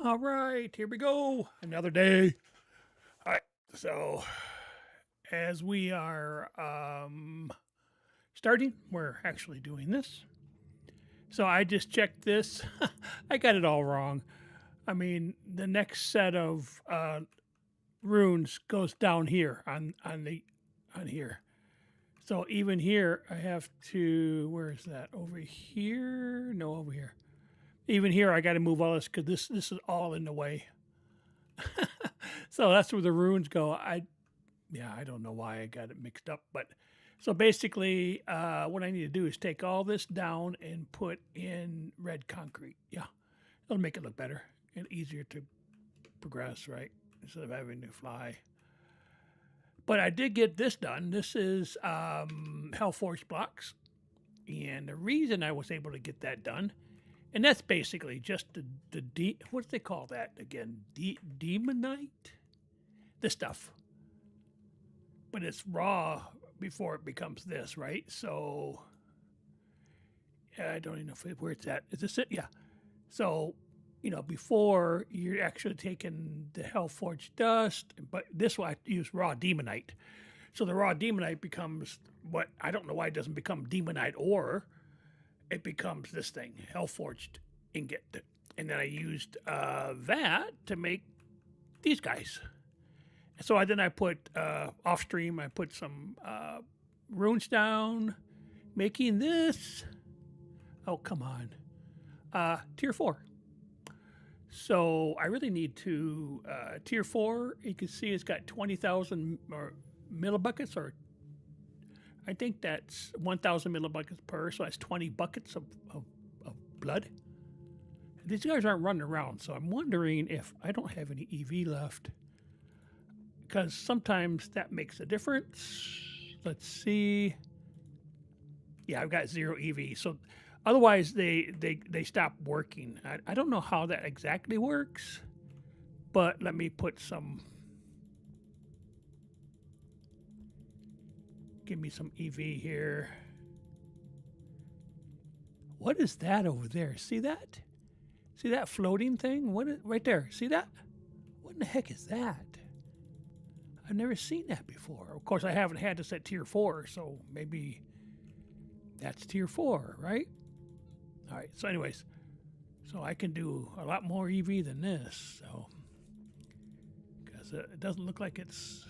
All right, here we go. Another day. All right. So, as we are starting, we're actually doing this. So, I just checked this. I got it all wrong. I mean, the next set of runes goes down here on here. So, even here, I have to. Where is that? Over here? No, over here. Even here, I got to move all this because this is all in the way. So that's where the runes go. I don't know why I got it mixed up, but so basically, what I need to do is take all this down and put in red concrete. Yeah, it'll make it look better and easier to progress, right? Instead of having to fly. But I did get this done. This is Hellforce blocks, and the reason I was able to get that done. And that's basically just what do they call that again? Demonite? This stuff. But it's raw before it becomes this, right? So, I don't even know where it's at. Is this it? Yeah. So, before you're actually taking the Hellforge dust, but this one I use raw demonite. So the raw demonite becomes what, I don't know why it doesn't become demonite ore. It becomes this thing, Hellforged ingot. And then I used that to make these guys. So then I put off stream, I put some runes down, making this. Oh, come on. Tier 4. So I really need to, tier 4, you can see it's got 20,000 millibuckets, or I think that's 1,000 millibuckets per, so that's 20 buckets of blood. These guys aren't running around, so I'm wondering if I don't have any EV left, because sometimes that makes a difference. Let's see. Yeah, I've got 0 EV, so otherwise they stop working. I don't know how that exactly works, but let me put some. Give me some EV here. What is that over there? See that? See that floating thing? What is right there? See that? What in the heck is that? I've never seen that before. Of course, I haven't had this at tier 4, so maybe that's tier 4, right? All right. So, anyways, so I can do a lot more EV than this. So, because it doesn't look like it's.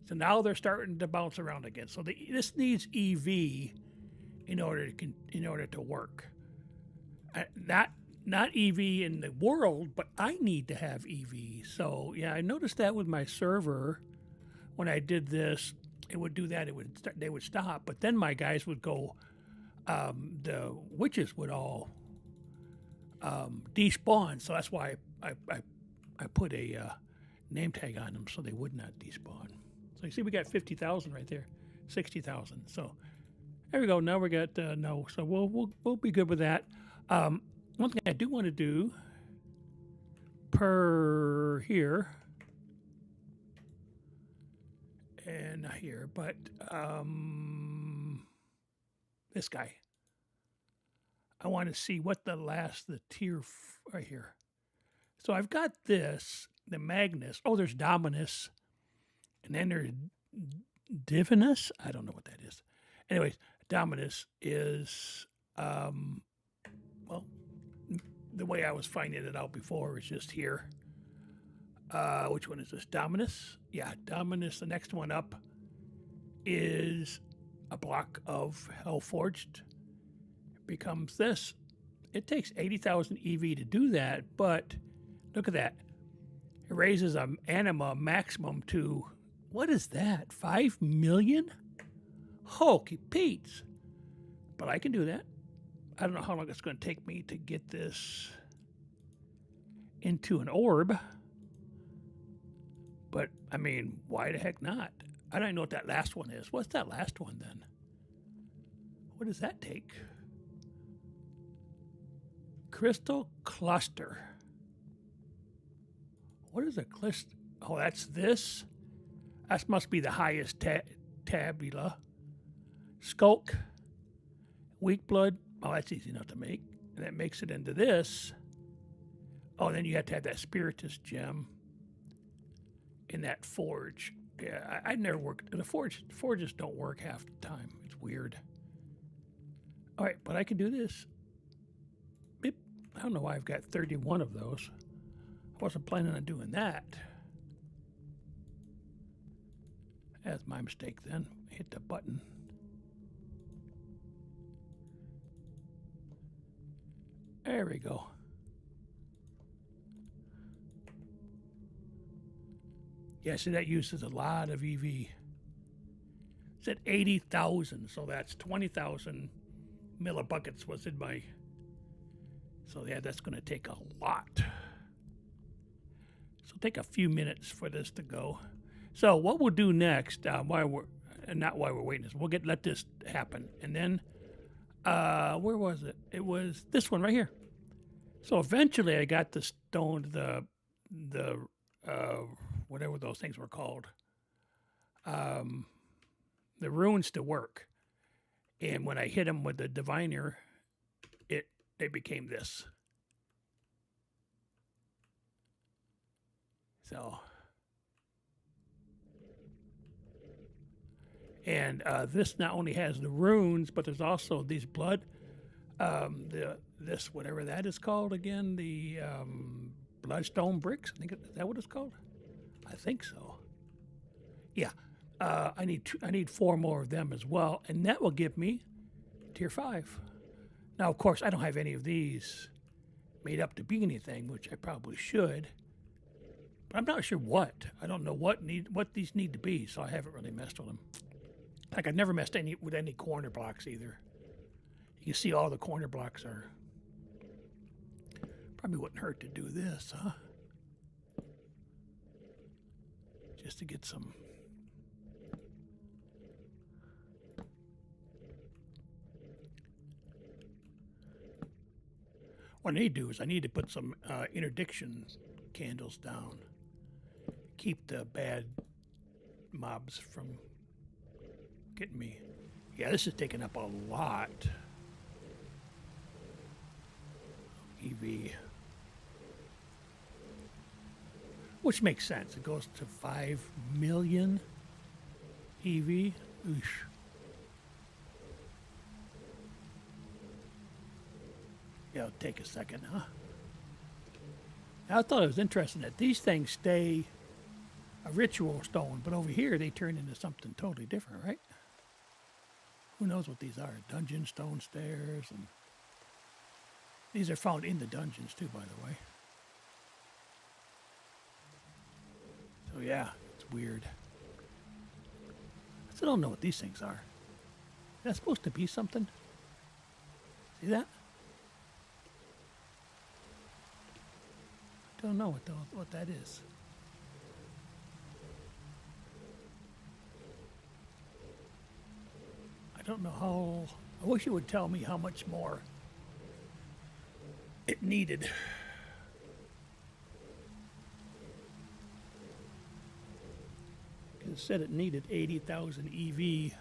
So now they're starting to bounce around again. So this needs EV in order to work. Not EV in the world, but I need to have EV. So yeah, I noticed that with my server when I did this, it would do that. They would stop, but then my guys would go. The witches would all despawn. So that's why I put a name tag on them so they would not despawn. So you see, we got 50,000 right there, 60,000. So there we go. Now we got no. So we'll be good with that. One thing I do want to do per here and not here, but this guy. I want to see what the tier right here. So I've got this, the Magnus. Oh, there's Dominus. And then there's Divinus. I don't know what that is. Anyways, Dominus is, well, the way I was finding it out before is just here. Which one is this? Dominus? Yeah, Dominus. The next one up is a block of Hellforged. It becomes this. It takes 80,000 EV to do that, but look at that. It raises an anima maximum to. What is that? 5 million? Hokey Pete's. But I can do that. I don't know how long it's going to take me to get this into an orb. But, I mean, why the heck not? I don't even know what that last one is. What's that last one then? What does that take? Crystal Cluster. What is a cluster? Oh, that's this? That must be the highest tabula. Skulk. Weak blood. Oh, that's easy enough to make. And that makes it into this. Oh, then you have to have that Spiritus gem in that forge. Yeah, I never worked. The forges don't work half the time. It's weird. All right, but I can do this. Beep. I don't know why I've got 31 of those. I wasn't planning on doing that. That's my mistake then. Hit the button. There we go. Yeah, see, that uses a lot of EV. It's at 80,000, so that's 20,000 millibuckets was in my... So yeah, that's going to take a lot. So take a few minutes for this to go. So what we'll do next, not while we're waiting, is we'll let this happen. And then, where was it? It was this one right here. So eventually I got the stone, the whatever those things were called, the runes to work. And when I hit them with the diviner, they became this. So, and this not only has the runes, but there's also these blood, this whatever that is called again, the bloodstone bricks. Is that what it's called? I think so. Yeah, I need 4 more of them as well, and that will give me tier 5. Now, of course, I don't have any of these made up to be anything, which I probably should. But I'm not sure what. I don't know what these need to be, so I haven't really messed with them. Like I've never messed with any corner blocks either. You can see all the corner blocks are. Probably wouldn't hurt to do this, huh? Just to get some. What I need to do is I need to put some interdiction candles down. Keep the bad mobs from getting me. Yeah, this is taking up a lot. EV. Which makes sense. It goes to 5 million EV. Oosh. Yeah, it'll take a second, huh? I thought it was interesting that these things stay a ritual stone, but over here they turn into something totally different, right? Who knows what these are? Dungeon stone stairs, and these are found in the dungeons too, by the way. So yeah, it's weird. I still don't know what these things are. Is that supposed to be something? See that? I don't know what that is. I don't know how. I wish it would tell me how much more it needed. It said it needed 80,000 EV.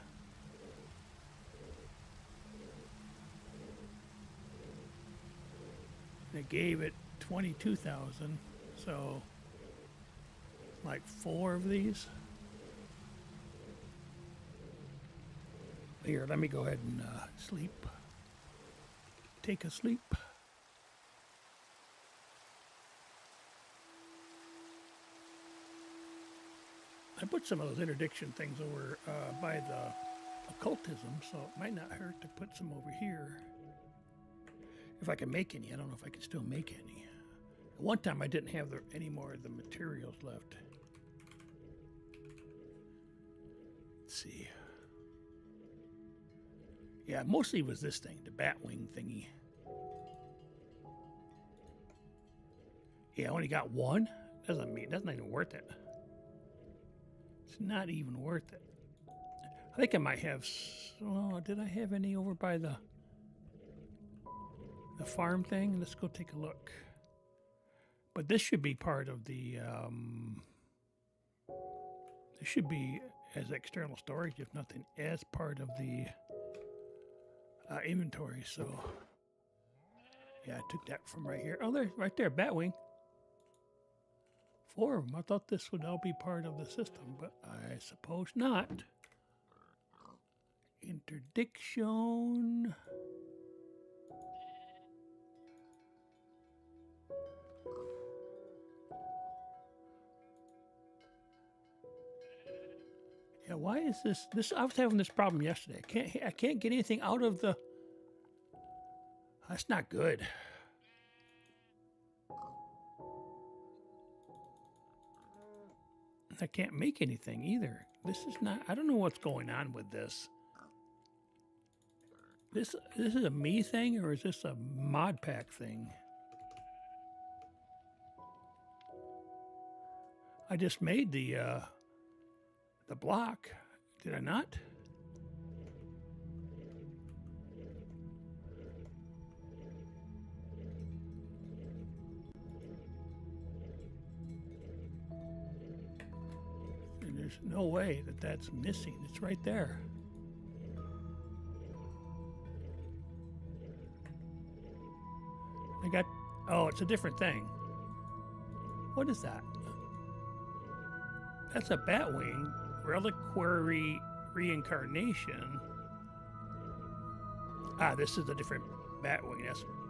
They gave it 22,000, so like 4 of these. Here, let me go ahead and sleep. Take a sleep. I put some of those interdiction things over by the occultism, so it might not hurt to put some over here. If I can make any. I don't know if I can still make any. At one time I didn't have any more of the materials left. Let's see. Yeah, mostly it was this thing, the Batwing thingy. Yeah, I only got 1. That's not even worth it. It's not even worth it. I think I might have. Oh, did I have any over by the farm thing? Let's go take a look. But this should be part of the. This should be as external storage, if nothing, as part of the inventory. So Yeah, I took that from right here. Oh, there, right there, Batwing. 4 of them. I thought this would all be part of the system, but I suppose not. Interdiction. Yeah, why is this? I was having this problem yesterday. I can't get anything out of the. That's not good. I can't make anything either. This is not. I don't know what's going on with this. This is a me thing, or is this a mod pack thing? I just made the block. Did I not? And there's no way that that's missing. It's right there. I got. Oh, it's a different thing. What is that? That's a Batwing Reliquary Reincarnation. Ah, this is a different Batwing.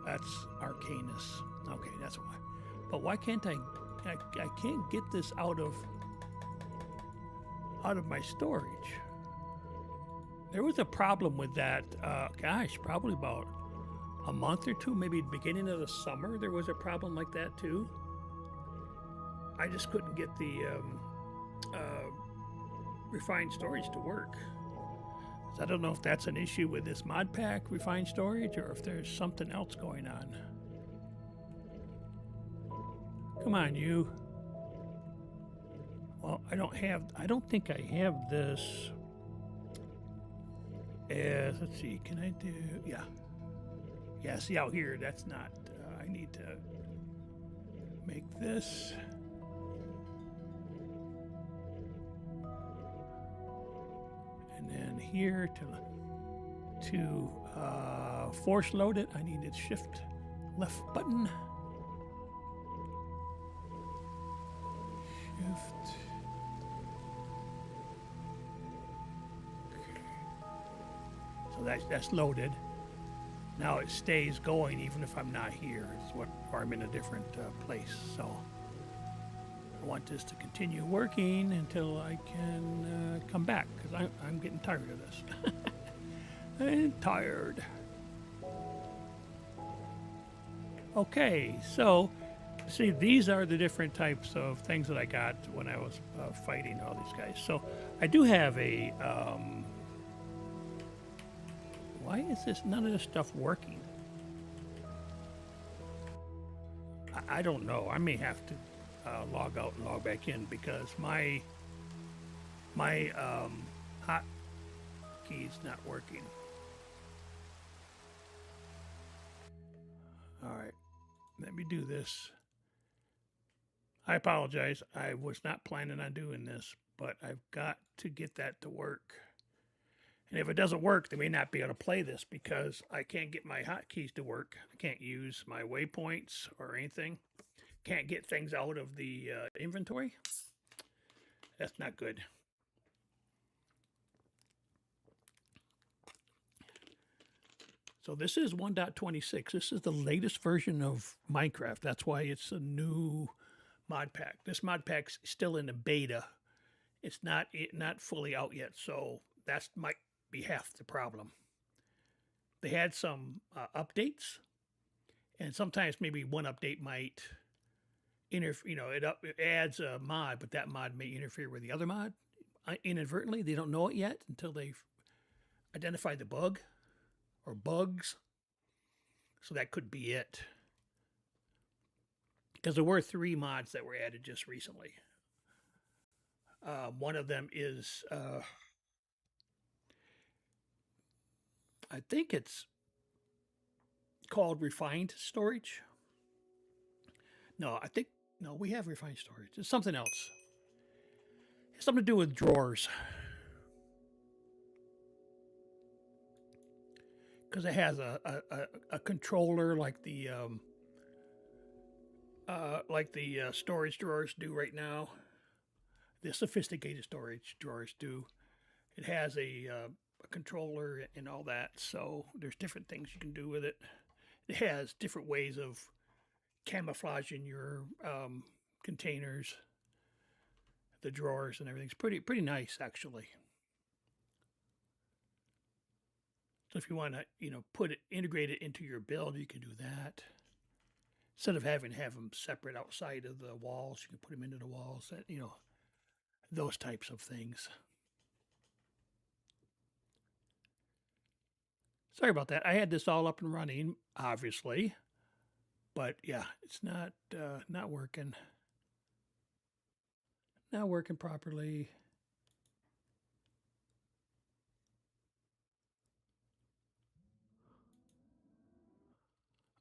That's Arcanus. Okay, that's why. But why can't I can't get this out of my storage. There was a problem with that. Gosh, probably about a month or two, maybe beginning of the summer. There was a problem like that too. I just couldn't get the refined storage to work. So I don't know if that's an issue with this mod pack refined storage or if there's something else going on. Come on, you. Well, I don't think I have this. Let's see, can I do, yeah. Yeah, see out here, that's not, I need to make this. And then here to force load it, I need to shift left button. Shift. Okay. So that's loaded. Now it stays going even if I'm not here. Or I'm in a different place. So I want this to continue working until I can come back because I'm getting tired of this. I'm tired. Okay, so see, these are the different types of things that I got when I was fighting all these guys. So I do have a. Why is none of this stuff working? I don't know. I may have to log out and log back in because my hot key's not working. All right, let me do this. I apologize. I was not planning on doing this, but I've got to get that to work. And if it doesn't work, they may not be able to play this because I can't get my hotkeys to work. I can't use my waypoints or anything. Can't get things out of the inventory. That's not good. So this is 1.26. This is the latest version of Minecraft. That's why it's a new mod pack. This mod pack's still in the beta. It's not fully out yet, so that might be half the problem. They had some updates, and sometimes maybe one update might interfere. You know, it adds a mod, but that mod may interfere with the other mod inadvertently. They don't know it yet until they've identified the bug or bugs. So that could be it. Because there were 3 mods that were added just recently. One of them is, I think it's called refined storage. No, we have refined storage. It's something else. It's something to do with drawers. because it has a controller like the storage drawers do right now. The sophisticated storage drawers do. It has a controller and all that, so there's different things you can do with it. It has different ways of camouflaging your containers, the drawers and everything's pretty nice actually. So if you want to integrate it into your build, you can do that. Instead of having to have them separate outside of the walls, you can put them into the walls. Those types of things. Sorry about that. I had this all up and running, obviously, but yeah, it's not working. Not working properly.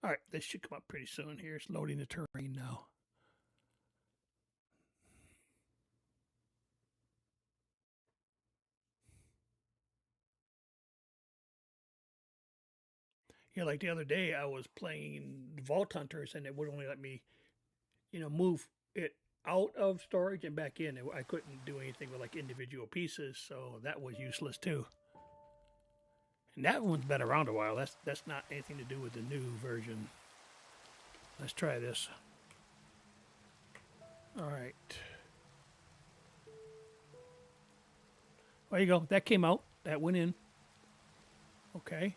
All right, this should come up pretty soon. Here, it's loading the terrain now. Yeah, like the other day, I was playing Vault Hunters, and it would only let me, move it out of storage and back in. I couldn't do anything with like individual pieces, so that was useless too. And that one's been around a while. That's not anything to do with the new version. Let's try this. All right. There you go. That came out. That went in. Okay.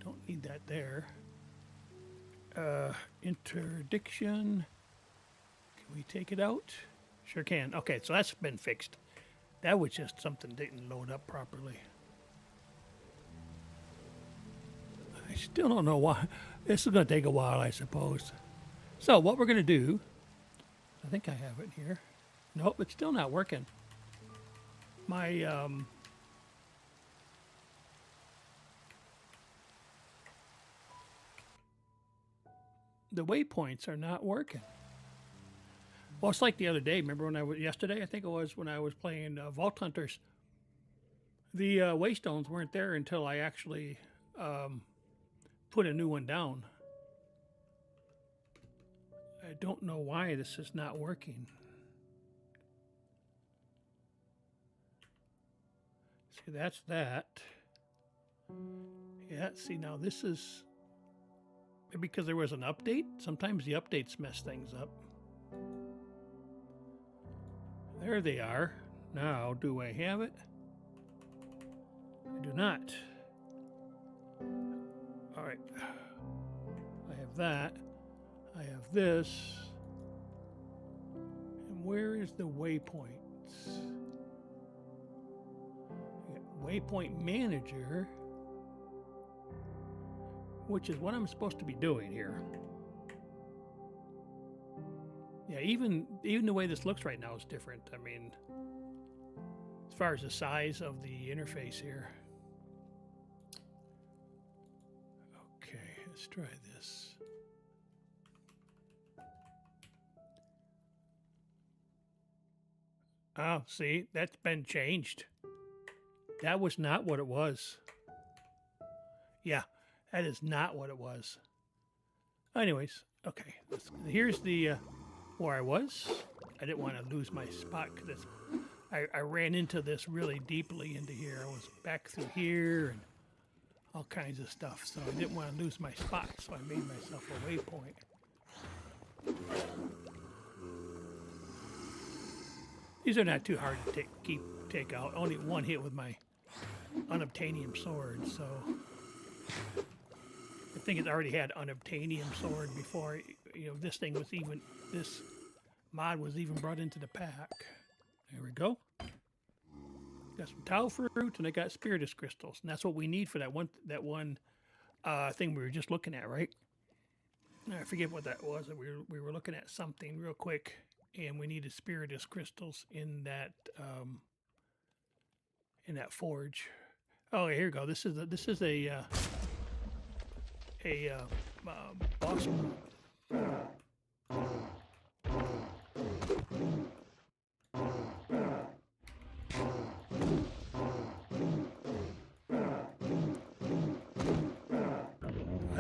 Don't need that there. Interdiction. Can we take it out? Sure can. Okay, so that's been fixed. That was just something that didn't load up properly. I still don't know why. This is going to take a while, I suppose. So what we're going to do, I think I have it here. Nope, it's still not working. My, the waypoints are not working. Well, it's like the other day. Remember yesterday, I think it was, when I was playing Vault Hunters. The waystones weren't there until I actually put a new one down. I don't know why this is not working. See, that's that. Yeah, see, now this is maybe because there was an update. Sometimes the updates mess things up. There they are. Now, do I have it? I do not. All right. I have that. I have this. And where is the waypoints? Waypoint manager, which is what I'm supposed to be doing here. Yeah, even the way this looks right now is different. I mean, as far as the size of the interface here. Okay, let's try this. Oh, see, that's been changed. That was not what it was. Yeah, that is not what it was. Anyways, okay, here's the where I was. I didn't want to lose my spot because I ran into this really deeply into here. I was back through here and all kinds of stuff, so I didn't want to lose my spot, so I made myself a waypoint. These are not too hard to take out. Only one hit with my unobtainium sword, so I think it already had unobtainium sword before this thing was even, this mod was even brought into the pack. There we go. Got some tau fruit and I got spiritus crystals, and that's what we need for that one thing we were just looking at, right? I forget what that was. We were looking at something real quick, and we needed spiritus crystals in that forge. Oh, here we go. This is a boss.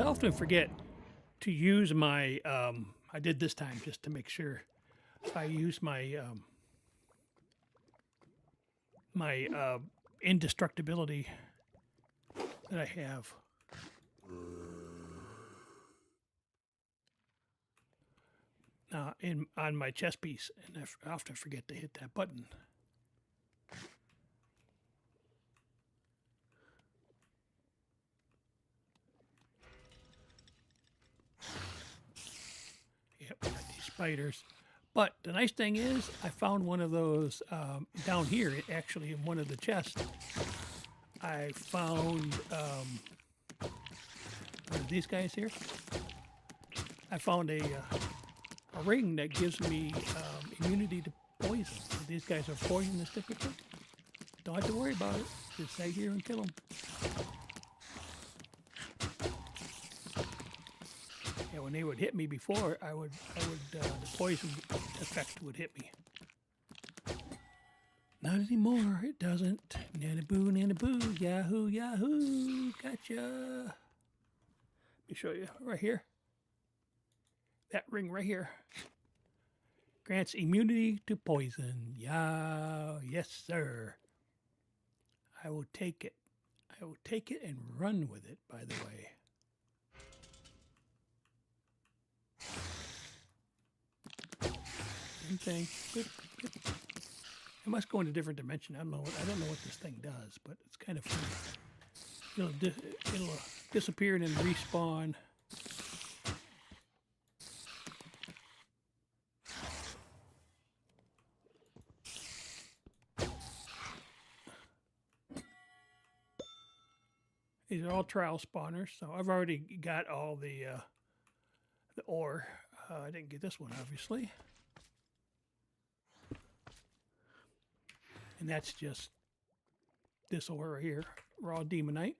often forget to use my, I did this time just to make sure. I use my, indestructibility that I have. On my chess piece, and I often forget to hit that button. Yep, got these spiders. But the nice thing is, I found one of those down here, actually, in one of the chests. I found one of these guys here. I found a ring that gives me immunity to poison. So these guys are poisonous typically. Don't have to worry about it. Just stay here and kill them. Yeah, when they would hit me before, the poison effect would hit me. Not anymore. It doesn't. Nana boo, yahoo, yahoo. Gotcha. Let me show you right here. That ring right here grants immunity to poison. Yeah, yes, sir. I will take it. I will take it and run with it, by the way. Same thing. Good, good. It must go in a different dimension. I don't know what this thing does, but it's kind of funny. It'll disappear and then respawn. These are all trial spawners, so I've already got all the ore. I didn't get this one, obviously. And that's just this ore right here, raw demonite.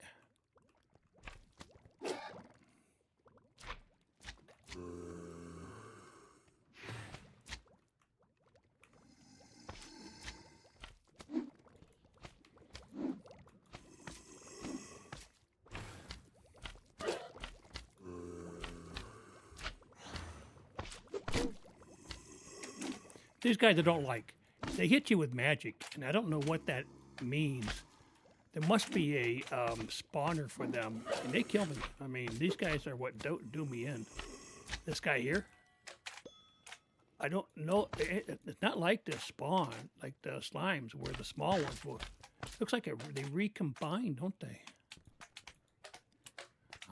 These guys I don't like. They hit you with magic, and I don't know what that means. There must be a spawner for them, and they kill me. I mean, these guys are what do me in. This guy here, I don't know. It's not like the spawn, like the slimes, where the small ones will. Looks like they recombine, don't they?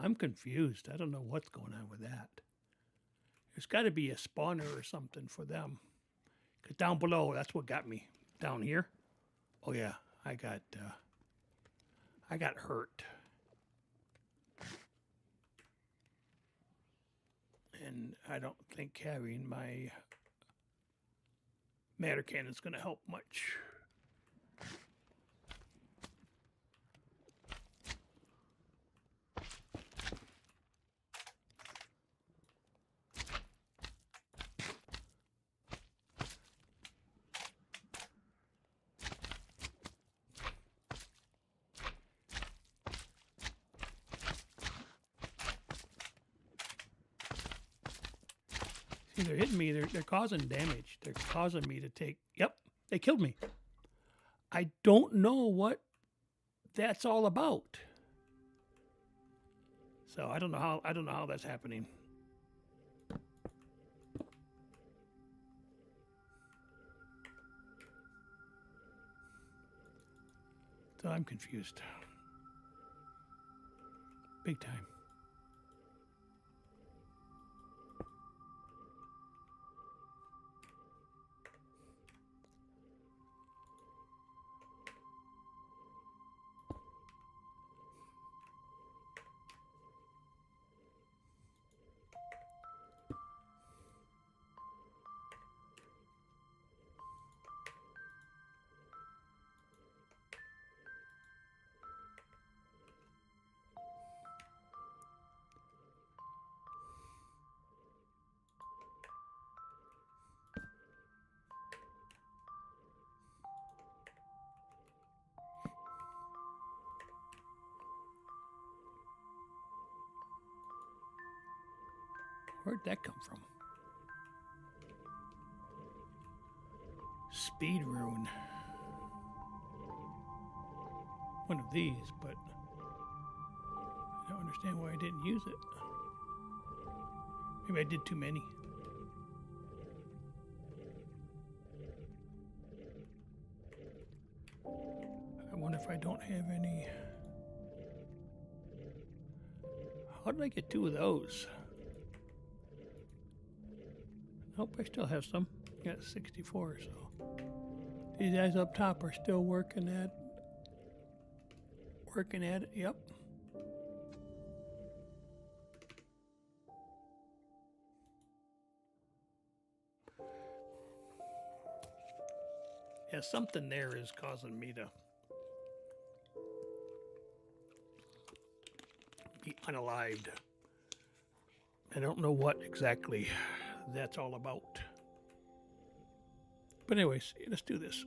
I'm confused. I don't know what's going on with that. There's got to be a spawner or something for them. Because down below, that's what got me. Down here, oh yeah, I got hurt. And I don't think having my matter cannon is going to help much. See, they're hitting me. They're causing damage. They're causing me to take. Yep, they killed me. I don't know what that's all about. So I don't know how that's happening. So I'm confused. Big time. Where'd that come from? Speed rune. One of these, but I don't understand why I didn't use it. Maybe I did too many. I wonder if I don't have any. How did I get 2 of those? Nope, I still have some. Got 64, so these guys up top are still working at it. Yep. Yeah, something there is causing me to be unalived. I don't know what exactly that's all about. But anyways, let's do this.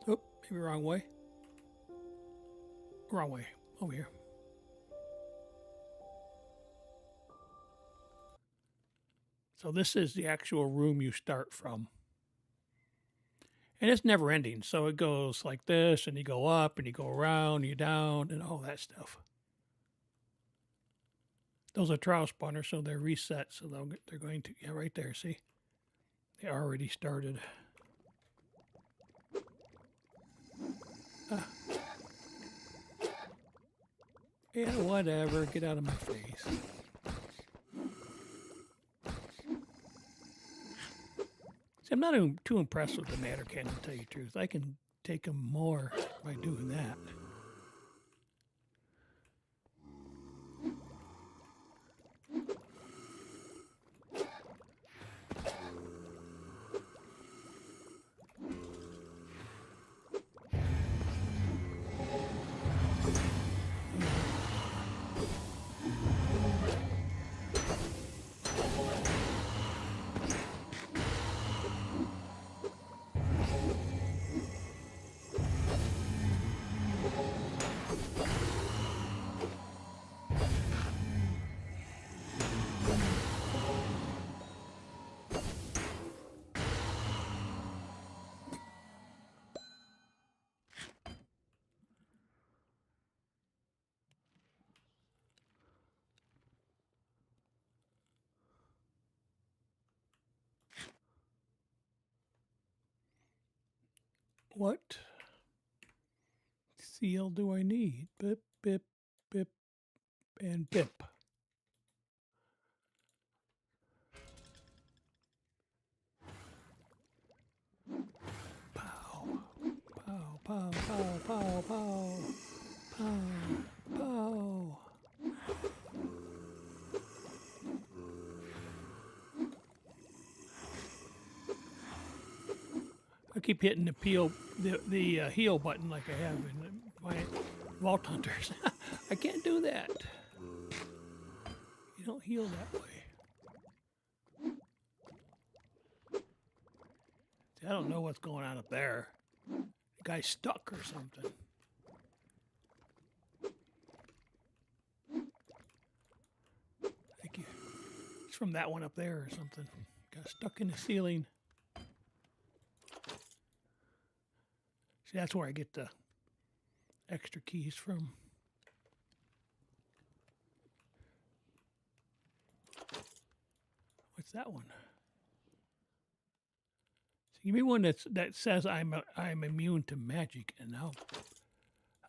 Oh, maybe wrong way. Wrong way. Over here. So this is the actual room you start from. And it's never ending. So it goes like this, and you go up, and you go around, you down, and all that stuff. Those are trial spawners, so they're reset. So they're going to, yeah, right there, see? They already started. Yeah, whatever. Get out of my face. See, I'm not too impressed with the matter cannon, to tell you the truth. I can take them more by doing that. What seal do I need? Bip, bip, bip, and bip. Pow, pow, pow, pow, pow, pow, pow, pow. I keep hitting the heal button like I have in my Vault Hunters. I can't do that. You don't heal that way. See, I don't know what's going on up there. The guy's stuck or something. Thank you. It's from that one up there or something. Got stuck in the ceiling. See, that's where I get the extra keys from. What's that one? So give me one that says I'm immune to magic, and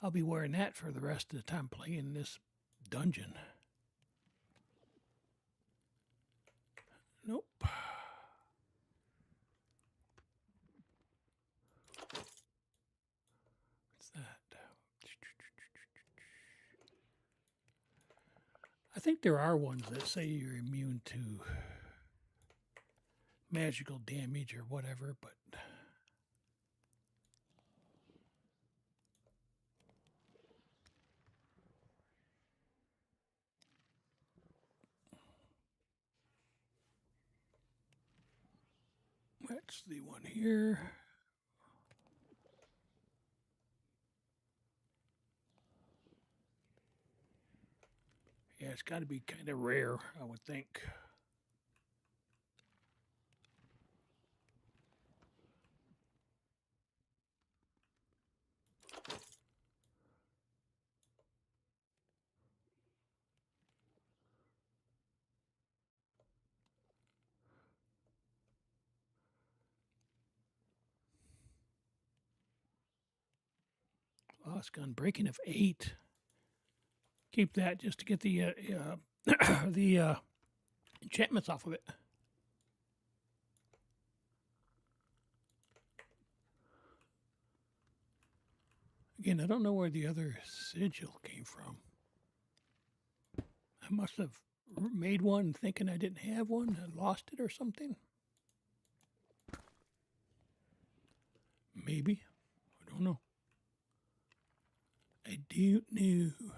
I'll be wearing that for the rest of the time playing this dungeon. Nope. What's that? I think there are ones that say you're immune to magical damage or whatever, but that's the one here. Yeah, it's got to be kind of rare, I would think. Lost gun, breaking of 8. Keep that just to get the the enchantments off of it. Again, I don't know where the other sigil came from. I must have made one thinking I didn't have one. I lost it or something. Maybe. I don't know. I don't know.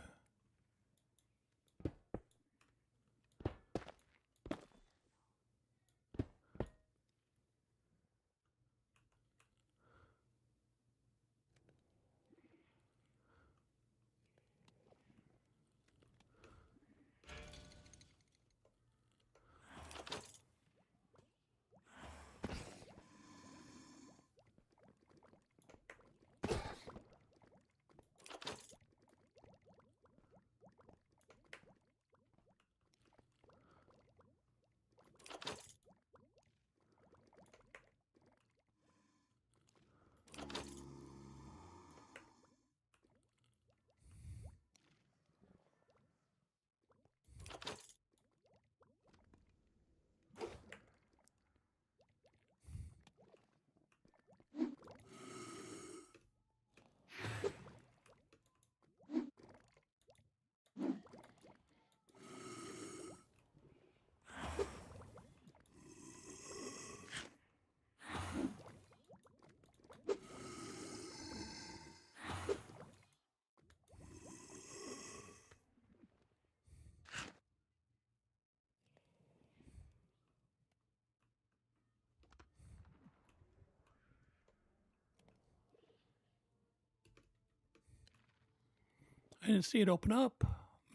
I didn't see it open up.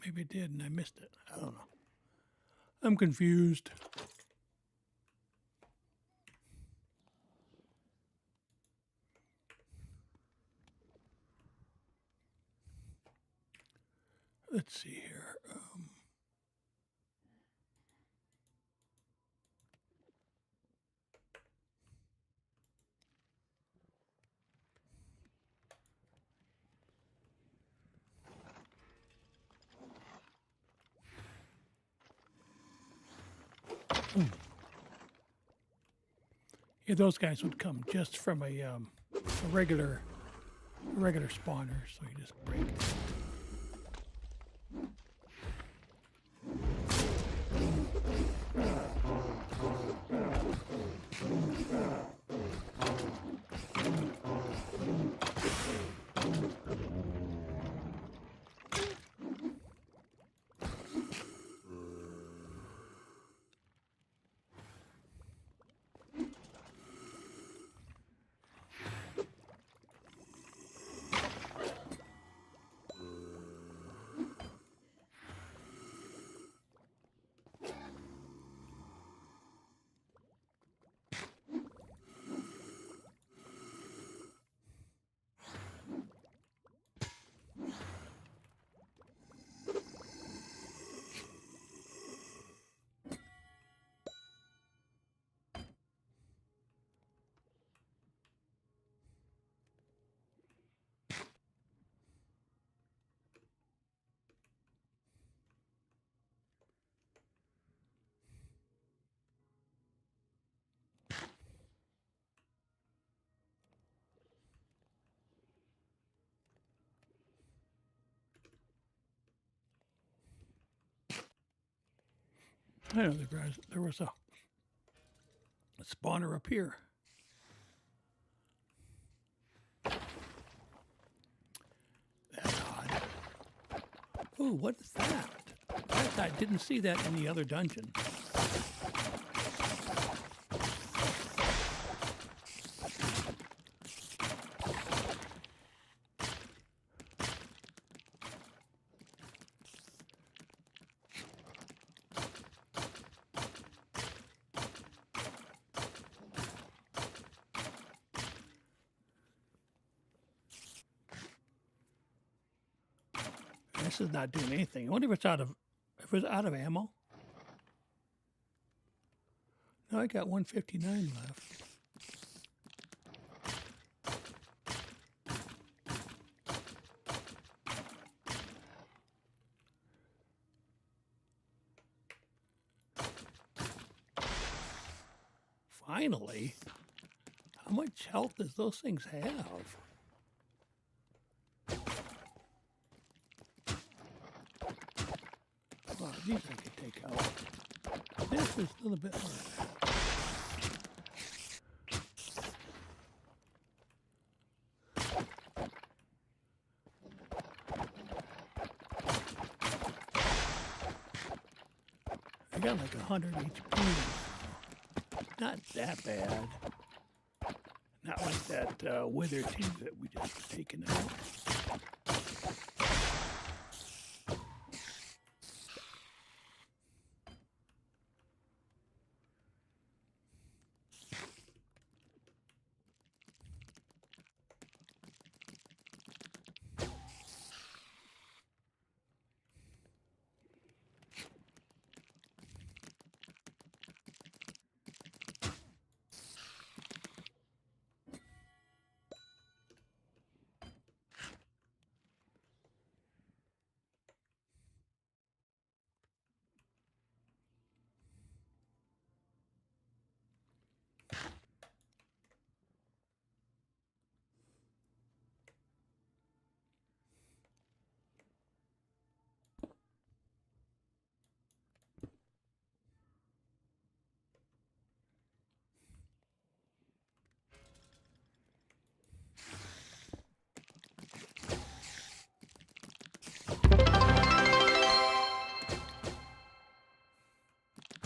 Maybe it did and I missed it. I don't know. I'm confused. Let's see here. Yeah, those guys would come just from a regular spawner, so you just break it. I know there was a spawner up here. That's odd. Oh, what is that? I didn't see that in the other dungeon. This is not doing anything. I wonder if it's out of ammo. No, I got 159 left. Finally, how much health does those things have? Oh, these I could take out. This is a little bit hard. I got like 100 HP. Not that bad. Not like that wither tea that we just taken out.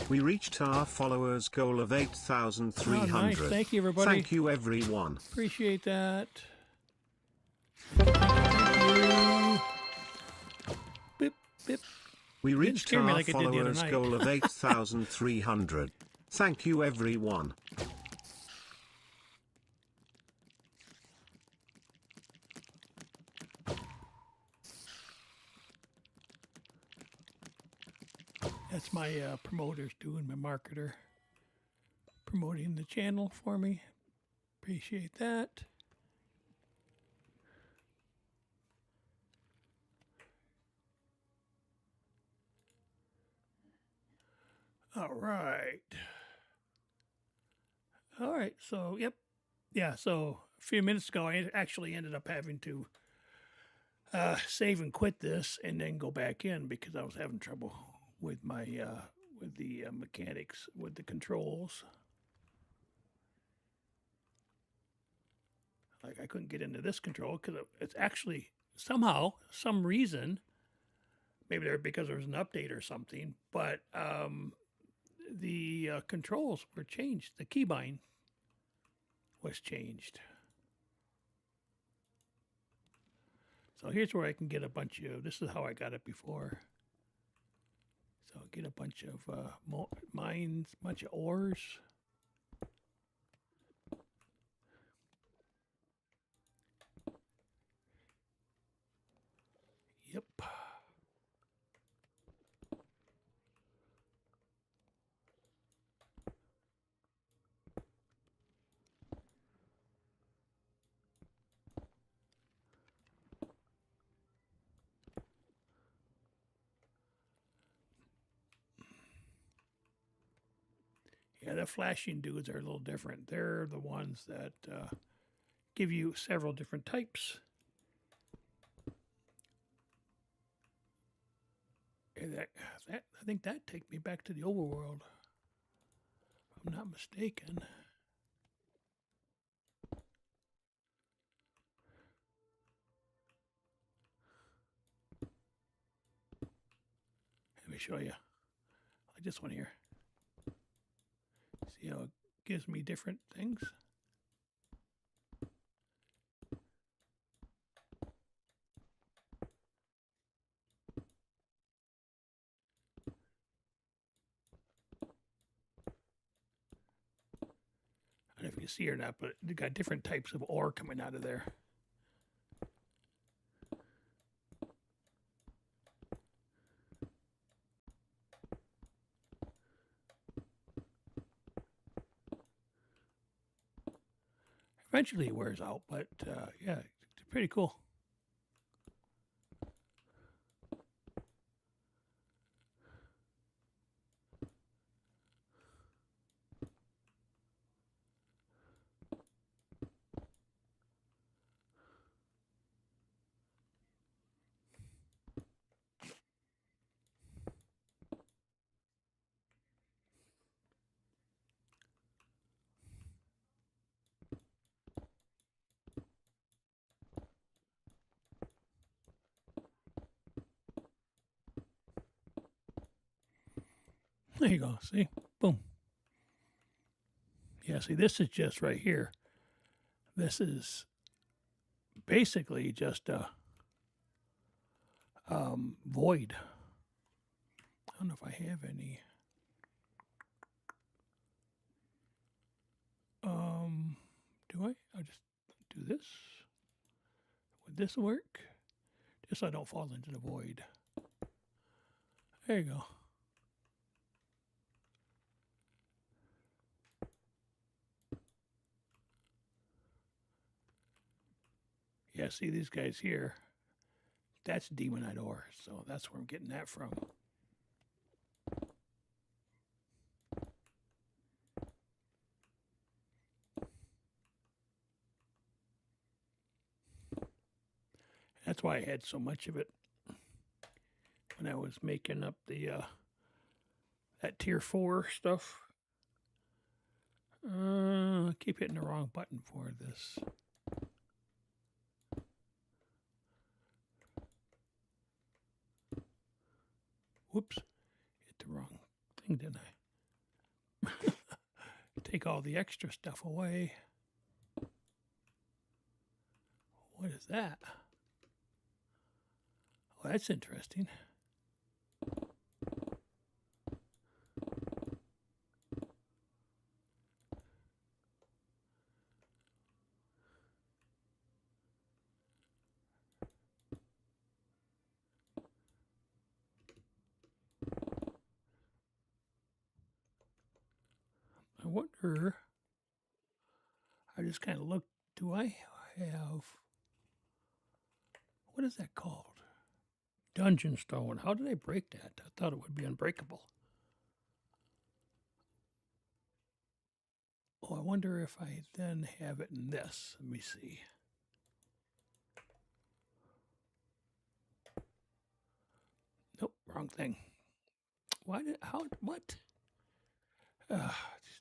We reached our followers' goal of 8,300. Oh, nice. Thank you, everybody. Thank you, everyone. Appreciate that. Thank you. Bip, bip. We reached our like followers' goal of 8,300. Thank you, everyone. That's my promoters doing, my marketer promoting the channel for me. Appreciate that. All right. All right. So, yep. Yeah. So a few minutes ago, I actually ended up having to save and quit this and then go back in because I was having trouble with my with the mechanics with the controls. Like I couldn't get into this control because it's actually somehow some reason, maybe because there was an update or something, but the controls were changed. The keybind was changed. So here's where I can get a bunch of. This is how I got it before. So get a bunch of mines, bunch of ores. Yep. Yeah, the flashing dudes are a little different. They're the ones that give you several different types. And I think that take me back to the overworld, if I'm not mistaken. Let me show you. I just want to hear. See how it gives me different things? I don't know if you can see or not, but it got different types of ore coming out of there. Eventually it wears out, but yeah, it's pretty cool. There you go. See? Boom. Yeah, see, this is just right here. This is basically just a void. I don't know if I have any. Do I? I'll just do this. Would this work? Just so I don't fall into the void. There you go. Yeah, see these guys here? That's demonite ore, so that's where I'm getting that from. That's why I had so much of it when I was making up the that tier 4 stuff. I keep hitting the wrong button for this. Whoops, hit the wrong thing, didn't I? Take all the extra stuff away. What is that? Oh, that's interesting. I wonder, I just kind of looked, do I have, what is that called? Dungeon stone. How did I break that? I thought it would be unbreakable. Oh, I wonder if I then have it in this. Let me see. Nope, wrong thing. Why did, how, what?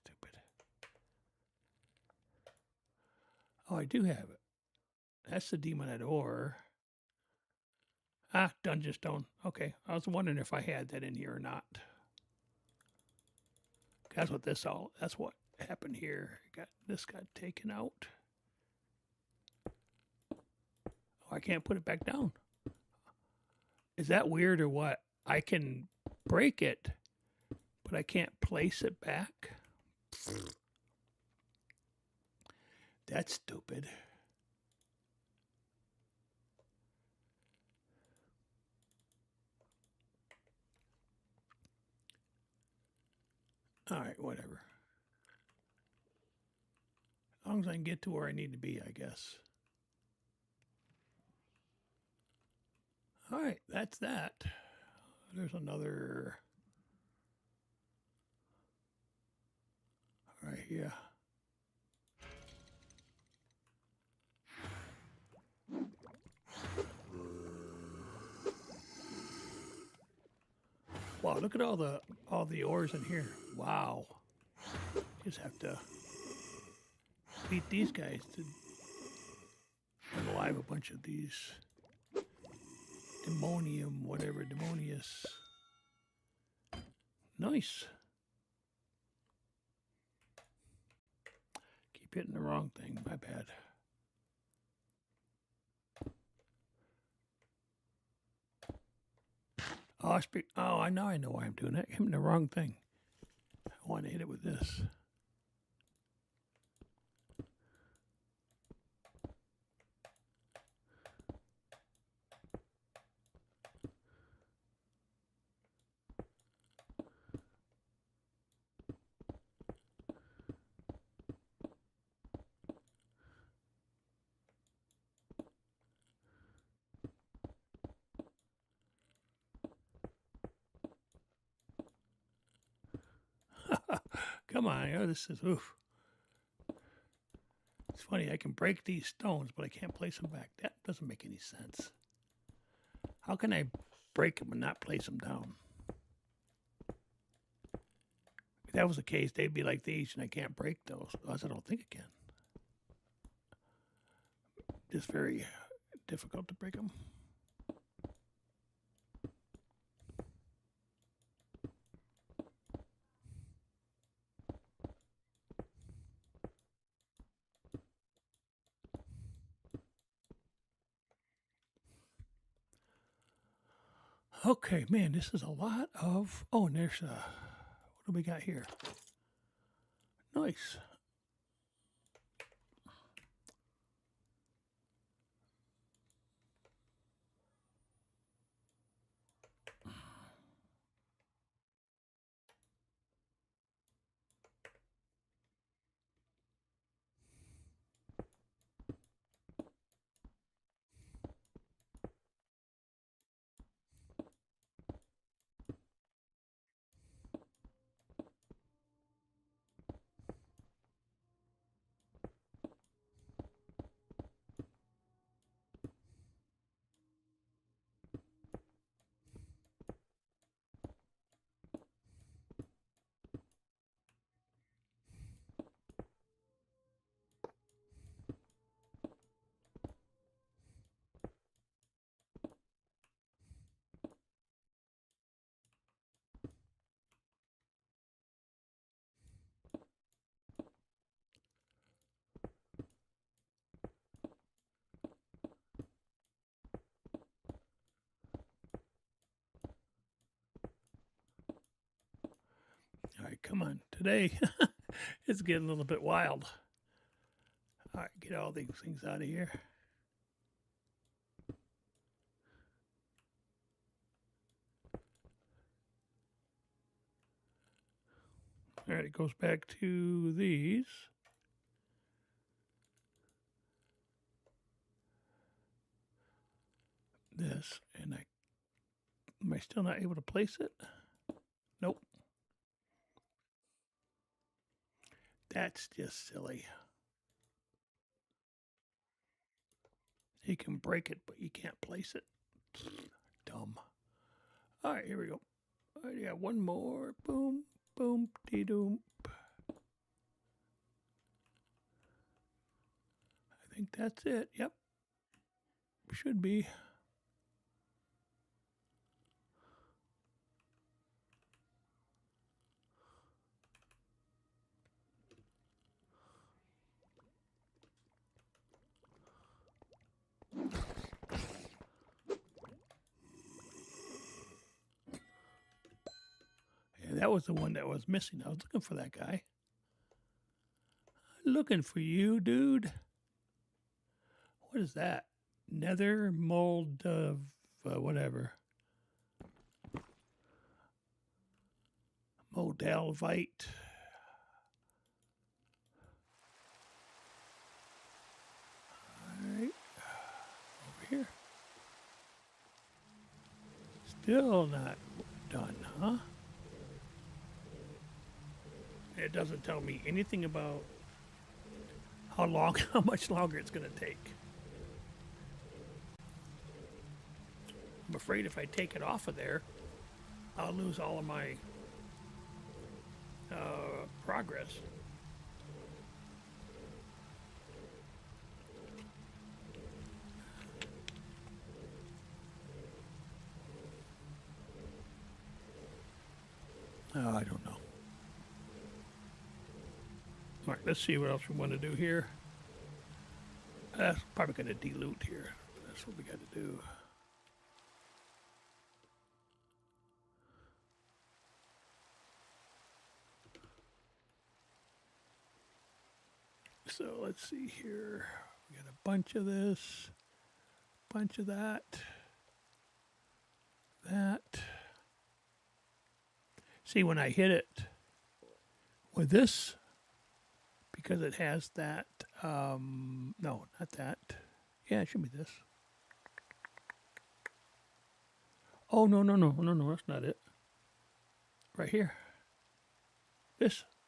Stupid. Oh, I do have it. That's the demonite ore. Ah, dungeon stone. Okay, I was wondering if I had that in here or not. That's what this all, that's what happened here. This got taken out. Oh, I can't put it back down. Is that weird or what? I can break it, but I can't place it back. That's stupid. All right, whatever. As long as I can get to where I need to be, I guess. All right, that's that. There's another. All right, yeah. Wow, look at all the ores in here. Wow. Just have to beat these guys to unalive a bunch of these demonium, whatever, demonius. Nice. Keep hitting the wrong thing. My bad. Oh, I know why I'm doing that. I'm hitting the wrong thing. I want to hit it with this. Come on. Oh, this is, oof. It's funny, I can break these stones, but I can't place them back. That doesn't make any sense. How can I break them and not place them down? If that was the case, they'd be like these, and I can't break those. Otherwise, I don't think I can. Just very difficult to break them. Okay, man, this is a lot of. Oh, and there's what do we got here? Nice. All right, come on. Today, it's getting a little bit wild. All right, get all these things out of here. All right, it goes back to these. This, and am I still not able to place it? Nope. That's just silly. You can break it, but you can't place it. Dumb. All right, here we go. All right, got one more. Boom, boom, dee doom. I think that's it. Yep. Should be. Yeah, that was the one that was missing. I was looking for that guy. Looking for you, dude. What is that? Nether mold of whatever. Modalvite. All right. Over here. Still not done, huh? It doesn't tell me anything about how much longer it's going to take. I'm afraid if I take it off of there, I'll lose all of my progress. Oh, I don't know. All right, let's see what else we want to do here. That's probably going to dilute here. That's what we got to do. So let's see here. We got a bunch of this, bunch of that, that. See, when I hit it with this, because it has that, no, not that. Yeah, it should be this. Oh, no, that's not it. Right here. This,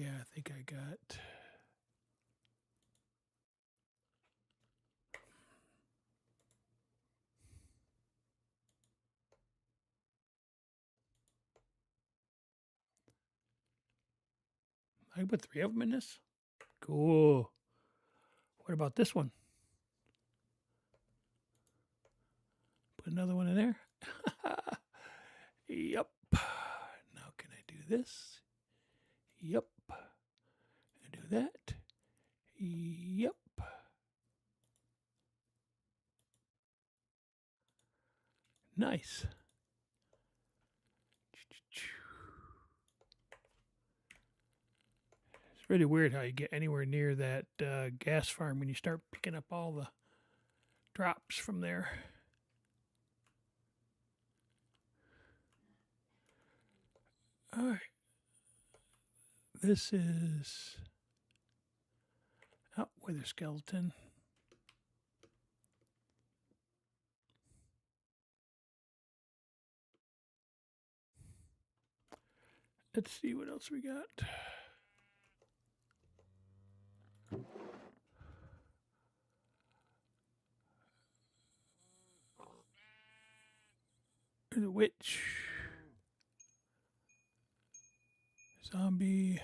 Yeah, I think I got. I put 3 of them in this. Cool. What about this one? Put another one in there. Yep. Now can I do this? Yep. And do that. Yep. Nice. It's really weird how you get anywhere near that gas farm when you start picking up all the drops from there. All right. This is wither skeleton. Let's see what else we got. There's a witch. Zombie.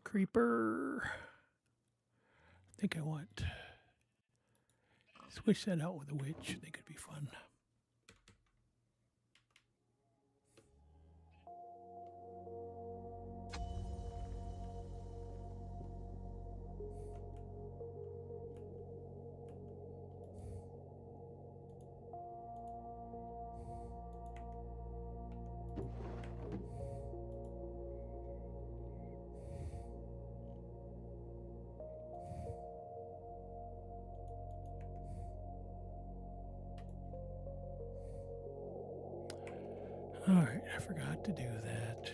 Creeper. I think I want. Switch that out with a witch. I think it'd be fun. All right, I forgot to do that.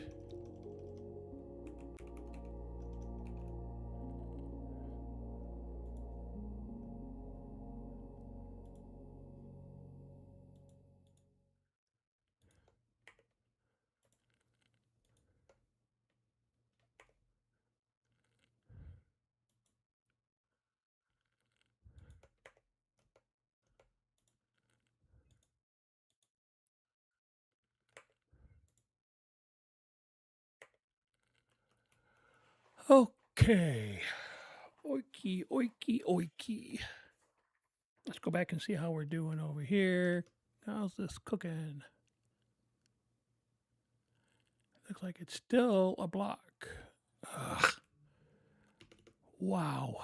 Okay. Oiki, oiki, oiki. Let's go back and see how we're doing over here. How's this cooking? Looks like it's still a block. Ugh. Wow.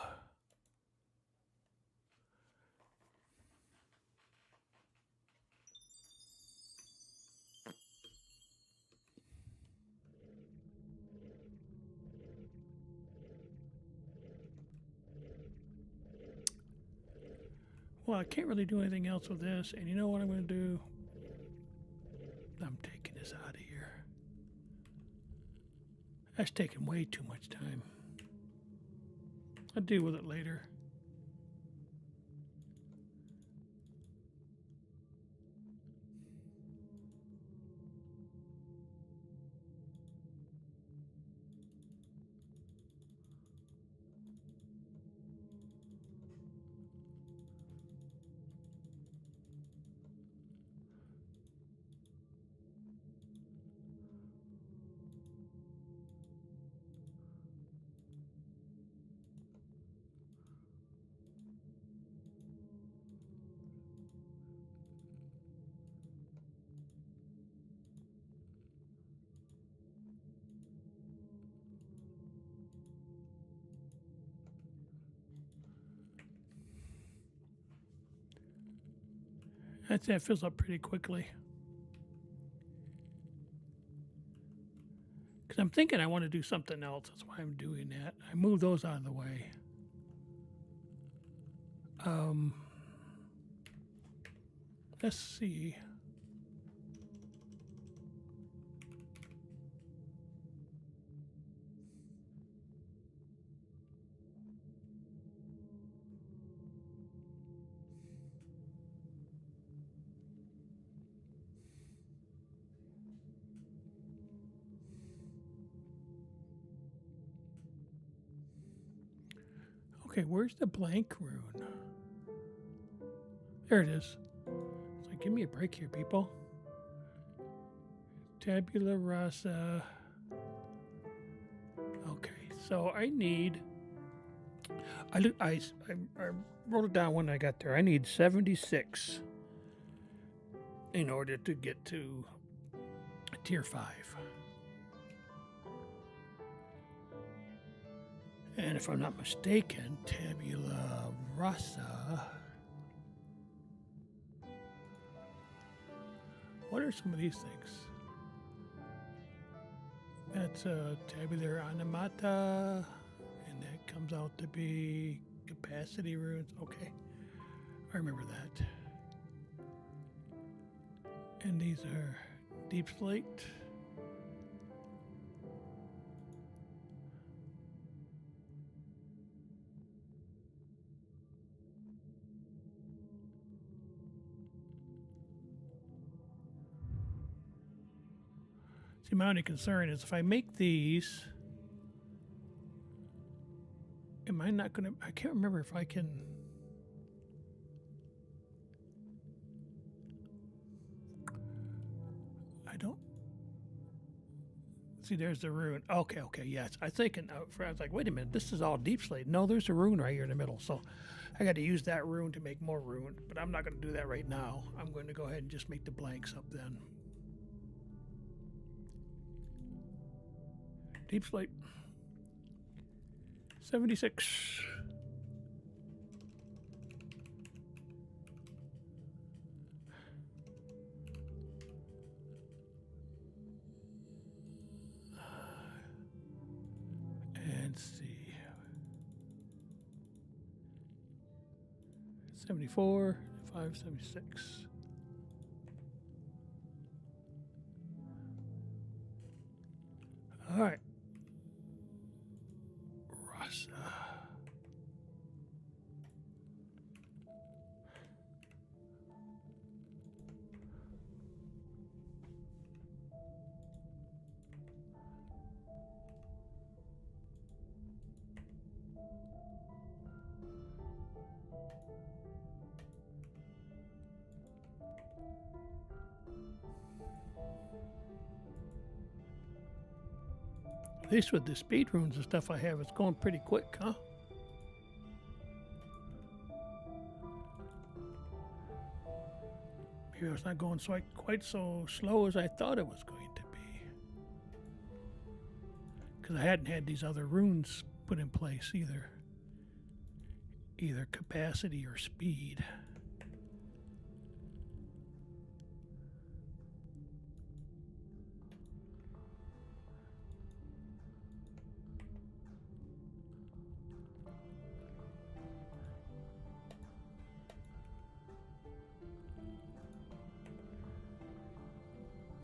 Well, I can't really do anything else with this. And you know what I'm going to do? I'm taking this out of here. That's taking way too much time. I'll deal with it later. That fills up pretty quickly. Because I'm thinking I want to do something else. That's why I'm doing that. I move those out of the way. Let's see. Okay, where's the blank rune? There it is. It's like, give me a break here, people. Tabula rasa. Okay, so I need. I wrote it down when I got there. I need 76 in order to get to tier 5. And if I'm not mistaken, tabula rasa. What are some of these things? That's tabular animata, and that comes out to be capacity runes. Okay, I remember that. And these are deep slate. See, my only concern is if I make these, am I not going to, I can't remember if I can, I don't, see, there's the rune. Okay, yes. I was like, wait a minute, this is all deep slate. No, there's a rune right here in the middle. So I got to use that rune to make more rune, but I'm not going to do that right now. I'm going to go ahead and just make the blanks up then. Deep slate. 76. And see. 74, 576. All right. Rasa. At least with the speed runes and stuff I have, it's going pretty quick, huh? Maybe it's not going quite so slow as I thought it was going to be. Because I hadn't had these other runes put in place either. Either capacity or speed.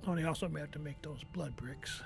Oh, and I also may have to make those blood bricks.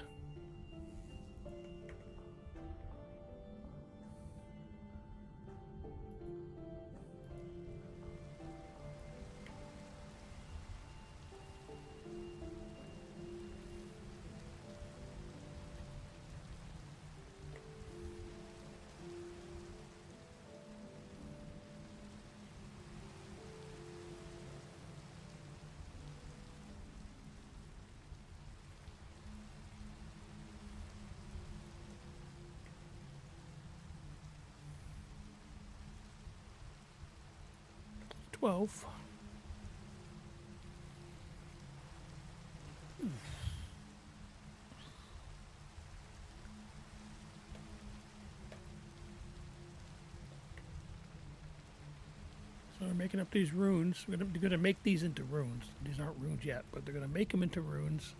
So we're making up these runes. We're going to make these into runes. These aren't runes yet, but they're going to make them into runes.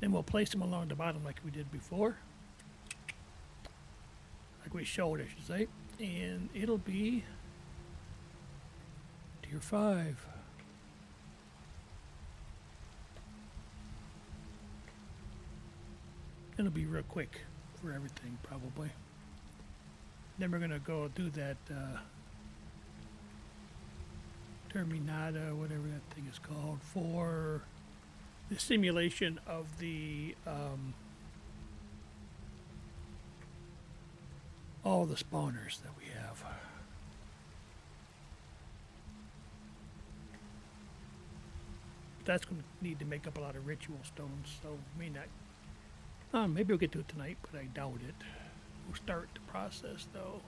Then we'll place them along the bottom like we did before. Like we showed, I should say. And it'll be tier 5. It'll be real quick for everything, probably. Then we're going to go do that Terminata, whatever that thing is called, for the simulation of the all the spawners that we have. That's going to need to make up a lot of ritual stones, so may not. Maybe we'll get to it tonight, but I doubt it. We'll start the process though.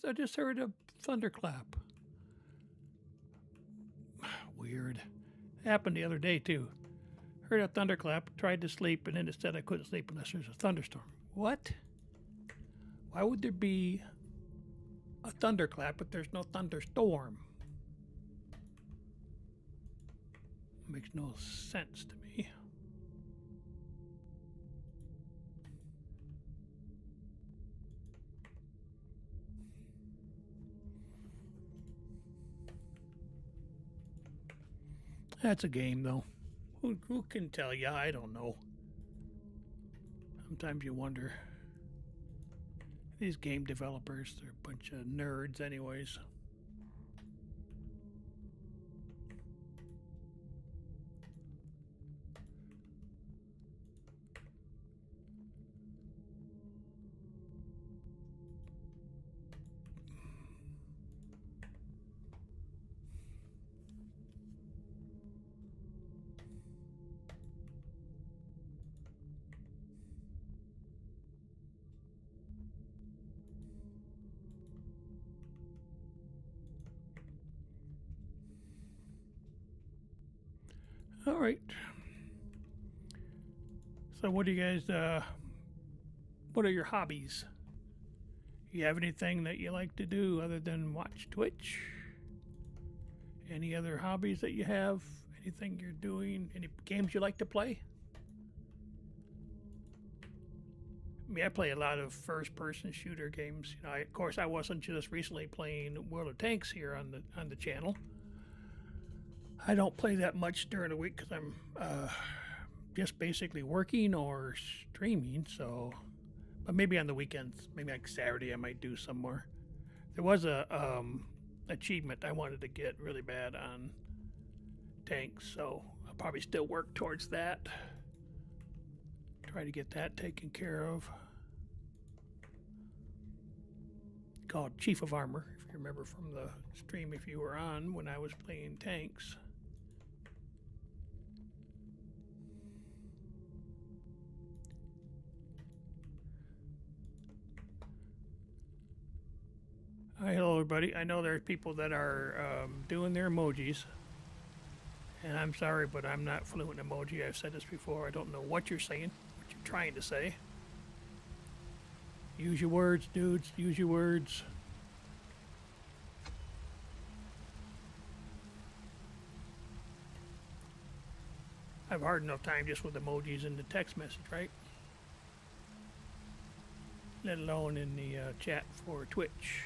I just heard a thunderclap. Weird. Happened the other day too. Heard a thunderclap, tried to sleep, and then it said I couldn't sleep unless there's a thunderstorm. What? Why would there be a thunderclap if there's no thunderstorm? Makes no sense to me. That's a game, though. Who can tell you? I don't know. Sometimes you wonder. These game developers, they're a bunch of nerds anyways. All right. So what do you guys, what are your hobbies? You have anything that you like to do other than watch Twitch? Any other hobbies that you have? Anything you're doing? Any games you like to play? I mean, I play a lot of first-person shooter games. You know, of course, I wasn't just recently playing World of Tanks here on the channel. I don't play that much during the week because I'm just basically working or streaming. So, but maybe on the weekends, maybe like Saturday, I might do some more. There was a achievement I wanted to get really bad on tanks, so I'll probably still work towards that. Try to get that taken care of. Called Chief of Armor, if you remember from the stream if you were on when I was playing tanks. Hi, hello everybody. I know there's people that are doing their emojis. And I'm sorry, but I'm not fluent in emoji. I've said this before. I don't know what you're saying, what you're trying to say. Use your words, dudes. Use your words. I have a hard enough time just with emojis in the text message, right? Let alone in the chat for Twitch.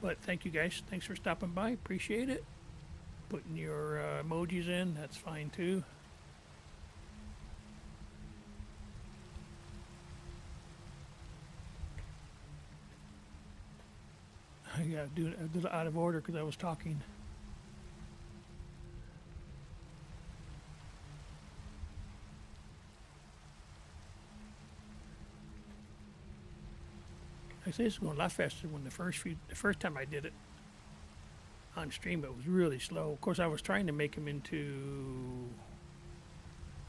But thank you guys. Thanks for stopping by. Appreciate it. Putting your emojis in. That's fine too. I gotta do it a little out of order because I was talking. I say it's going a lot faster when the first time I did it on stream. It was really slow. Of course, I was trying to make them into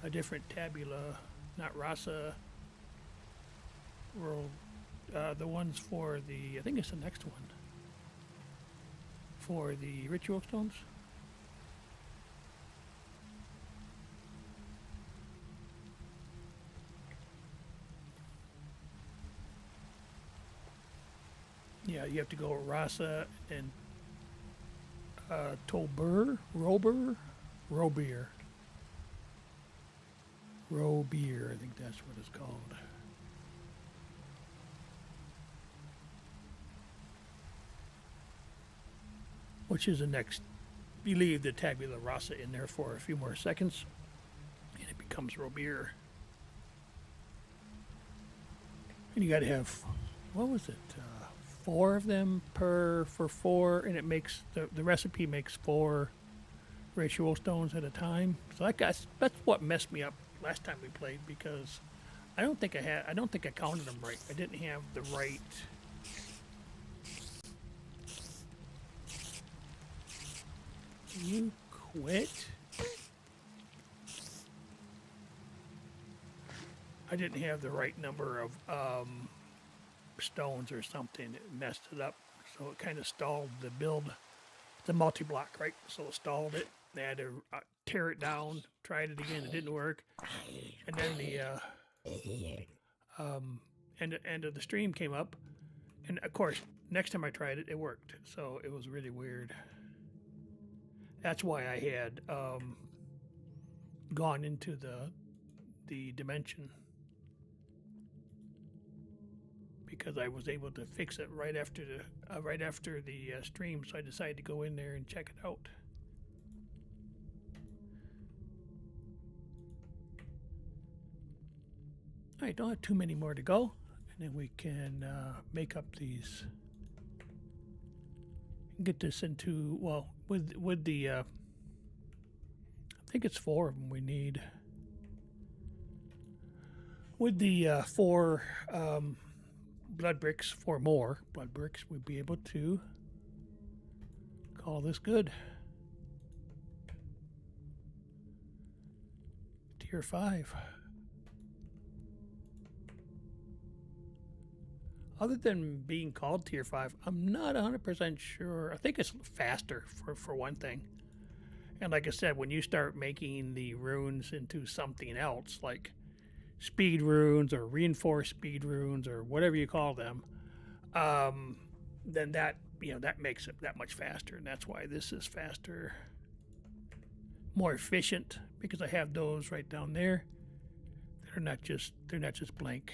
a different tabula, not rasa world. The ones for the, I think it's the next one. for the ritual stones. Yeah, you have to go Rasa and Tolbur, Rober, Robier. Robier, I think that's what it's called. Which is the next, you leave the tabula rasa in there for a few more seconds, and it becomes Robier. And you got to have, what was it, 4 of them for 4, and it makes, the recipe makes 4 ritual stones at a time. So that's what messed me up last time we played, because I don't think I counted them right. I didn't have the right. You quit? I didn't have the right number of stones or something. It messed it up. So it kind of stalled the build. It's a multi-block, right? So it stalled it. They had to tear it down, tried it again. It didn't work. And then the end of the stream came up. And of course, next time I tried it, it worked. So it was really weird. That's why I had gone into the dimension, because I was able to fix it right after the stream. So I decided to go in there and check it out. All right, don't have too many more to go, and then we can make up these. Get this into, well, with the I think it's 4 of them we need. With the 4 blood bricks, 4 more blood bricks, we'd be able to call this good. Tier 5. Other than being called Tier 5, I'm not 100% sure. I think it's faster, for one thing. And like I said, when you start making the runes into something else, like speed runes or reinforced speed runes or whatever you call them, then that makes it that much faster. And that's why this is faster, more efficient, because I have those right down there. They're not just blank.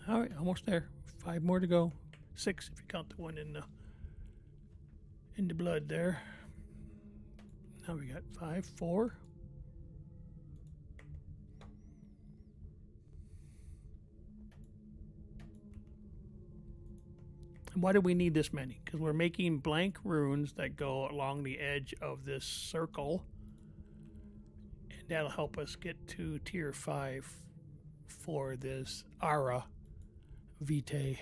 All right, almost there. 5 more to go. 6 if you count the one in the blood there. Now we got 5, 4. And why do we need this many? Because we're making blank runes that go along the edge of this circle, and that'll help us get to tier 5 for this Ara Vitae,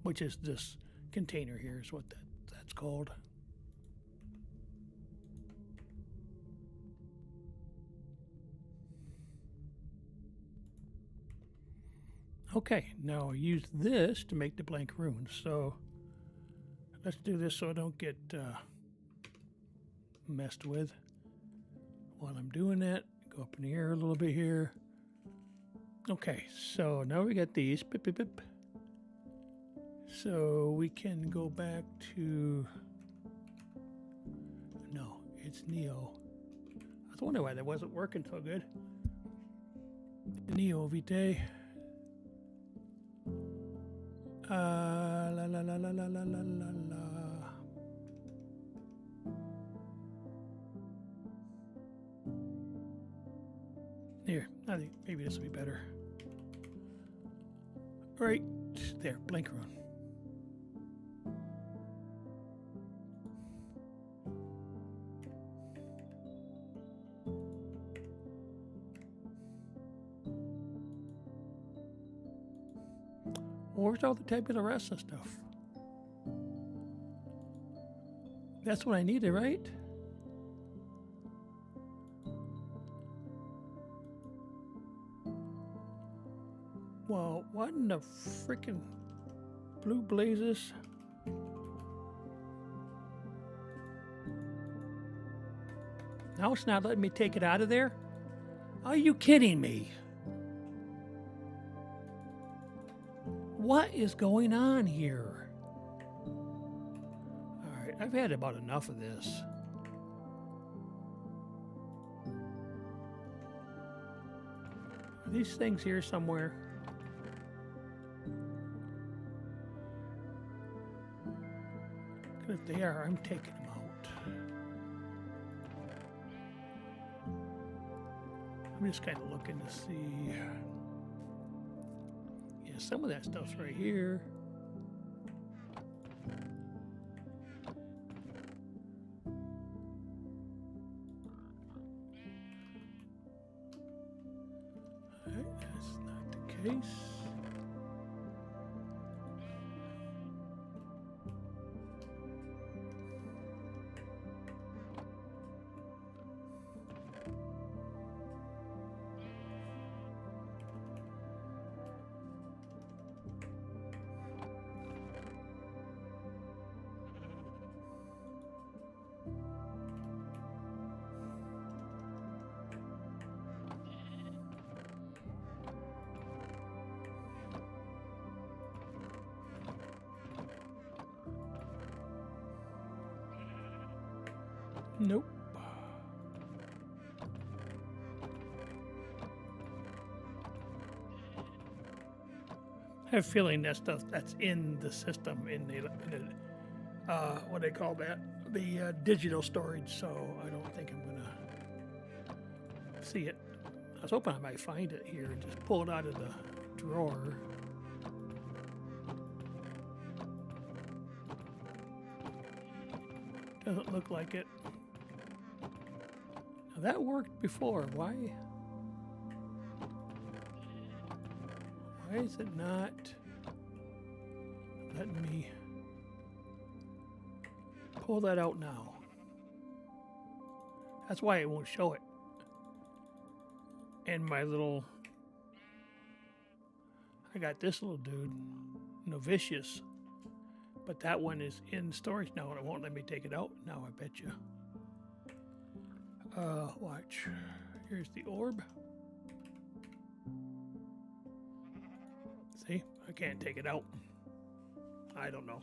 which is this container here, is what that's called. Okay, now I'll use this to make the blank runes. So let's do this so I don't get messed with while I'm doing that. Go up in the air a little bit here. Okay, so now we got these. Pip, pip, pip. So we can go back to, no, it's Neo. I was wondering why that wasn't working so good. Neo Vitae. La la la la la la la la la. Here, I think maybe this will be better. Right there, blank rune. Where's all the tabula rasa stuff? That's what I needed, right? Well, what in the freaking blue blazes? Now it's not letting me take it out of there? Are you kidding me? What is going on here? Alright, I've had about enough of this. Are these things here somewhere? If they are, I'm taking them out. I'm just kind of looking to see. Yeah, some of that stuff's right here. Alright, that's not the case. Nope. I have a feeling that stuff that's in the system in the what do they call that? The digital storage. So I don't think I'm gonna see it. I was hoping I might find it here and just pull it out of the drawer. Doesn't look like it. Now that worked before. Why is it not letting me pull that out now? That's why it won't show it. And my little, I got this little dude, Novicious, but that one is in storage now and it won't let me take it out now, I bet you. Watch. Here's the orb. See, I can't take it out. I don't know.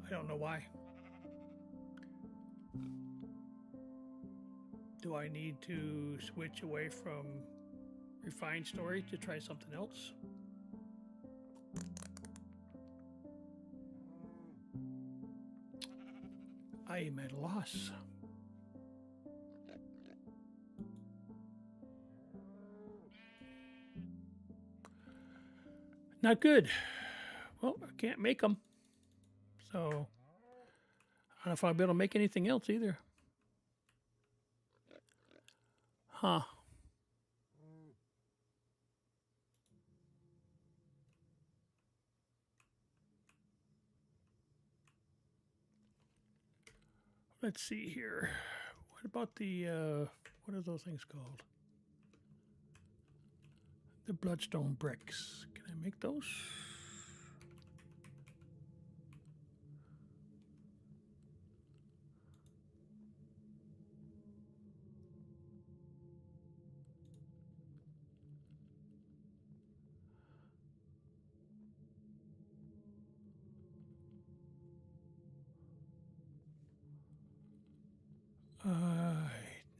I don't know why. Do I need to switch away from refined storage to try something else? I am at a loss. Not good. Well, I can't make them. So, I don't know if I'll be able to make anything else either. Huh. Let's see here. What about the, what are those things called? The bloodstone bricks. Can I make those?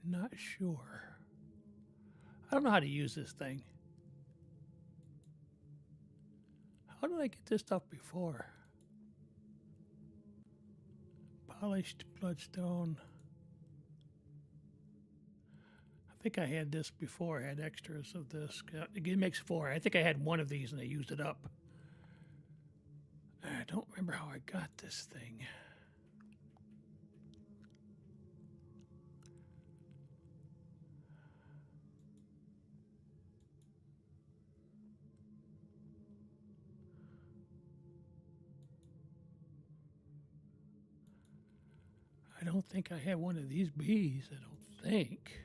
Not sure. I don't know how to use this thing. How did I get this stuff before? Polished bloodstone. I think I had this before. I had extras of this. It makes 4. I think I had one of these and I used it up. I don't remember how I got this thing. I don't think I have one of these bees. I don't think.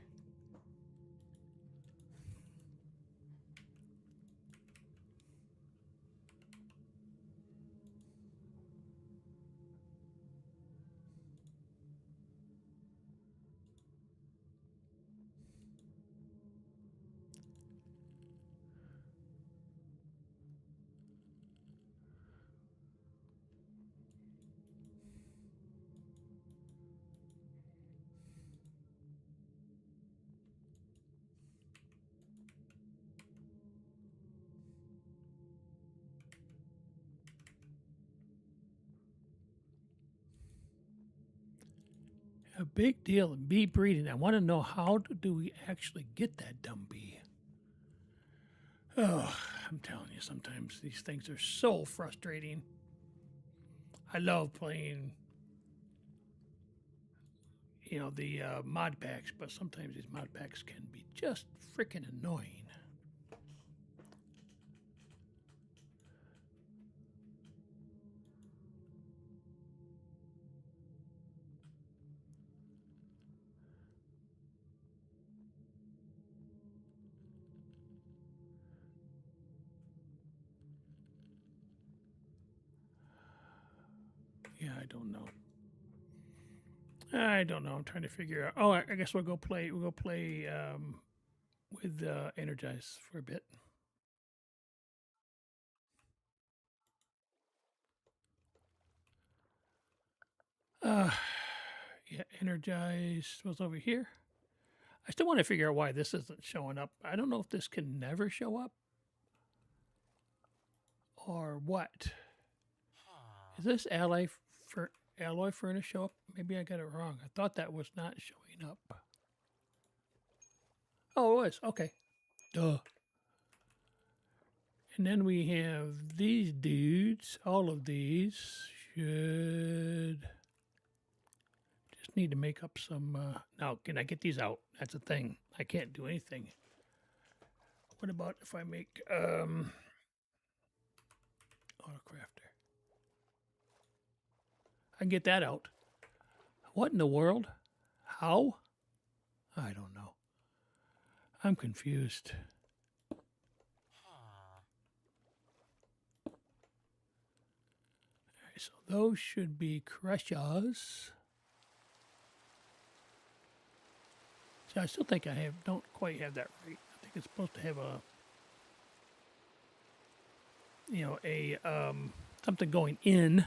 A big deal in bee breeding. I want to know, how do we actually get that dumb bee? Oh, I'm telling you, sometimes these things are so frustrating. I love playing, the mod packs, but sometimes these mod packs can be just freaking annoying. Yeah, I don't know. I'm trying to figure out. Oh, I guess we'll go play. With Energize for a bit. Yeah, Energize was over here. I still want to figure out why this isn't showing up. I don't know if this can never show up or what. Is this alloy furnace show up? Maybe I got it wrong. I thought that was not showing up. Oh, it was. Okay. Duh. And then we have these dudes. All of these should just need to make up some. Now, can I get these out? That's a thing. I can't do anything. What about if I make autocrafter? I can get that out. What in the world? How? I don't know. I'm confused. All right, so those should be crushers. See, I still think I don't quite have that right. I think it's supposed to have something going in,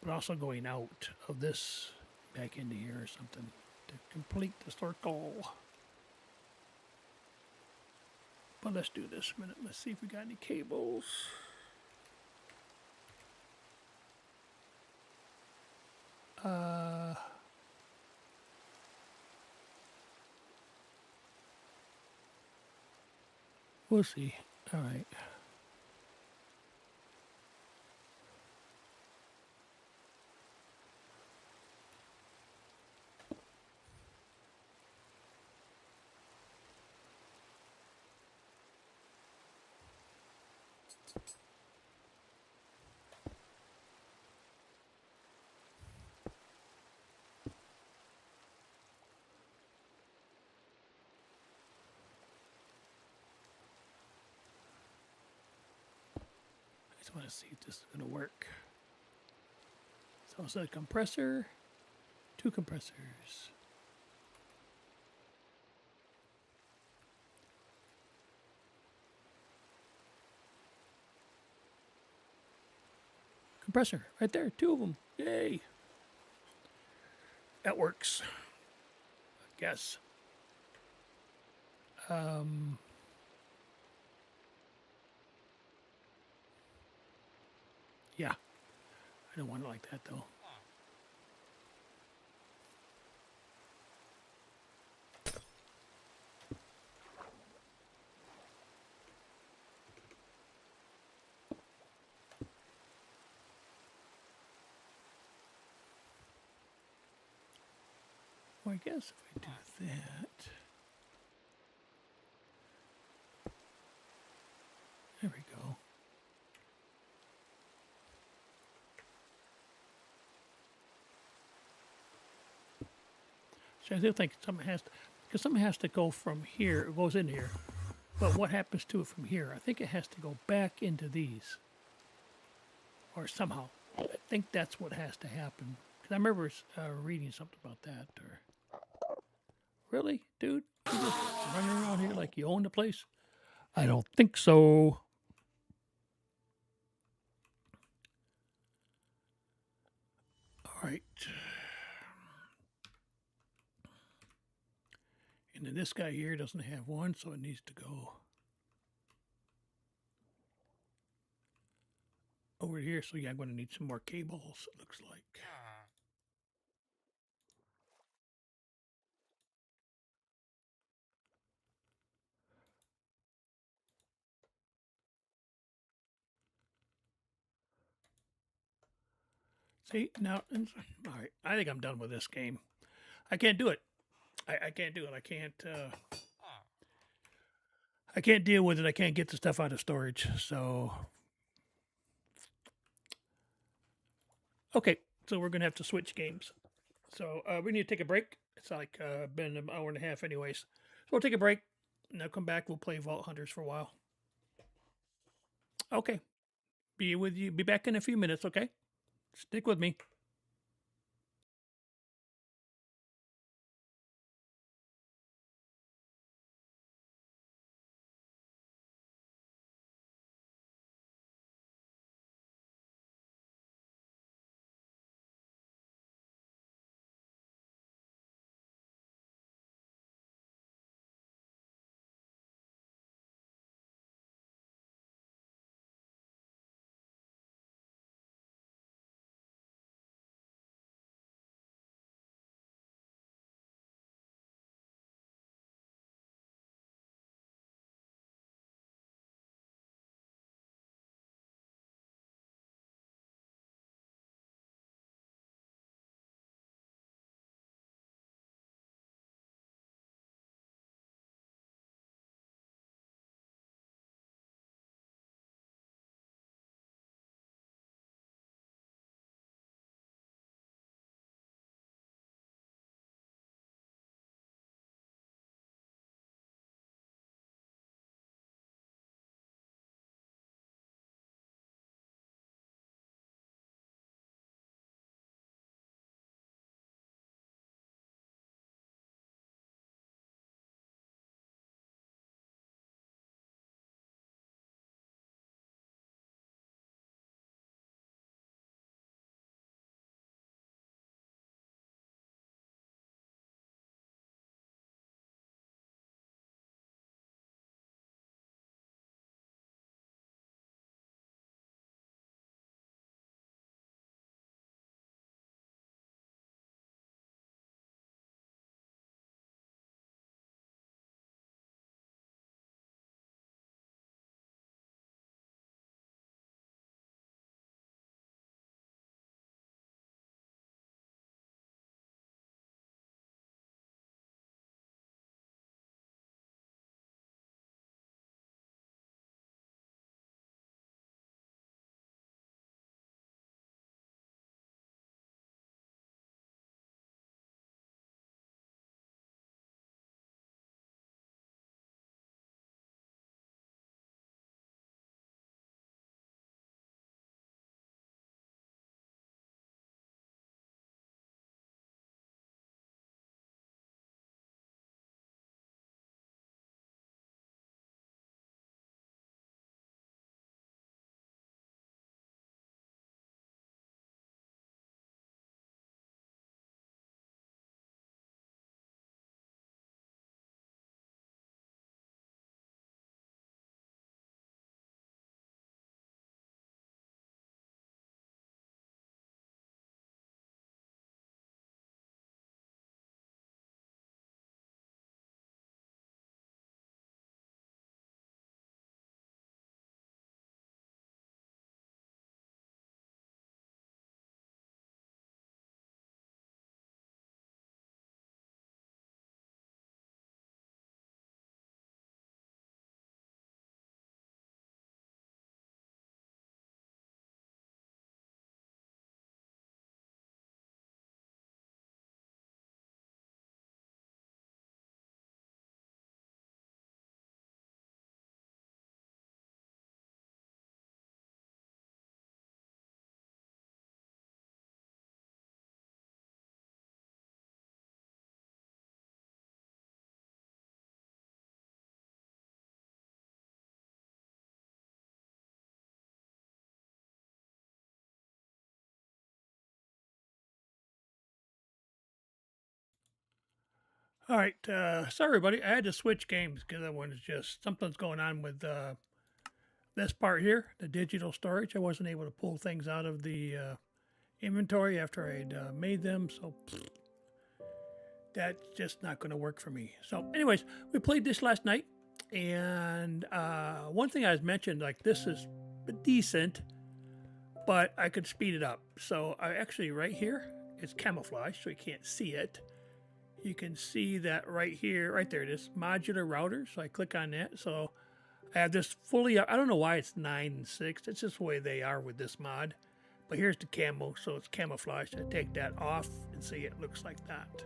but also going out of this back into here or something to complete the circle. But let's do this a minute. Let's see if we got any cables. We'll see. All right. I just want to see if this is going to work. So it's a compressor, 2 compressors. Compressor, right there, 2 of them. Yay. That works, I guess. Yeah. I don't want it like that, though. Well, I guess if I do that. There we go. So I still think something has to, because something has to go from here. It goes in here. But what happens to it from here? I think it has to go back into these. Or somehow. I think that's what has to happen. Because I remember reading something about that. Or really, dude? You just running around here like you own the place? I don't think so. All right. And then this guy here doesn't have one, so it needs to go over here. So yeah, I'm going to need some more cables, it looks like. See, now, all right, I think I'm done with this game. I can't do it. I can't do it. I can't deal with it. I can't get the stuff out of storage. So, okay, so we're gonna have to switch games. So we need to take a break. It's like been an hour and a half, anyways. So we'll take a break. And I'll come back. We'll play Vault Hunters for a while. Okay, be with you. Be back in a few minutes. Okay, stick with me. All right, sorry everybody. I had to switch games because that one is just something's going on with this part here, the digital storage. I wasn't able to pull things out of the inventory after I'd made them, so that's just not going to work for me. So, anyways, we played this last night, and one thing I was mentioned, like this is decent, but I could speed it up. So I actually right here, it's camouflage, so you can't see it. You can see that right here, right there it is, modular router. So I click on that. So I have this fully, I don't know why it's 9 and 6. It's just the way they are with this mod. But here's the camo, so it's camouflaged. I take that off and see it looks like that.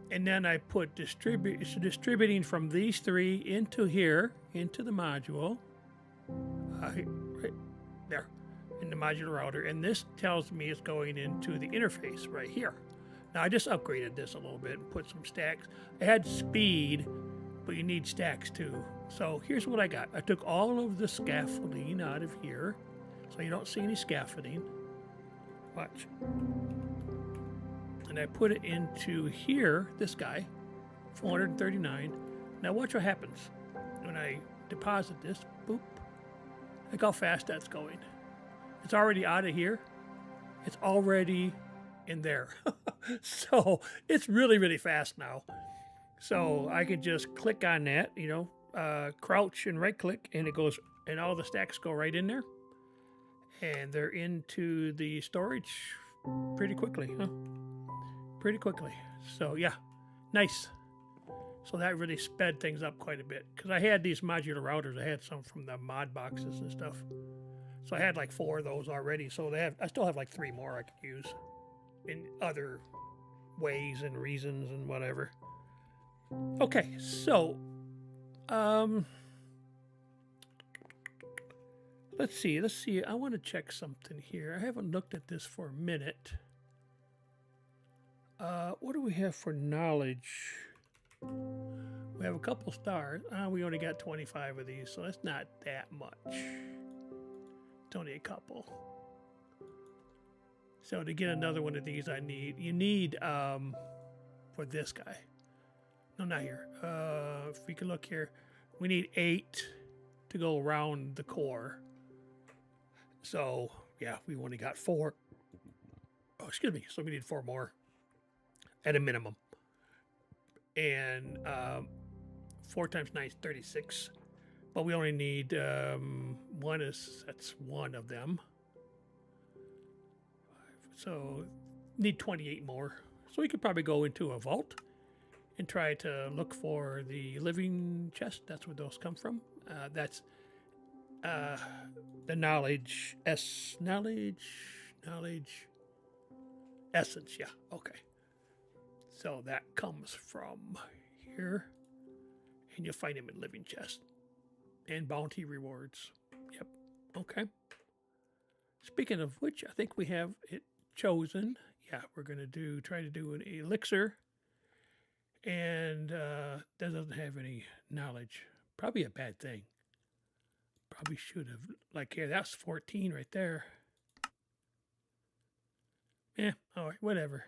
And then I put distributing from these three into here, into the module. Right there, in the modular router. And this tells me it's going into the interface right here. Now, I just upgraded this a little bit and put some stacks. I had speed, but you need stacks too. So here's what I got. I took all of the scaffolding out of here, so you don't see any scaffolding. Watch. And I put it into here, this guy, 439. Now watch what happens when I deposit this. Boop. Look how fast that's going. It's already out of here. It's already in there. So it's really, really fast now. So I could just click on that, crouch and right click, and it goes, and all the stacks go right in there. And they're into the storage pretty quickly, huh? Pretty quickly. So yeah, nice. So that really sped things up quite a bit. Because I had these modular routers. I had some from the mod boxes and stuff. So I had like 4 of those already. So I still have like 3 more I could use in other ways and reasons and whatever. Okay, so let's see. I want to check something here. I haven't looked at this for a minute. What do we have for knowledge? We have a couple stars. We only got 25 of these, so that's not that much. It's only a couple. So to get another one of these, you need for this guy. No, not here. If we can look here, we need 8 to go around the core. So yeah, we only got 4. Oh, excuse me. So we need 4 more at a minimum. And 4 times 9 is 36. But we only need that's one of them. So need 28 more. So we could probably go into a vault and try to look for the living chest. That's where those come from. That's the knowledge essence. Yeah. Okay. So that comes from here, and you'll find them in living chest and bounty rewards. Yep. Okay. Speaking of which, I think we have it chosen. Yeah, we're going to try to do an elixir, and that doesn't have any knowledge. Probably a bad thing. Probably should have, like here, that's 14 right there. Yeah, all right, whatever.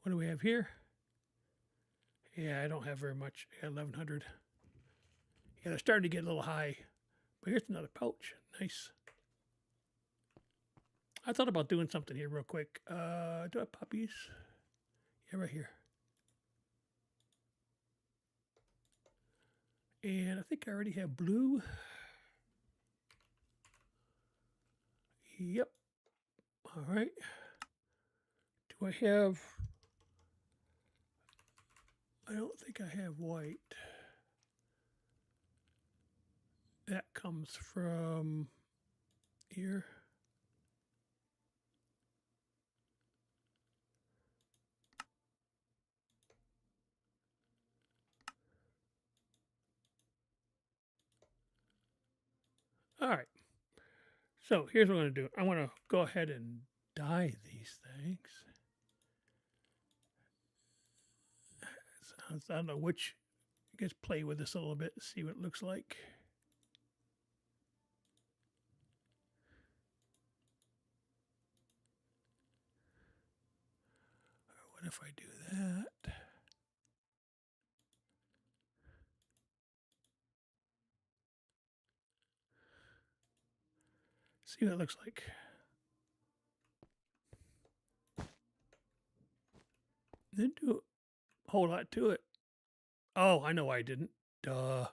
What do we have here? Yeah, I don't have very much. Yeah, 1100. Yeah, they're starting to get a little high. But here's another pouch. Nice. I thought about doing something here real quick. Do I have puppies? Yeah, right here. And I think I already have blue. Yep. All right. Do I have... I don't think I have white. That comes from here. All right. So here's what I'm going to do. I want to go ahead and dye these things. I don't know which. I guess play with this a little bit, see what it looks like. What if I do that? See what it looks like. Didn't do a whole lot to it. Oh, I know why I didn't. Duh.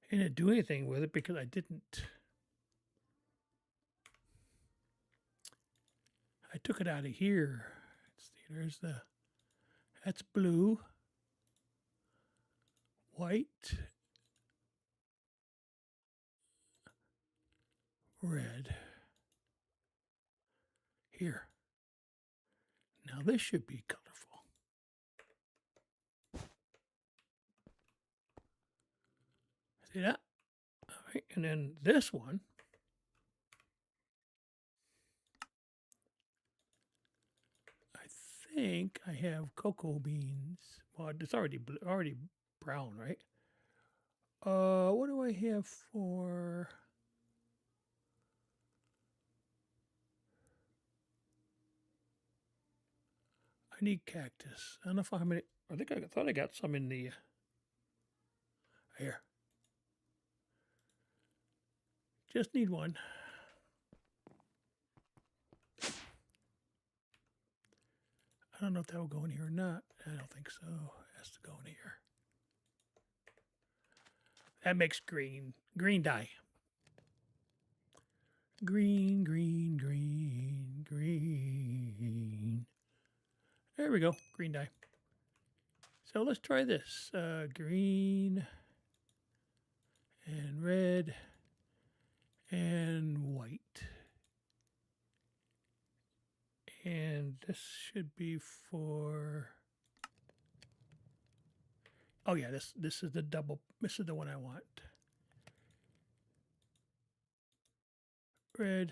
I didn't do anything with it because I didn't. I took it out of here. Let's see, there's the, that's blue, white, red. Here. Now this should be colorful. See that? All right, and then this one. I think I have cocoa beans. Well, it's already brown, right? What do I have for? I need cactus. I don't know if I have any. I think I thought I got some in the here. Just need one. I don't know if that will go in here or not. I don't think so. It has to go in here. That makes green dye. Green, green, green, green. There we go, green dye. So let's try this. Green and red and white. And this should be for, oh yeah, this is the double, this is the one I want. Red.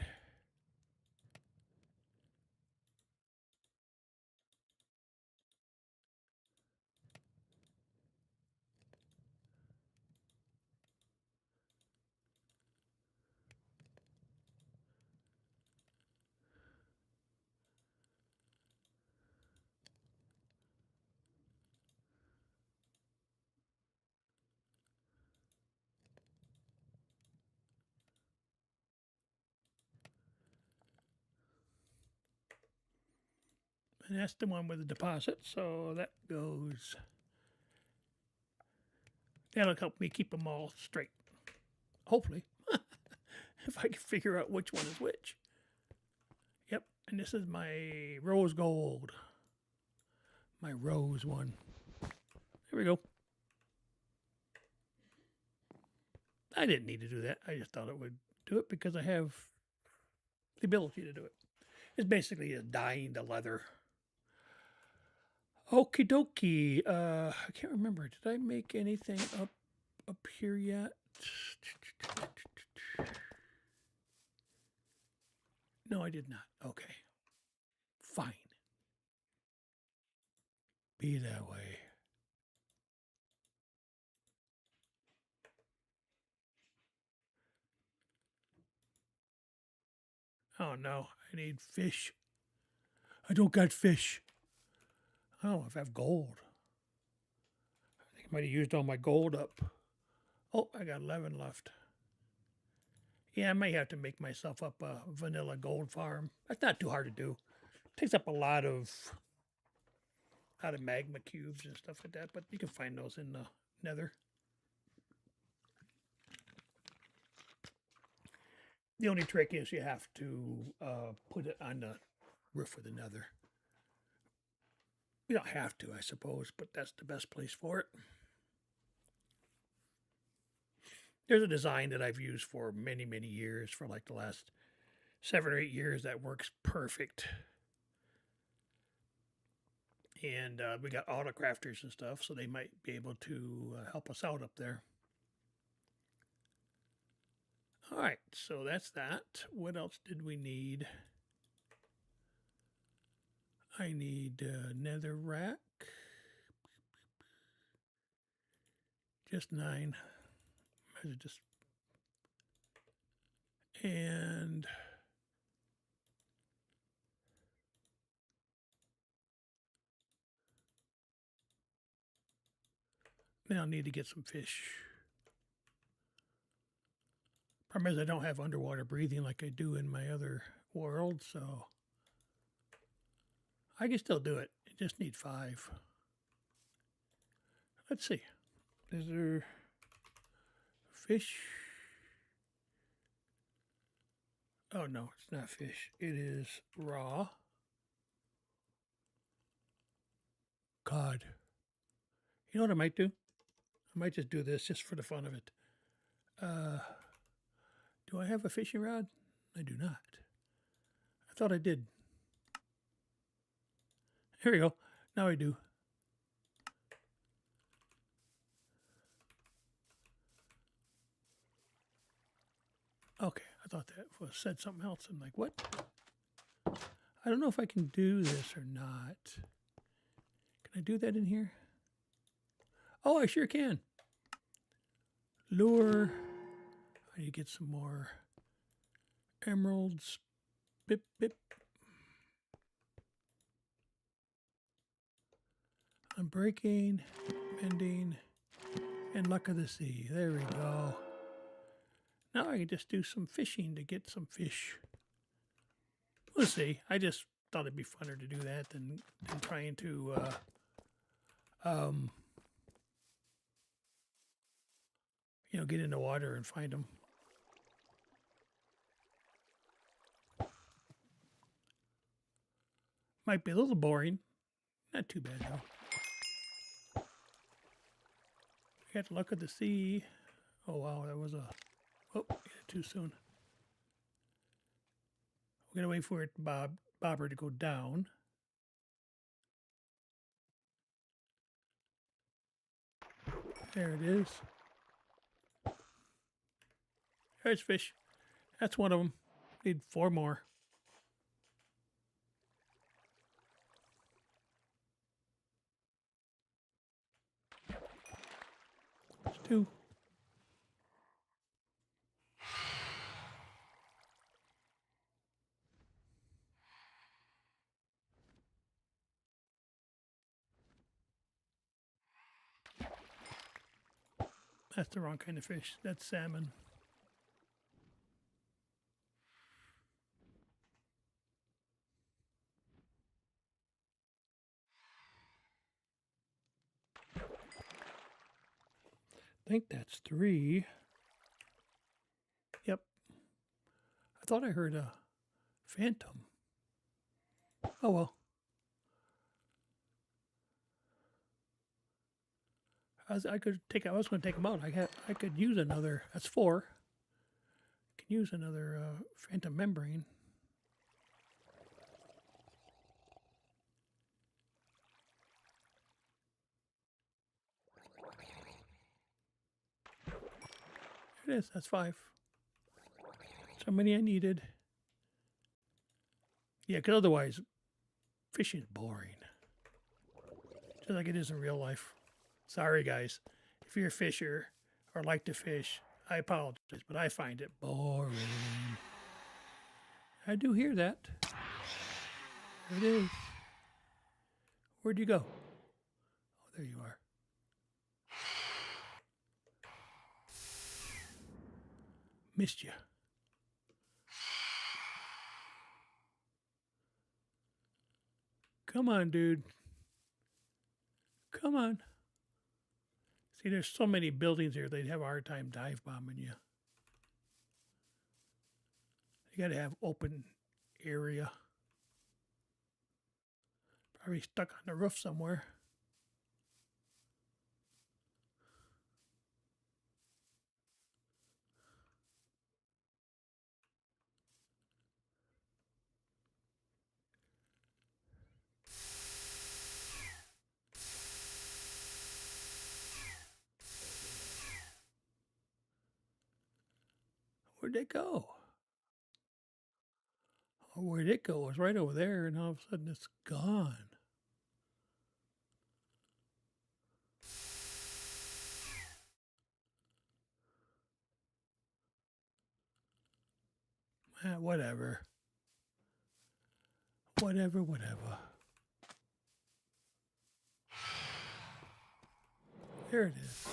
And that's the one with the deposit, so that goes. That'll help me keep them all straight. Hopefully. If I can figure out which one is which. Yep, and this is my rose gold. My rose one. There we go. I didn't need to do that. I just thought it would do it because I have the ability to do it. It's basically just dyeing the leather. Okie dokie. I can't remember. Did I make anything up here yet? No, I did not. Okay. Fine. Be that way. Oh no, I need fish. I don't got fish. I don't know if I have gold. I think I might have used all my gold up. Oh, I got 11 left. Yeah, I may have to make myself up a vanilla gold farm. That's not too hard to do. It takes up a lot of magma cubes and stuff like that, but you can find those in the nether. The only trick is you have to put it on the roof of the nether. You don't have to, I suppose, but that's the best place for it. There's a design that I've used for many, many years, for like the last 7 or 8 years, that works perfect. And we got auto crafters and stuff, so they might be able to help us out up there. All right, so that's that. What else did we need? I need nether rack. Just 9. Just, and Then I'll need to get some fish. Problem is I don't have underwater breathing like I do in my other world, so I can still do it. I just need 5. Let's see. Is there fish? Oh no, it's not fish. It is raw. Cod. You know what I might do? I might just do this just for the fun of it. Do I have a fishing rod? I do not. I thought I did. Here we go. Now I do. Okay, I thought that said something else. I'm like, what? I don't know if I can do this or not. Can I do that in here? Oh, I sure can. Lure. I need to get some more emeralds. Bip, bip. Unbreaking, mending, and luck of the sea. There we go. Now I can just do some fishing to get some fish. We'll see. I just thought it'd be funner to do that than trying to you know, get in the water and find them. Might be a little boring. Not too bad though. We got to look at the sea. Oh wow, that was a oh, too soon. We're gonna wait for it, bobber to go down. There it is. There's fish. That's one of them. Need 4 more. There's 2. That's the wrong kind of fish. That's salmon. I think that's 3. Yep. I thought I heard a phantom. Oh well. I was going to take them out. I could use another. That's 4. I can use another phantom membrane. There it is. That's 5. So many I needed. Yeah, because otherwise, fishing is boring. Just like it is in real life. Sorry, guys. If you're a fisher or like to fish, I apologize, but I find it boring. I do hear that. There it is. Where'd you go? Oh, there you are. Missed you. Come on, dude. Come on. See, there's so many buildings here, they'd have a hard time dive bombing you. You got to have open area. Probably stuck on the roof somewhere. Where'd they go? Oh, where'd it go? It was right over there, and all of a sudden it's gone. Whatever. Whatever. There it is.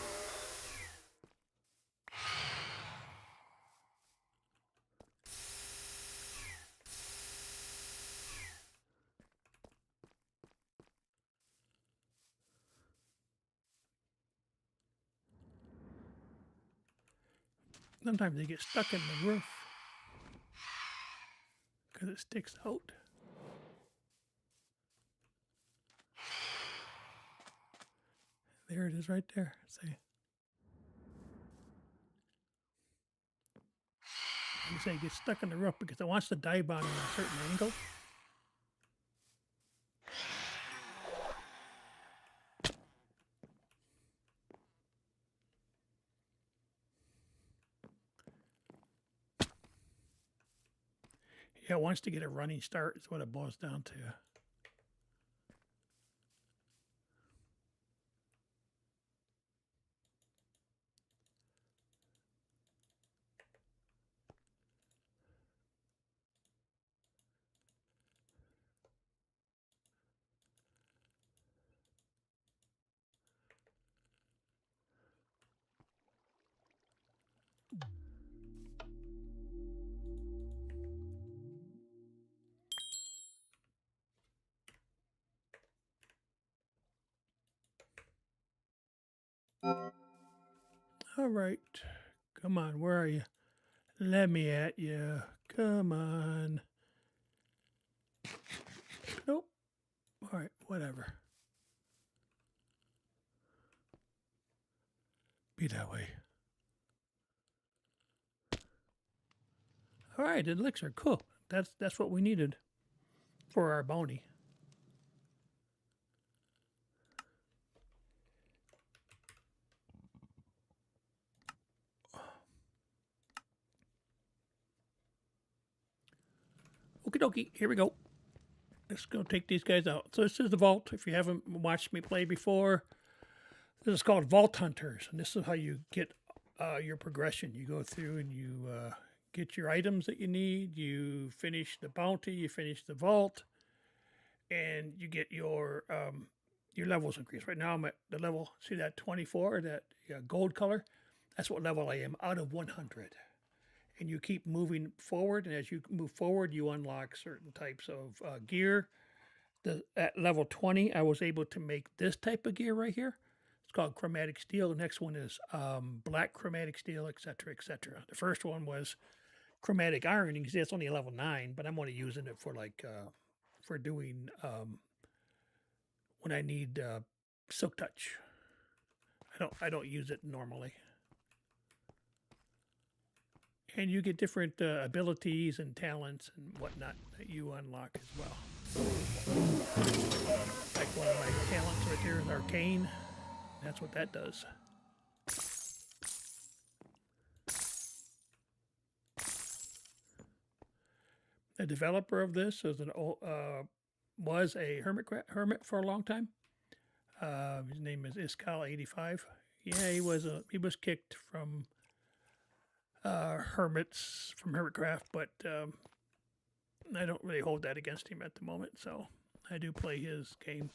Sometimes they get stuck in the roof because it sticks out. There it is right there. See? You say it gets stuck in the roof because it wants to dive on at a certain angle. Yeah, it wants to get a running start is what it boils down to. All right. Come on, where are you? Let me at you. Come on. Nope. All right, whatever. Be that way. All right, elixir, cool. That's what we needed for our bounty. Okie dokie, here we go. Let's go take these guys out. So this is the vault. If you haven't watched me play before, this is called Vault Hunters, and this is how you get your progression. You go through and you get your items that you need. You finish the bounty. You finish the vault, and you get your levels increased. Right now I'm at the level. See that 24, that gold color? That's what level I am out of 100. And you keep moving forward, and as you move forward, you unlock certain types of gear. At level 20, I was able to make this type of gear right here. It's called chromatic steel. The next one is black chromatic steel, etc., etc. The first one was chromatic iron. You can see it's only a level 9, but I'm only using it for like for doing when I need silk touch. I don't use it normally. And you get different abilities and talents and whatnot that you unlock as well. Like one of my talents right there is arcane. That's what that does. The developer of this is was a hermit for a long time. His name is Iskal85. Yeah, he was kicked from hermits from Hermitcraft, but I don't really hold that against him at the moment, so I do play his game.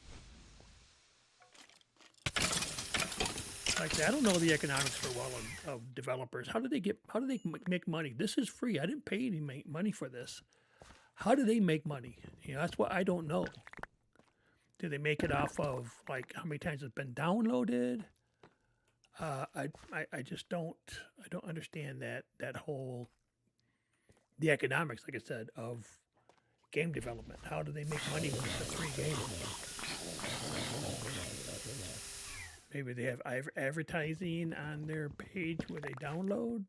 Like that. I don't know the economics for of developers. How do they make money? This is free. I didn't pay any money for this. How do they make money? That's what I don't know. Do they make it off of like how many times it's been downloaded? I just don't understand that whole the economics, like I said, of game development. How do they make money when it's a free game? Maybe they have advertising on their page where they download.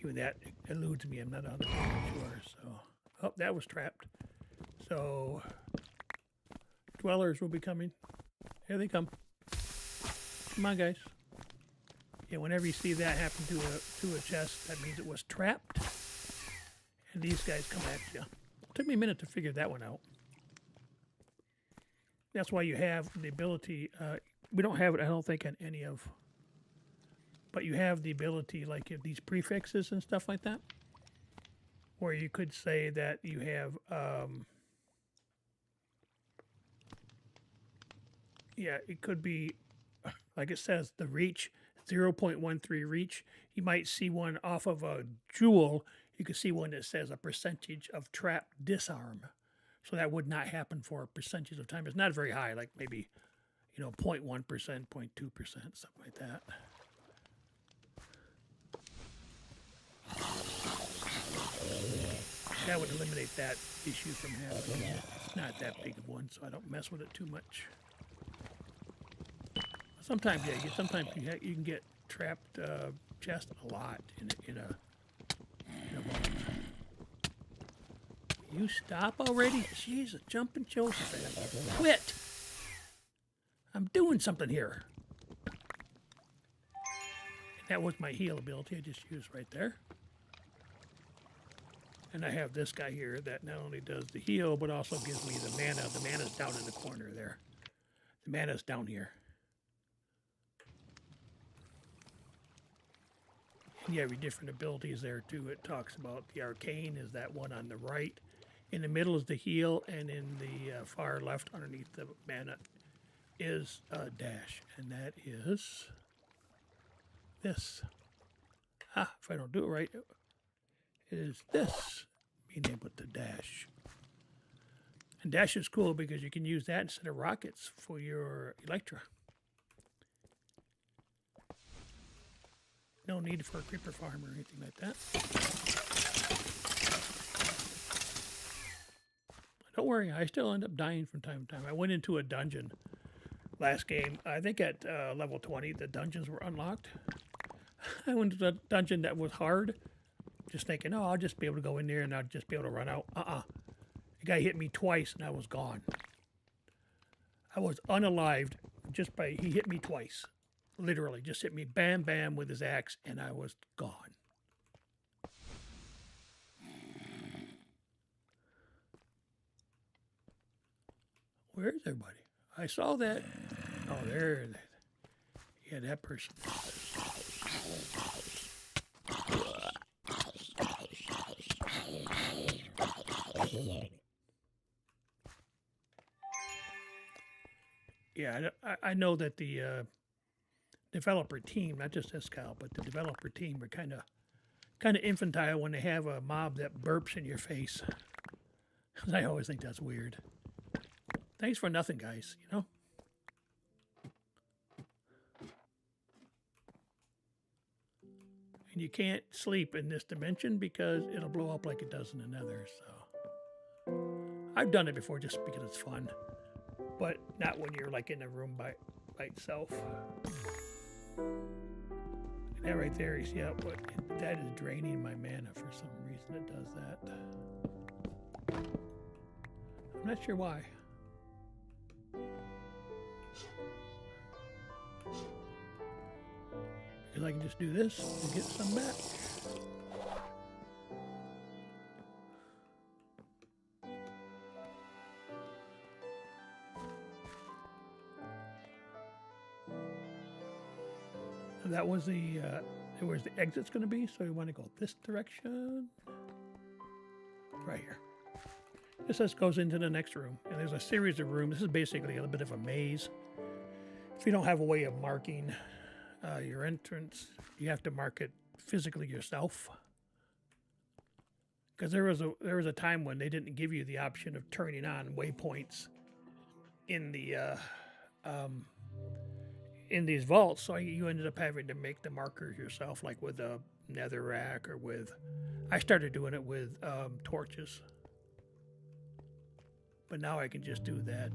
Even that eludes me. I'm not 100% sure. So, oh, that was trapped. So, dwellers will be coming. Here they come. Come on, guys. Yeah, whenever you see that happen to a chest, that means it was trapped. And these guys come at you. It took me a minute to figure that one out. That's why you have the ability. We don't have it, I don't think, on any of. But you have the ability, like if these prefixes and stuff like that, where you could say that you have. Yeah, it could be like it says, the reach, 0.13 reach. You might see one off of a jewel. You can see one that says a percentage of trap disarm. So that would not happen for a percentage of time. It's not very high, like maybe, 0.1%, 0.2%, something like that. That would eliminate that issue from happening. It's not that big of one, so I don't mess with it too much. Sometimes, yeah, sometimes you can get trapped chest a lot in a vault. You stop already? Jeez, jumping Joseph. Quit! I'm doing something here. And that was my heal ability I just used right there. And I have this guy here that not only does the heal, but also gives me the mana. The mana's down in the corner there. The mana's down here. And you have your different abilities there too. It talks about the arcane is that one on the right. In the middle is the heal, and in the far left underneath the mana is a dash. And that is this. If I don't do it right, it is this, being able to dash. And dash is cool because you can use that instead of rockets for your Electra. No need for a creeper farm or anything like that. Don't worry, I still end up dying from time to time. I went into a dungeon last game. I think at level 20, the dungeons were unlocked. I went to a dungeon that was hard. Just thinking, oh, I'll just be able to go in there and I'll just be able to run out. The guy hit me twice and I was gone. I was unalived he hit me twice. Literally, just hit me bam, bam with his axe and I was gone. Where is everybody? I saw that. Oh, there. Yeah, that person. Yeah, I know that the developer team, not just Escal, but the developer team are kind of infantile when they have a mob that burps in your face. I always think that's weird. Thanks for nothing, guys, And you can't sleep in this dimension because it'll blow up like it does in another, so. I've done it before just because it's fun. But not when you're like in a room by itself. And that right there, you see how that is draining my mana for some reason. It does that. I'm not sure why. Because I can just do this and get some back. That was where's the exit's going to be, so you want to go this direction. Right here. This just goes into the next room, and there's a series of rooms. This is basically a little bit of a maze. If you don't have a way of marking your entrance, you have to mark it physically yourself. Because there was a time when they didn't give you the option of turning on waypoints in the in these vaults, so you ended up having to make the markers yourself, like with a netherrack or with. I started doing it with torches, but now I can just do that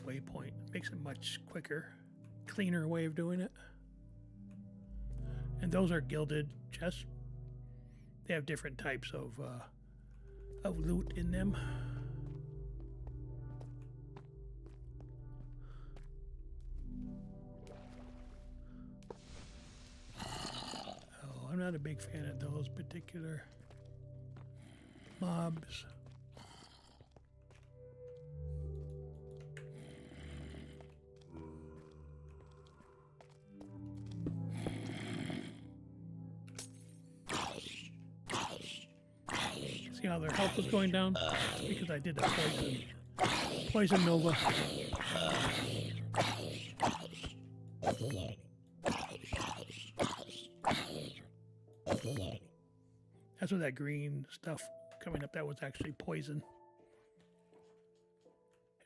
waypoint. Makes it much quicker, cleaner way of doing it. And those are gilded chests. They have different types of loot in them. Oh, I'm not a big fan of those particular mobs. See how their health was going down? Because I did a poison nova. That's what that green stuff coming up, that was actually poison.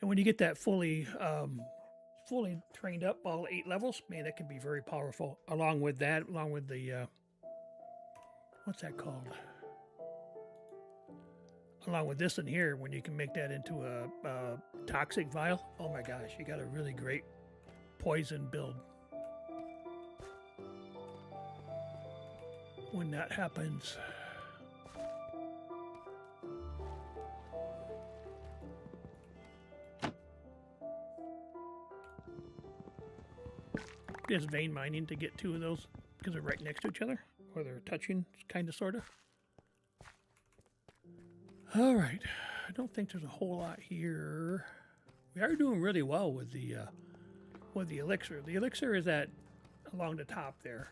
And when you get that fully trained up, all 8 levels, man, that can be very powerful. Along with that, along with the, what's that called? Along with this in here, when you can make that into a toxic vial, oh my gosh, you got a really great poison build. When that happens, is vein mining to get 2 of those because they're right next to each other, or they're touching, kind of, sort of. All right, I don't think there's a whole lot here. We are doing really well with the elixir. The elixir is that along the top there,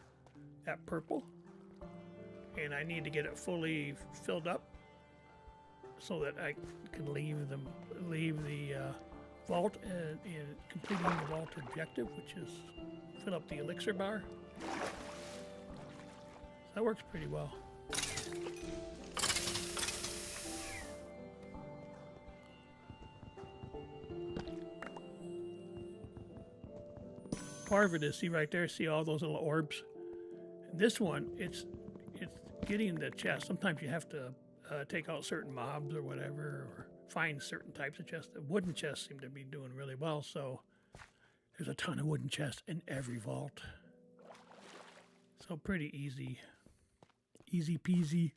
that purple, and I need to get it fully filled up so that I can leave the vault and completing the vault objective, which is fill up the elixir bar. So that works pretty well. Part of it is, see right there, see all those little orbs? This one, it's getting the chest. Sometimes you have to take out certain mobs or whatever, or find certain types of chests. The wooden chests seem to be doing really well, so there's a ton of wooden chests in every vault. So pretty easy. Easy peasy.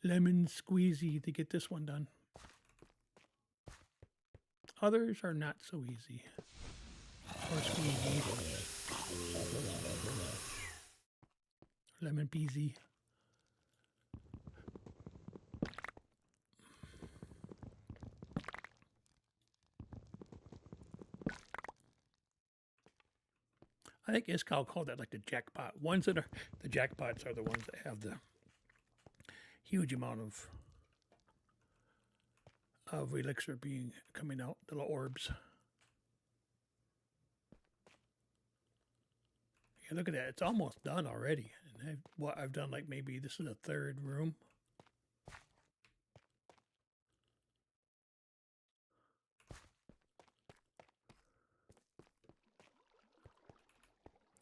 Lemon squeezy to get this one done. Others are not so easy. Or squeezy. Lemon peasy. I think Iskal called that like the jackpot. Ones that are the jackpots are the ones that have the huge amount of elixir being coming out, the little orbs. Yeah, look at that. It's almost done already. And I've done, like, maybe this is the 3rd room.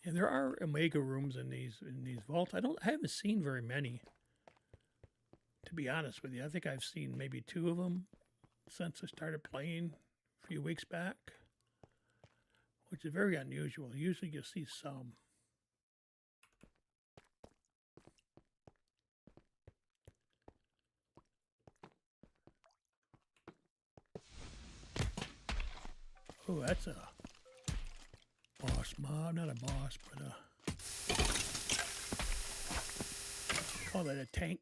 Yeah, there are Omega rooms in these vaults. I haven't seen very many, to be honest with you. I think I've seen maybe 2 of them since I started playing a few weeks back, which is very unusual. Usually you'll see some. Oh, that's a boss mob. Not a boss, but call that a tank.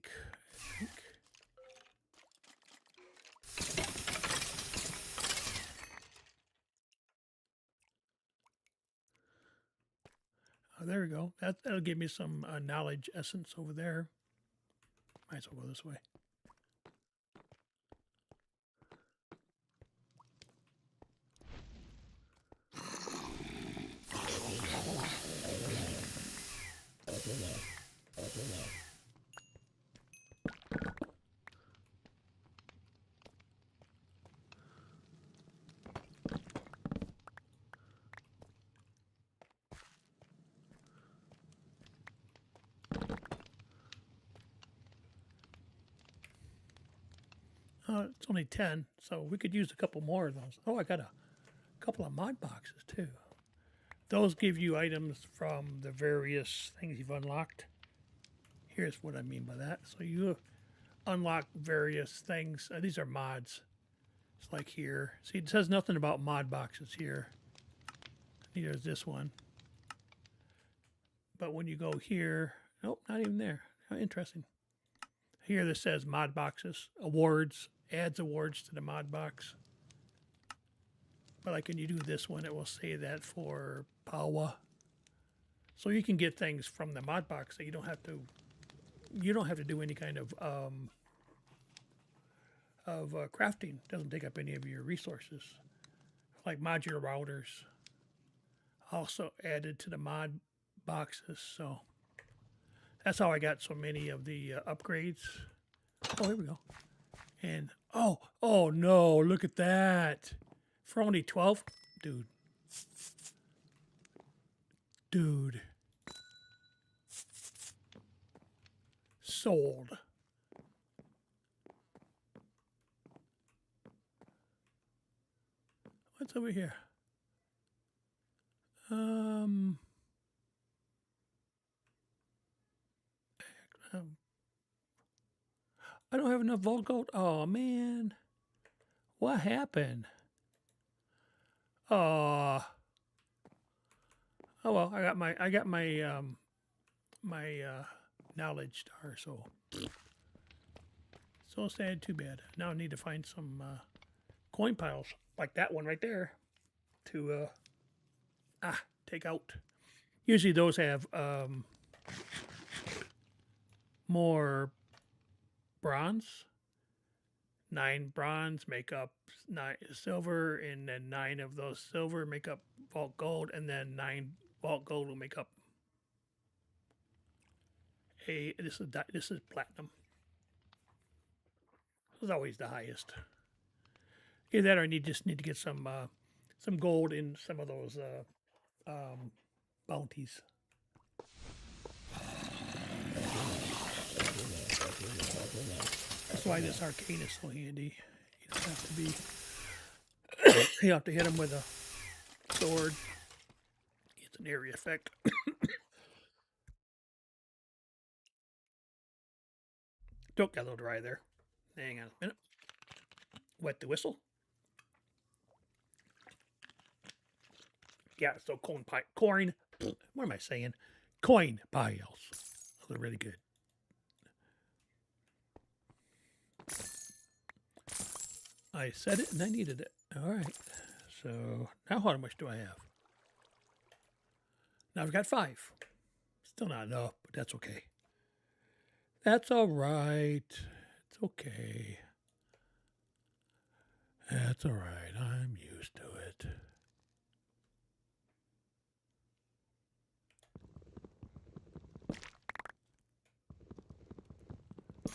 Oh, there we go. That'll give me some knowledge essence over there. Might as well go this way. It's only 10, so we could use a couple more of those. Oh, I got a couple of mod boxes too. Those give you items from the various things you've unlocked. Here's what I mean by that. So you unlock various things. These are mods. It's like here. See, it says nothing about mod boxes here. Neither is this one. But when you go here, nope, not even there. How interesting. Here this says mod boxes, awards, adds awards to the mod box. But like when you do this one, it will say that for Pawa. So you can get things from the mod box that you don't have to do any kind of crafting. It doesn't take up any of your resources. Like modular routers. also added to the mod boxes. So that's how I got so many of the upgrades. Oh, here we go. And oh no, look at that. For only 12, dude. Sold. What's over here? I don't have enough Vault Gold. Oh man, what happened? Oh, well. I got my knowledge star. So sad. Too bad. Now I need to find some coin piles like that one right there to take out. Usually those have more bronze. 9 bronze make up 9 silver, and then 9 of those silver make up Vault Gold, and then 9 Vault Gold will make up this is platinum. This is always the highest. Either that, or I just need to get some gold in some of those bounties. That's why this arcane is so handy. You don't have to be. You have to hit them with a sword. It's an area effect. Don't get a little dry there. Hang on a minute. Wet the whistle. Yeah, so coin. What am I saying? Coin piles. Those are really good. I said it and I needed it. All right. So now how much do I have? Now I've got 5. Still not enough, but that's okay. That's all right. It's okay. That's all right. I'm used to it.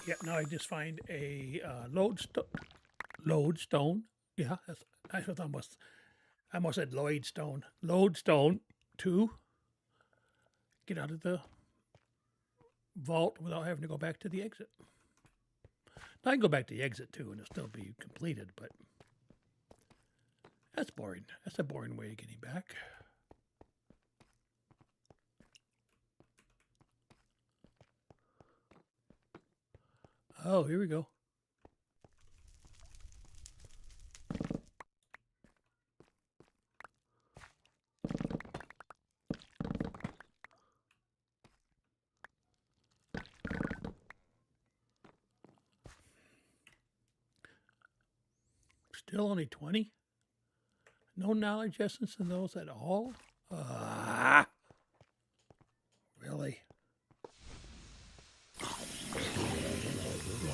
Yeah, now I just find a lodestone. Yeah, I almost said Lloydstone. Lodestone 2. Get out of the vault without having to go back to the exit. Now I can go back to the exit too, and it'll still be completed, but that's boring. That's a boring way of getting back. Oh, here we go. Still only 20? No knowledge essence in those at all? Really?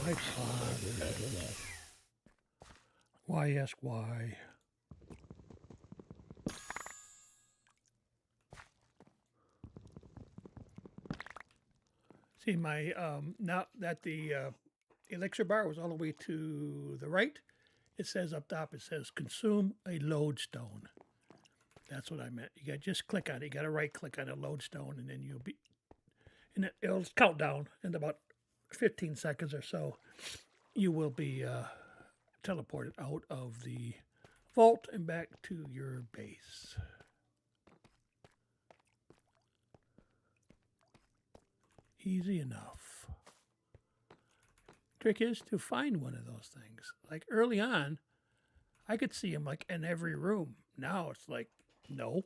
Why bother? Why ask why? See, my now that the elixir bar was all the way to the right, it says up top, it says consume a lodestone. That's what I meant. You got just click on it. You got to right click on a lodestone, and then you'll be, and it'll count down in about 15 seconds or so. You will be teleported out of the vault and back to your base. Easy enough. Trick is to find one of those things. Like early on, I could see them like in every room. Now it's like, no.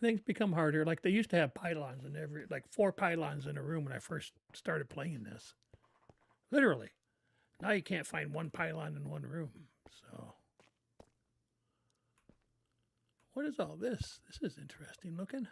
Things become harder. Like they used to have pylons in every, like 4 pylons in a room when I first started playing this. Literally. Now you can't find 1 pylon in 1 room. So, what is all this? This is interesting looking.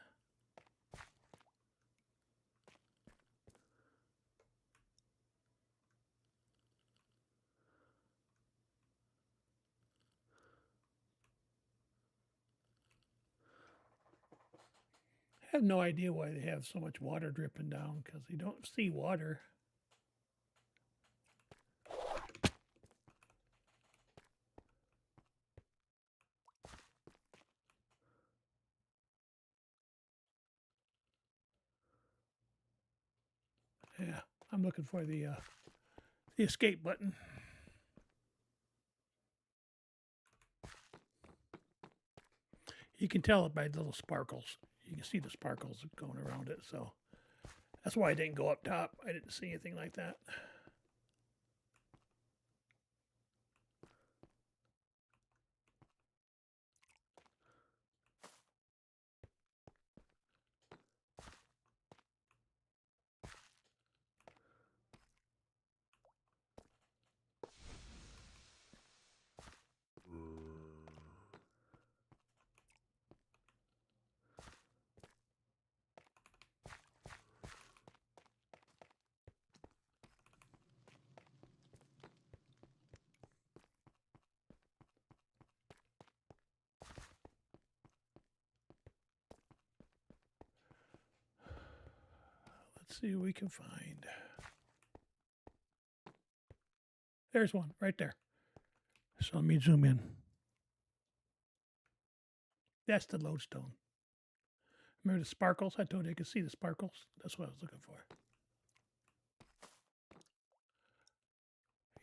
I have no idea why they have so much water dripping down, because you don't see water. Yeah, I'm looking for the escape button. You can tell it by the little sparkles. You can see the sparkles going around it, so that's why I didn't go up top. I didn't see anything like that. Let's see what we can find. There's one right there. So let me zoom in. That's the lodestone. Remember the sparkles? I told you I could see the sparkles. That's what I was looking for.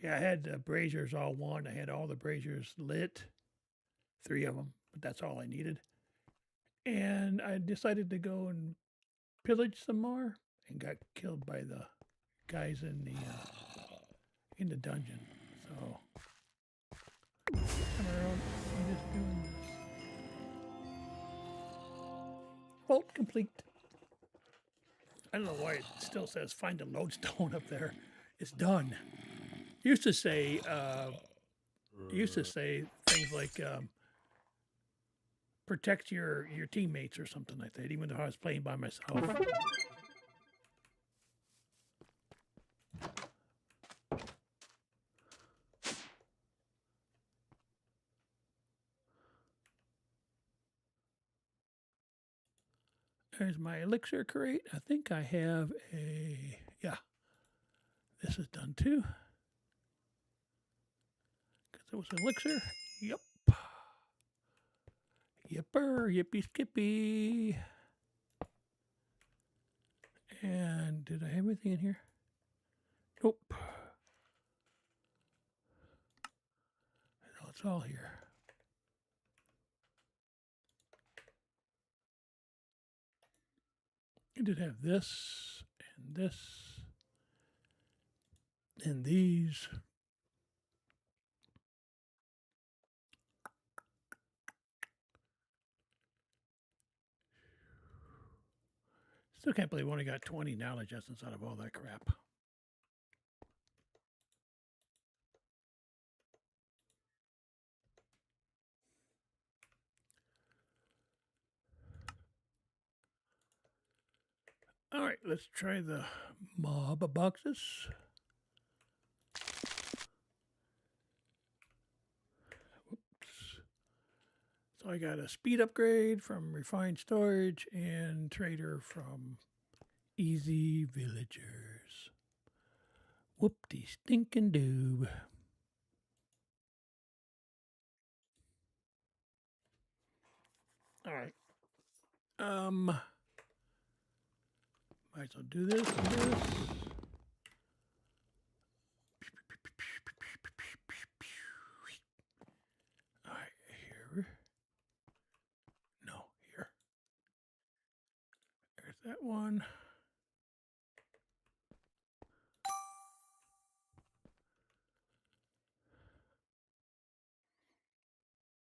Yeah, I had the braziers all one. I had all the braziers lit, 3 of them, but that's all I needed. And I decided to go and pillage some more, and got killed by the guys in the dungeon. So come around, I'm just doing this. Vault complete. I don't know why it still says find a lodestone up there. It's done. Used to say things like protect your teammates or something like that, even though I was playing by myself. There's my elixir crate. I think I have a, yeah, this is done too. Because it was elixir. Yep. Yipper, yippee skippy. And did I have anything in here? Nope. No, it's all here. I did have this and this and these. Still can't believe we only got 20 knowledge essence out of all that crap. All right, let's try the mob boxes. Whoops. So I got a speed upgrade from Refined Storage and Trader from Easy Villagers. Whoop-de stinking doob. All right. Might as well do this and this. All right, here. No, here. There's that one.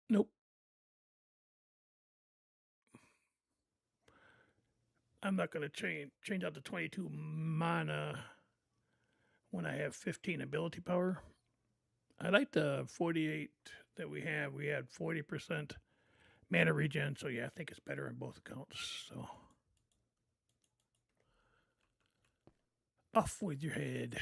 Nope. I'm not going to change out the 22 mana when I have 15 ability power. I like the 48 that we have. We had 40% mana regen, so yeah, I think it's better on both accounts. So off with your head.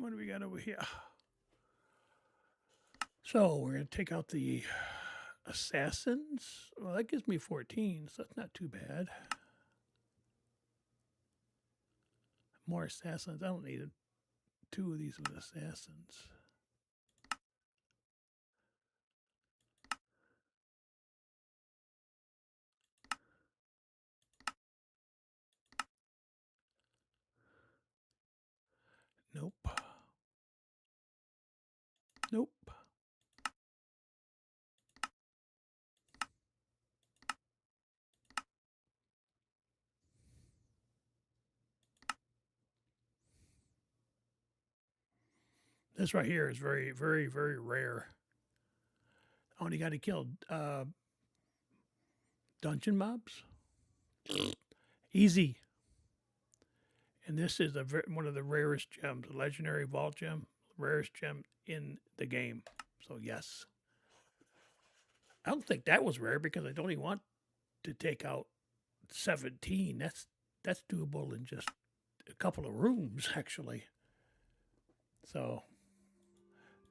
What do we got over here? So we're going to take out the assassins. Well, that gives me 14, so that's not too bad. More assassins. I don't need 2 of these with assassins. Nope. Nope. This right here is very, very, very rare. Only got to kill dungeon mobs. Easy. And this is one of the rarest gems, a legendary vault gem, rarest gem in the game. So yes. I don't think that was rare because I only want to take out 17. That's doable in just a couple of rooms, actually. So,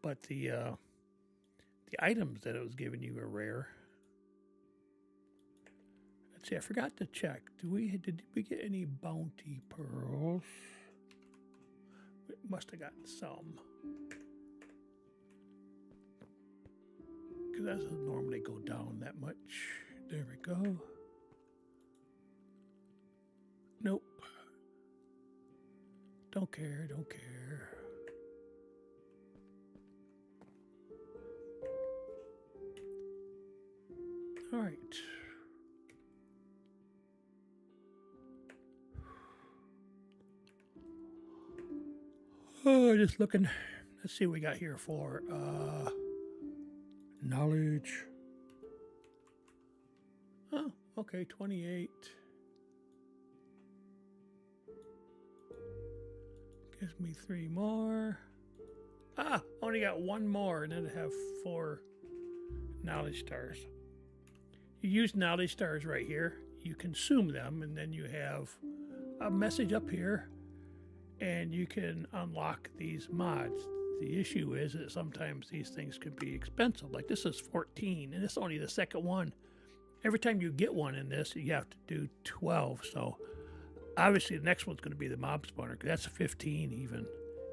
but the items that it was giving you are rare. Let's see, I forgot to check. Did we get any bounty pearls? We must have gotten some. Because that doesn't normally go down that much. There we go. Nope. Don't care, don't care. All right. Oh, just looking. Let's see what we got here for knowledge. Oh, okay, 28. Gives me 3 more. Ah, only got 1 more, and then I have 4 knowledge stars. You use knowledge stars right here. You consume them, and then you have a message up here, and you can unlock these mods. The issue is that sometimes these things can be expensive. Like this is 14, and this is only the second one. Every time you get one in this, you have to do 12. So obviously the next one's going to be the mob spawner, because that's 15 even,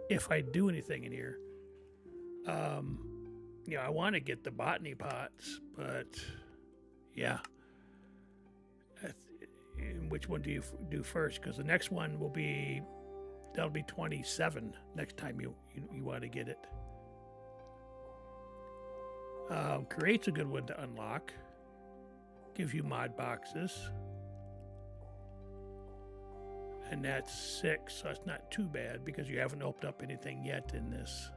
if I do anything in here. You know, I want to get the botany pots, but yeah. And which one do you do first? Because the next one will be, that'll be 27 next time you want to get it. Create's a good one to unlock. Gives you mod boxes. And that's 6, so it's not too bad because you haven't opened up anything yet in this.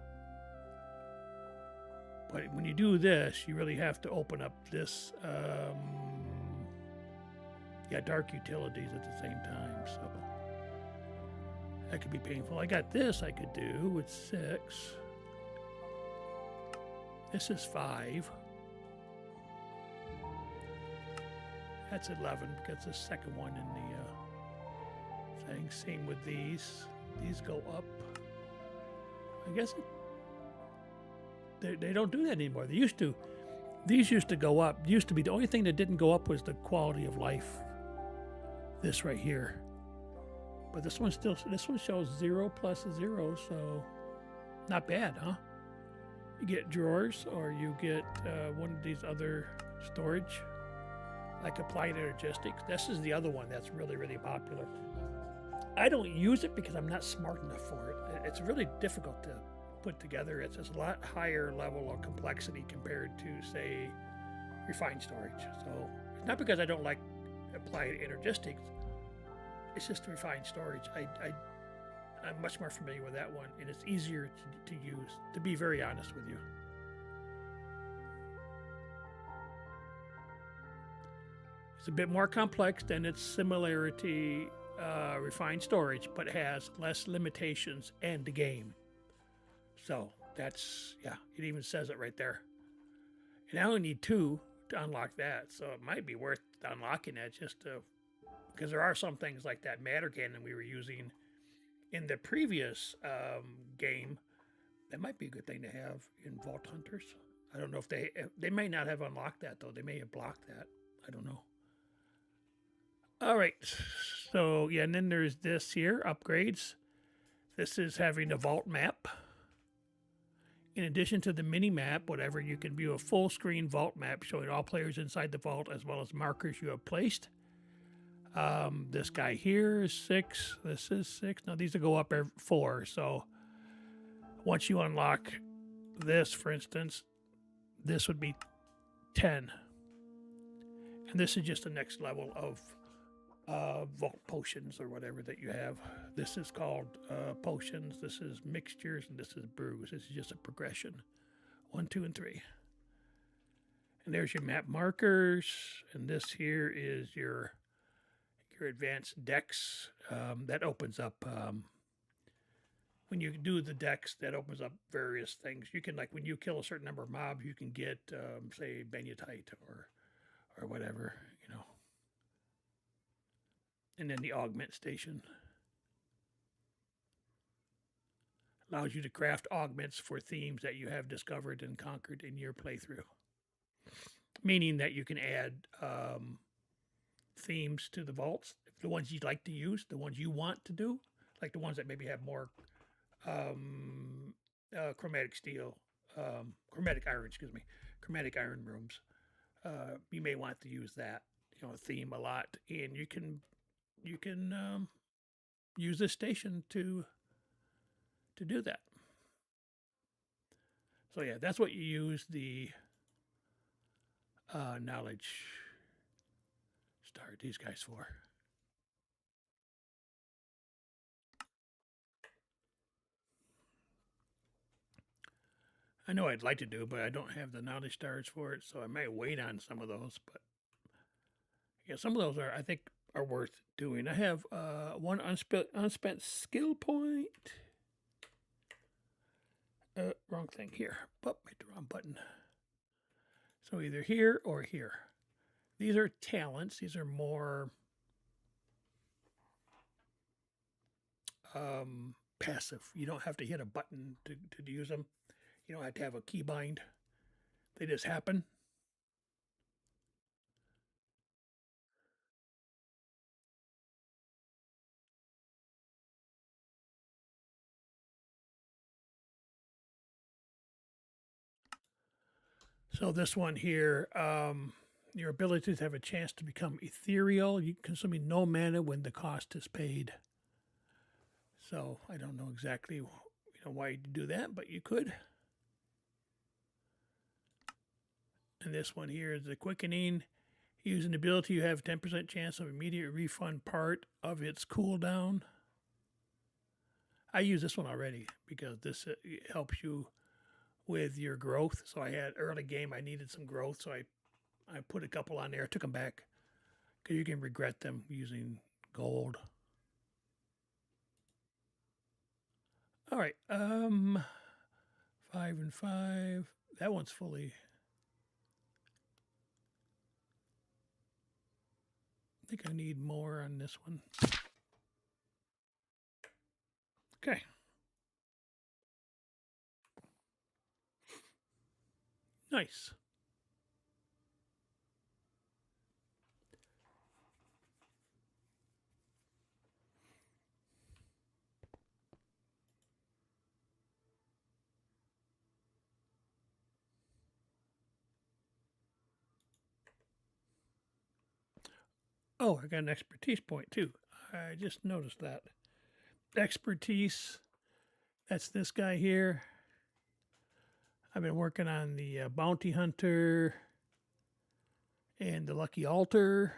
But when you do this, you really have to open up this, dark utilities at the same time, so that could be painful. I got this I could do with 6. This is 5. That's 11 because the second one in the thing. Same with these. These go up. I guess they don't do that anymore. They used to. These used to go up. Used to be the only thing that didn't go up was the quality of life. This right here. But this one shows 0 plus 0, so not bad, huh? You get drawers, or you get one of these other storage, like applied energistics. This is the other one that's really, really popular. I don't use it because I'm not smart enough for it. It's really difficult to put together. It's a lot higher level of complexity compared to, say, refined storage. So it's not because I don't like applied energistics. It's just refined storage. I'm much more familiar with that one, and it's easier to use, to be very honest with you. It's a bit more complex than its similarity, refined storage, but has less limitations and the game. So that's, yeah, it even says it right there. And I only need 2 to unlock that, so it might be worth unlocking that just to, because there are some things like that matter cannon we were using in the previous game, that might be a good thing to have in Vault Hunters. I don't know if they may not have unlocked that though. They may have blocked that. I don't know. All right. So yeah, and then there's this here, upgrades. This is having a vault map. In addition to the mini map, whatever, you can view a full screen vault map showing all players inside the vault as well as markers you have placed. This guy here is 6. This is 6. Now these will go up every 4. So once you unlock this, for instance, this would be 10. And this is just the next level of vault potions or whatever that you have. This is called potions. This is mixtures, and this is brews. This is just a progression. 1, 2, and 3. And there's your map markers, and this here is your advanced decks. That opens up when you do the decks. That opens up various things. You can, like, when you kill a certain number of mobs, you can get say Benutite or whatever, you know. And then the augment station allows you to craft augments for themes that you have discovered and conquered in your playthrough. Meaning that you can add themes to the vaults, the ones you'd like to use, the ones you want to do, like the ones that maybe have more chromatic steel, chromatic iron rooms. You may want to use that, theme a lot, and you can use this station to do that. So yeah, that's what you use the knowledge star these guys for. I know I'd like to do, but I don't have the knowledge stars for it, so I might wait on some of those. But yeah, some of those I think are worth doing. I have one unspent skill point. Wrong thing here. Oh, hit the wrong button. So either here or here. These are talents. These are more passive. You don't have to hit a button to use them. You don't have to have a keybind. They just happen. So this one here, your abilities have a chance to become ethereal. You consuming no mana when the cost is paid. So I don't know exactly why you'd do that, but you could. And this one here is the quickening. Use an ability, you have 10% chance of immediate refund part of its cooldown. I use this one already because this helps you with your growth. So I had early game, I needed some growth, so I put a couple on there, took them back because you can regret them using gold. All right, 5 and 5. That one's fully. I think I need more on this one. Okay. Nice. Oh, I got an expertise point too. I just noticed that. Expertise, that's this guy here. I've been working on the bounty hunter and the lucky altar.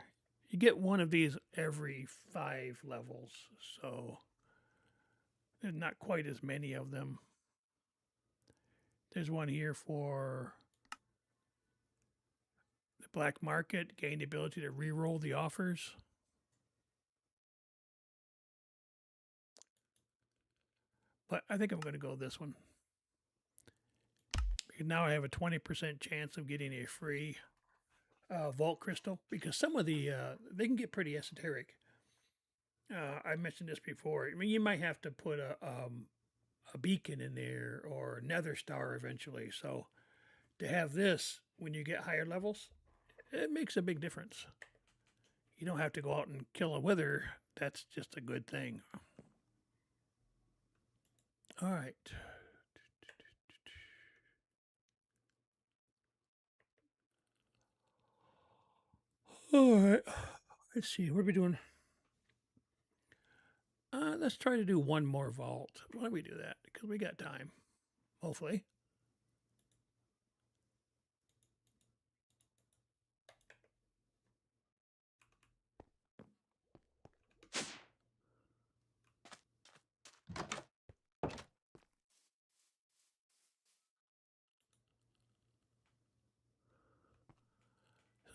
You get one of these every 5 levels, so there's not quite as many of them. There's one here for the black market, gain the ability to re-roll the offers. But I think I'm going to go this one. Because now I have a 20% chance of getting a free vault crystal. Because some of the, they can get pretty esoteric. I mentioned this before. I mean, you might have to put a beacon in there or a nether star eventually. So to have this when you get higher levels, it makes a big difference. You don't have to go out and kill a wither. That's just a good thing. All right. All right. Let's see. What are we doing? Let's try to do one more vault. Why don't we do that? Because we got time, hopefully.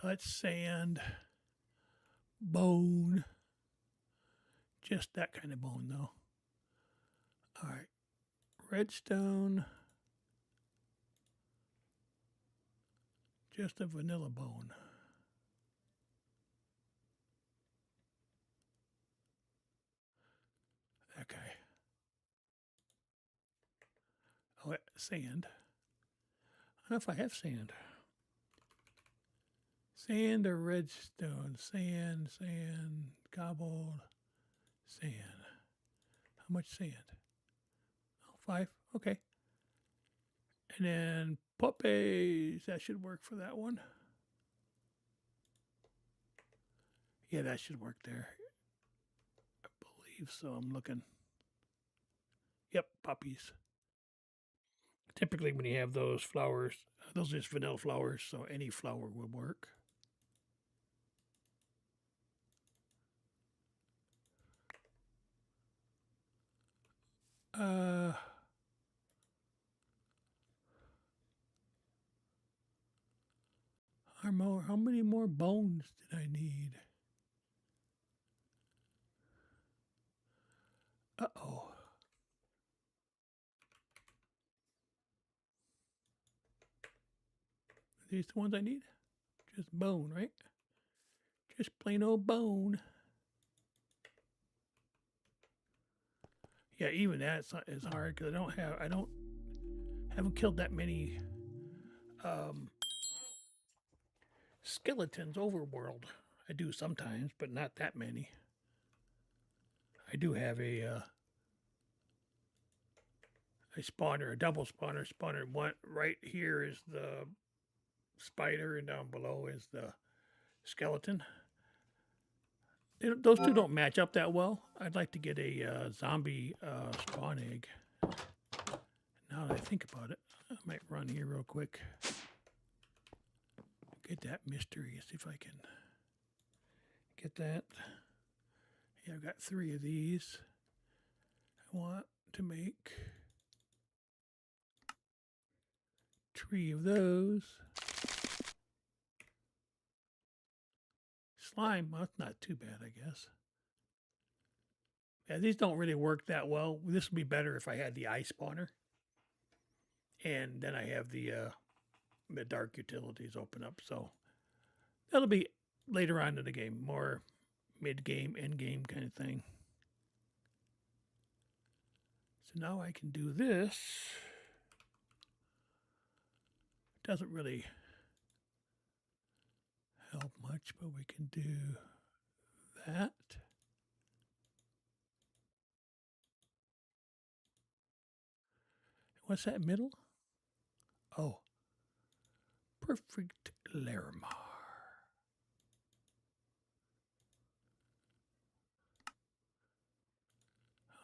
So that's sand, bone, just that kind of bone, though. All right. Redstone, just a vanilla bone. Okay. Oh, sand. I don't know if I have sand. Sand or redstone? Sand, cobbled, sand. How much sand? Oh, 5. Okay. And then puppies. That should work for that one. Yeah, that should work there. I believe so. I'm looking. Yep, puppies. Typically, when you have those flowers, those are just vanilla flowers, so any flower will work. How many more bones did I need? Uh-oh. Are these the ones I need? Just bone, right? Just plain old bone. Yeah, even that's not as hard because I haven't killed that many skeletons overworld. I do sometimes, but not that many. I do have a spawner, a double spawner. Spawner one right here is the spider, and down below is the skeleton. Those two don't match up that well. I'd like to get a zombie spawn egg. Now that I think about it, I might run here real quick. Get that mystery. See if I can get that. Yeah, I've got 3 of these. I want to make 3 of those. Slime, well, that's not too bad, I guess. Yeah, these don't really work that well. This would be better if I had the ice spawner. And then I have the dark utilities open up. So that'll be later on in the game, more mid-game, end-game kind of thing. So now I can do this. Doesn't really help much, but we can do that. What's that middle? Oh, perfect Larimar.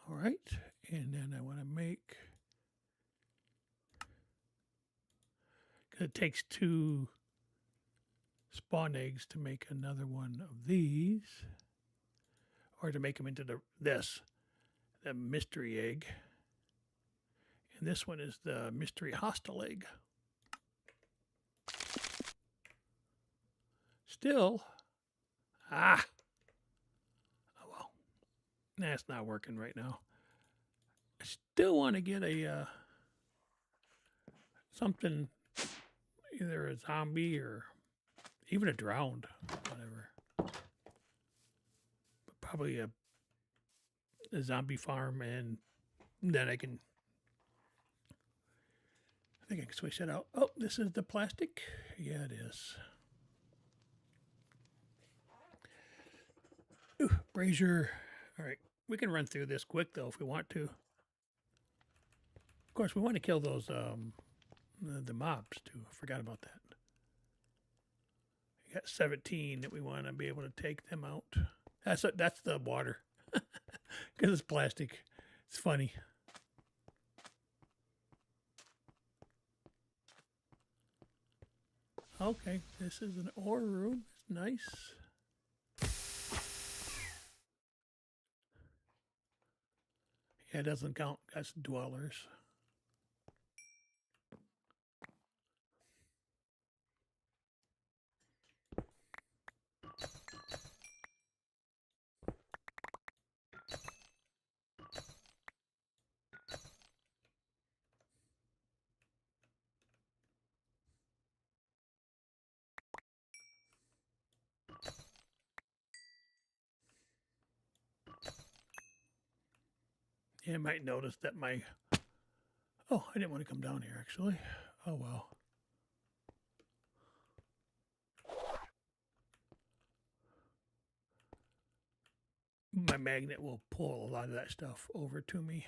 All right, and then I want to make, because it takes 2 spawn eggs to make another one of these, or to make them into the mystery egg. And this one is the mystery hostile egg. Still, oh well, that's not working right now. I still want to get a something, either a zombie or even a drowned, whatever. But probably a a zombie farm, and then I think I can switch that out. Oh, this is the plastic. Yeah, it is. Ooh, brazier. All right, we can run through this quick though if we want to. Of course, we want to kill those the mobs too. I forgot about that. We got 17 that we want to be able to take them out. That's the water because it's plastic. It's funny. Okay, this is an ore room. It's nice. Yeah, it doesn't count as dwellers. You might notice that my... Oh, I didn't want to come down here, actually. Oh, well. My magnet will pull a lot of that stuff over to me.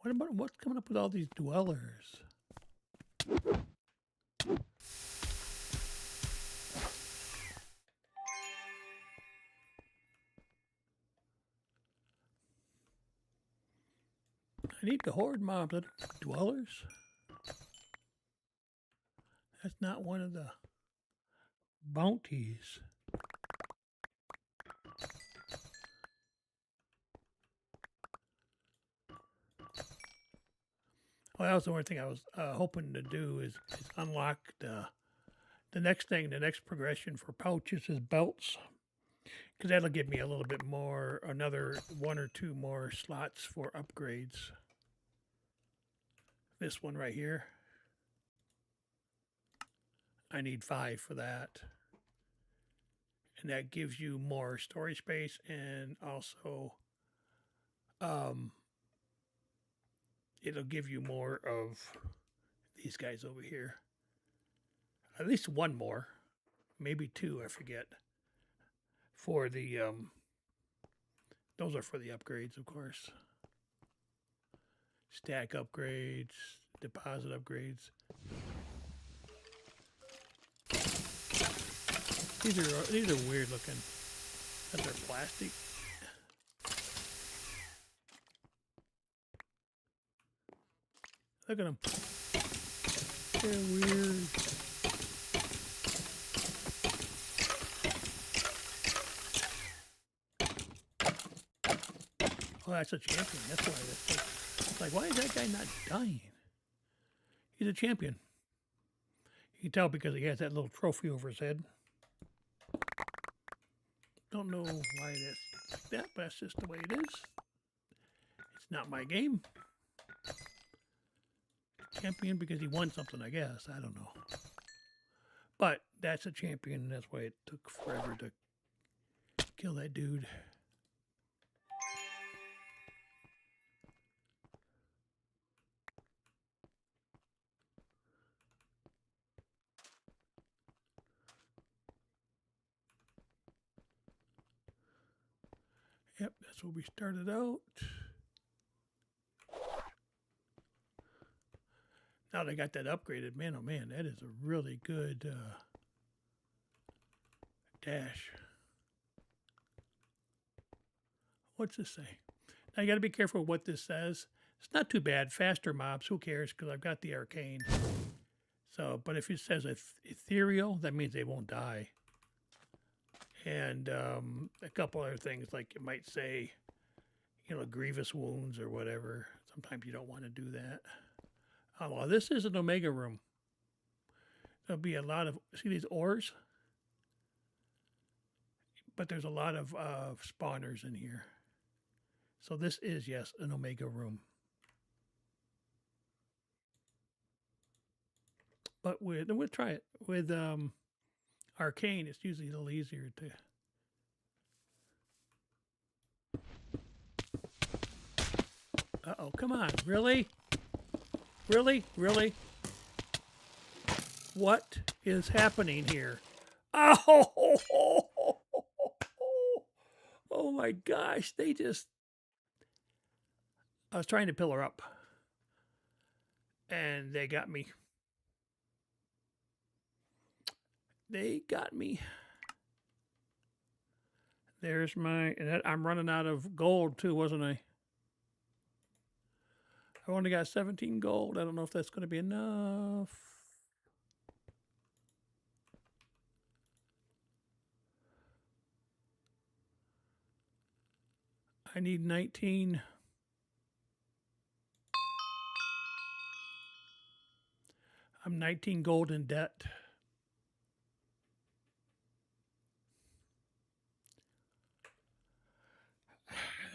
What's coming up with all these dwellers? I need the horde mobs. Dwellers? That's not one of the bounties. Well, that was the one thing I was hoping to do is unlock the next thing, the next progression for pouches is belts. Because that'll give me a little bit more, another 1 or 2 more slots for upgrades. This one right here. I need 5 for that. And that gives you more storage space and also it'll give you more of these guys over here. At least 1 more, maybe 2, I forget. For the those are for the upgrades, of course. Stack upgrades, deposit upgrades. These are weird looking. But they're plastic. Look at them. They're weird. Oh, that's a champion. That's why. It's like, why is that guy not dying? He's a champion. You can tell because he has that little trophy over his head. Don't know why that's like that, but that's just the way it is. It's not my game. Champion because he won something, I guess. I don't know. But that's a champion, and that's why it took forever to kill that dude. Yep, that's where we started out. Now they got that upgraded. Man, oh man, that is a really good dash. What's this say? Now you got to be careful what this says. It's not too bad. Faster mobs, who cares? Because I've got the arcane. So, but if it says ethereal, that means they won't die. And a couple other things, like it might say, you know, grievous wounds or whatever. Sometimes you don't want to do that. Oh, well, this is an Omega room. There'll be a lot of, see these ores? But there's a lot of spawners in here. So this is, yes, an Omega room. But we'll try it. With arcane, it's usually a little easier to Uh-oh, come on. Really? Really? Really? What is happening here? Oh, oh my gosh. They just... I was trying to pill her up. And they got me. They got me. There's my... I'm running out of gold too, wasn't I? I only got 17 gold. I don't know if that's going to be enough. I need 19. I'm 19 gold in debt.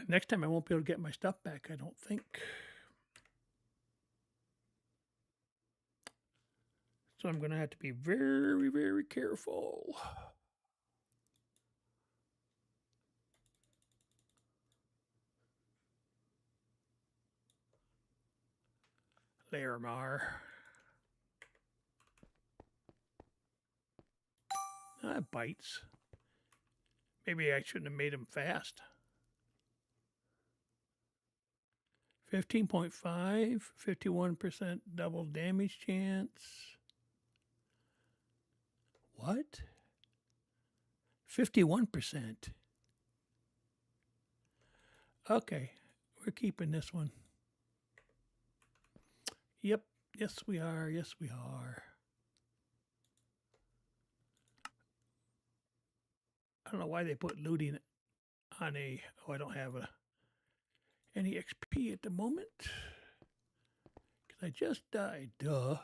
Next time I won't be able to get my stuff back, I don't think. So I'm going to have to be very, very careful. There, Mar. That bites. Maybe I shouldn't have made him fast. 15.5, 51% double damage chance. What? 51%. Okay, we're keeping this one. Yep, yes we are, yes we are. I don't know why they put looting on a... Oh, I don't have any XP at the moment. Because I just died, duh.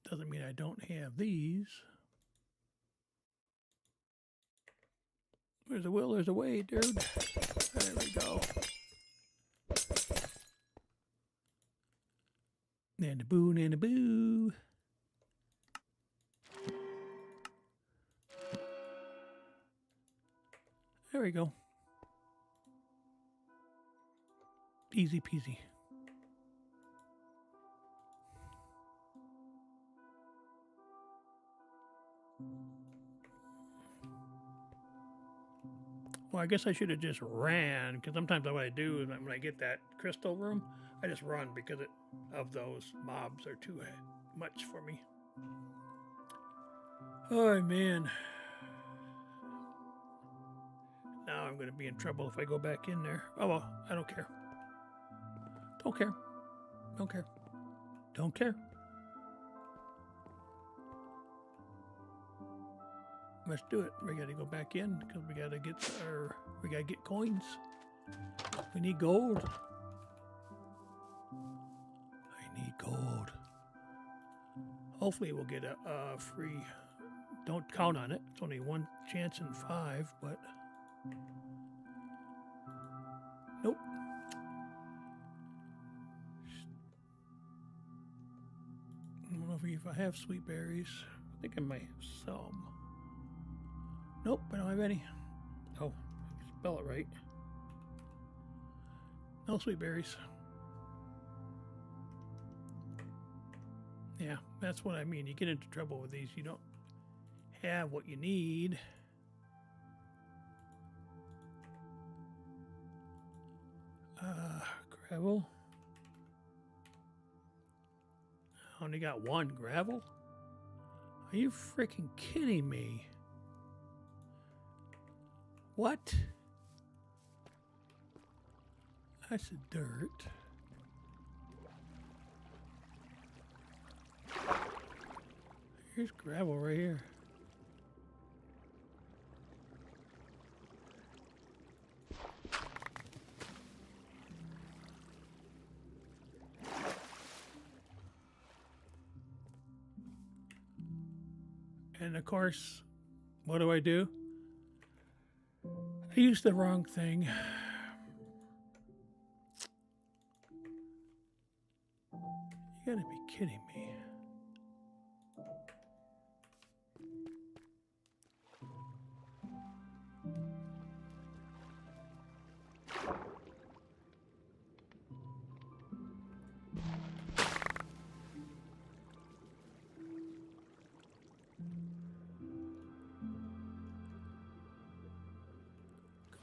Doesn't mean I don't have these. There's a will, there's a way, dude. There we go. Nana-boo, nana-boo. There we go. Easy peasy. Well, I guess I should have just ran, because sometimes what I do is when I get that crystal room, I just run because of those mobs are too much for me. Oh, man. Now I'm going to be in trouble if I go back in there. Oh, well, I don't care. Don't care. Don't care. Don't care. Let's do it. We got to go back in because we got to get coins. We need gold. I need gold. Hopefully we'll get a free... Don't count on it. It's only one chance in 5, but... Nope. I don't know if I have sweet berries. I think I might have some. Nope, I don't have any. Oh, spell it right. No sweet berries. Yeah, that's what I mean. You get into trouble with these. You don't have what you need. Gravel. I only got 1 gravel? Are you freaking kidding me? What? That's the dirt. Here's gravel right here. And of course, what do? I used the wrong thing. You gotta be kidding me.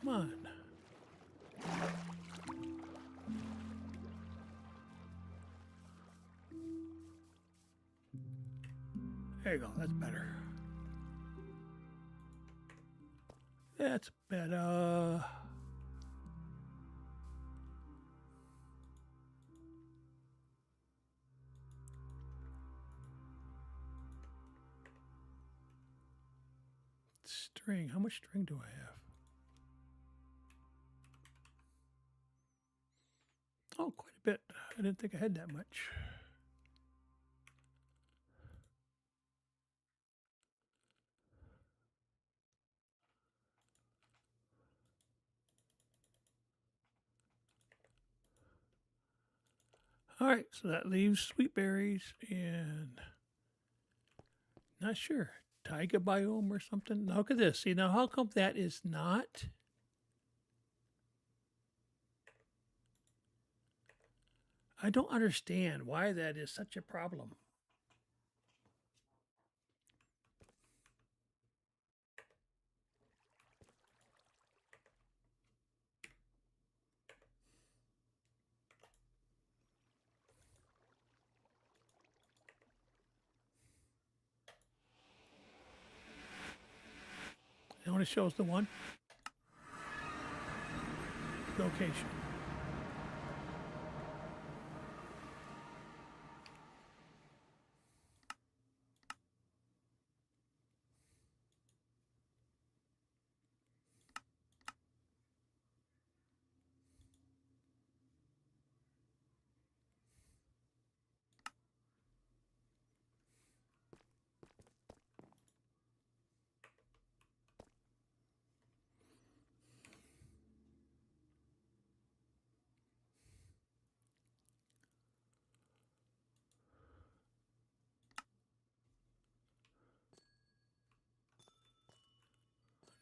Come on. There you go. That's better. That's better. String. How much string do I have? Oh, quite a bit. I didn't think I had that much. All right, so that leaves sweet berries and not sure taiga biome or something. Now look at this. See, now how come that is not? I don't understand why that is such a problem. It only shows the one location.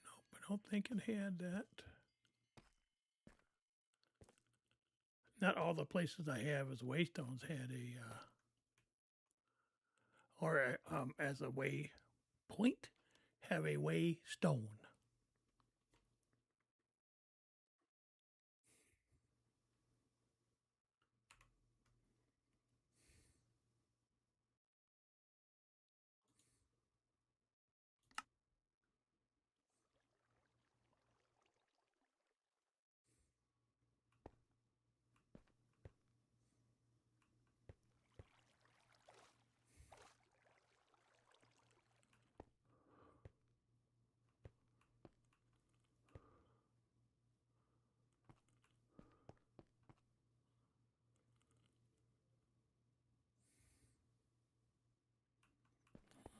Nope, I don't think it had that. Not all the places I have as waystones had a, as a way point, have a way stone.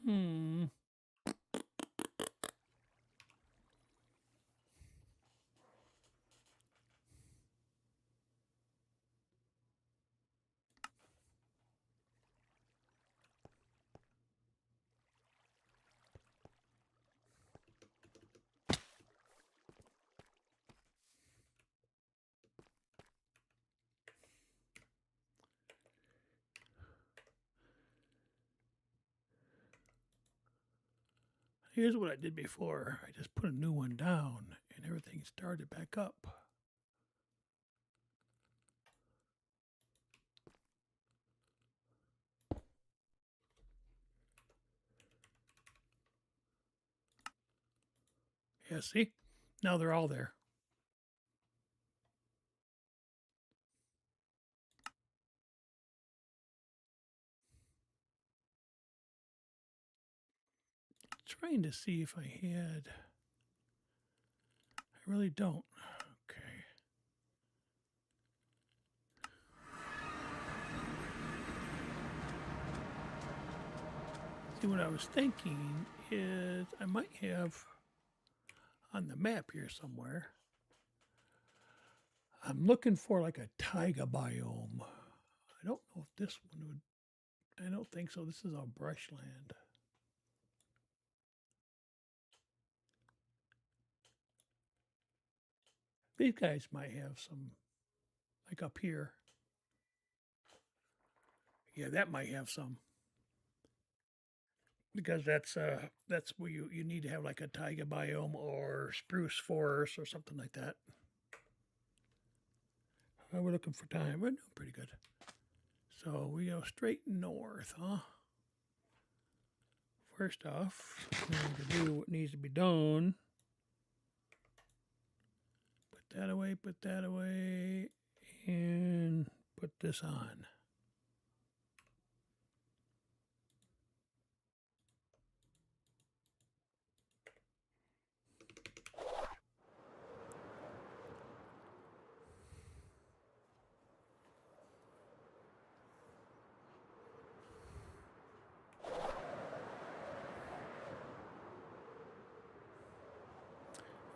Hmm. Here's what I did before. I just put a new one down and everything started back up. Yeah, see? Now they're all there. Trying to see if I had. I really don't. Okay. See, what I was thinking is I might have on the map here somewhere. I'm looking for like a taiga biome. I don't know if this one would. I don't think so. This is all brushland. These guys might have some, like up here. Yeah, that might have some. because that's where you need to have like a taiga biome or spruce forest or something like that. We're looking for time. We're doing pretty good. So we go straight north, huh? First off, we need to do what needs to be done. Put that away, and put this on.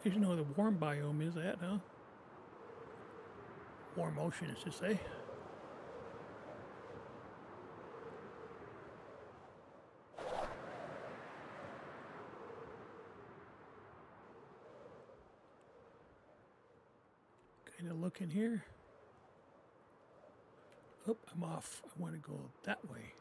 You know the warm biome is that, huh? Warm ocean, as to say. Kind of look in here. Oh, I'm off. I want to go that way.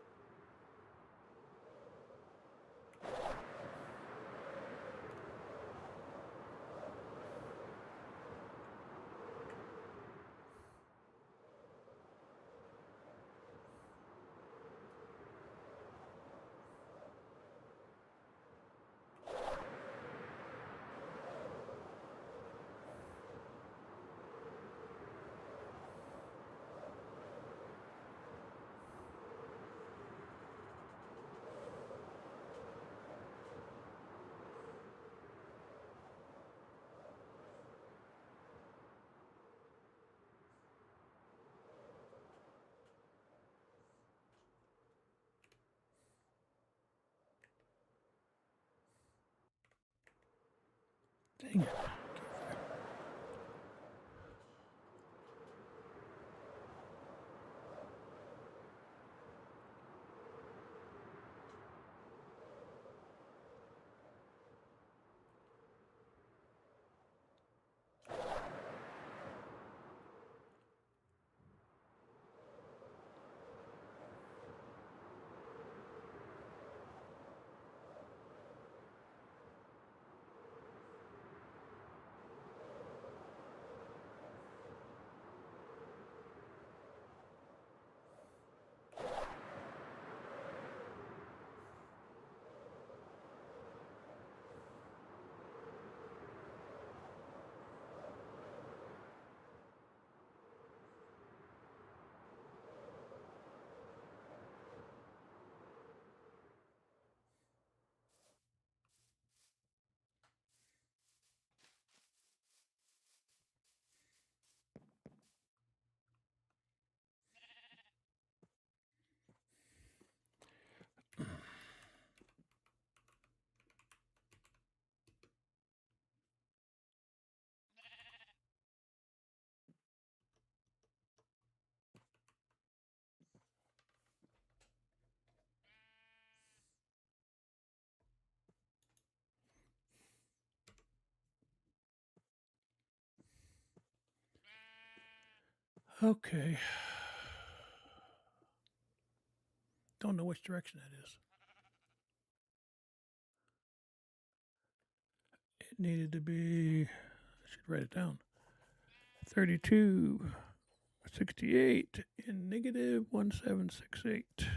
Dang it. Okay. Don't know which direction that is. It needed to be, I should write it down. 32, 68, and negative 1768.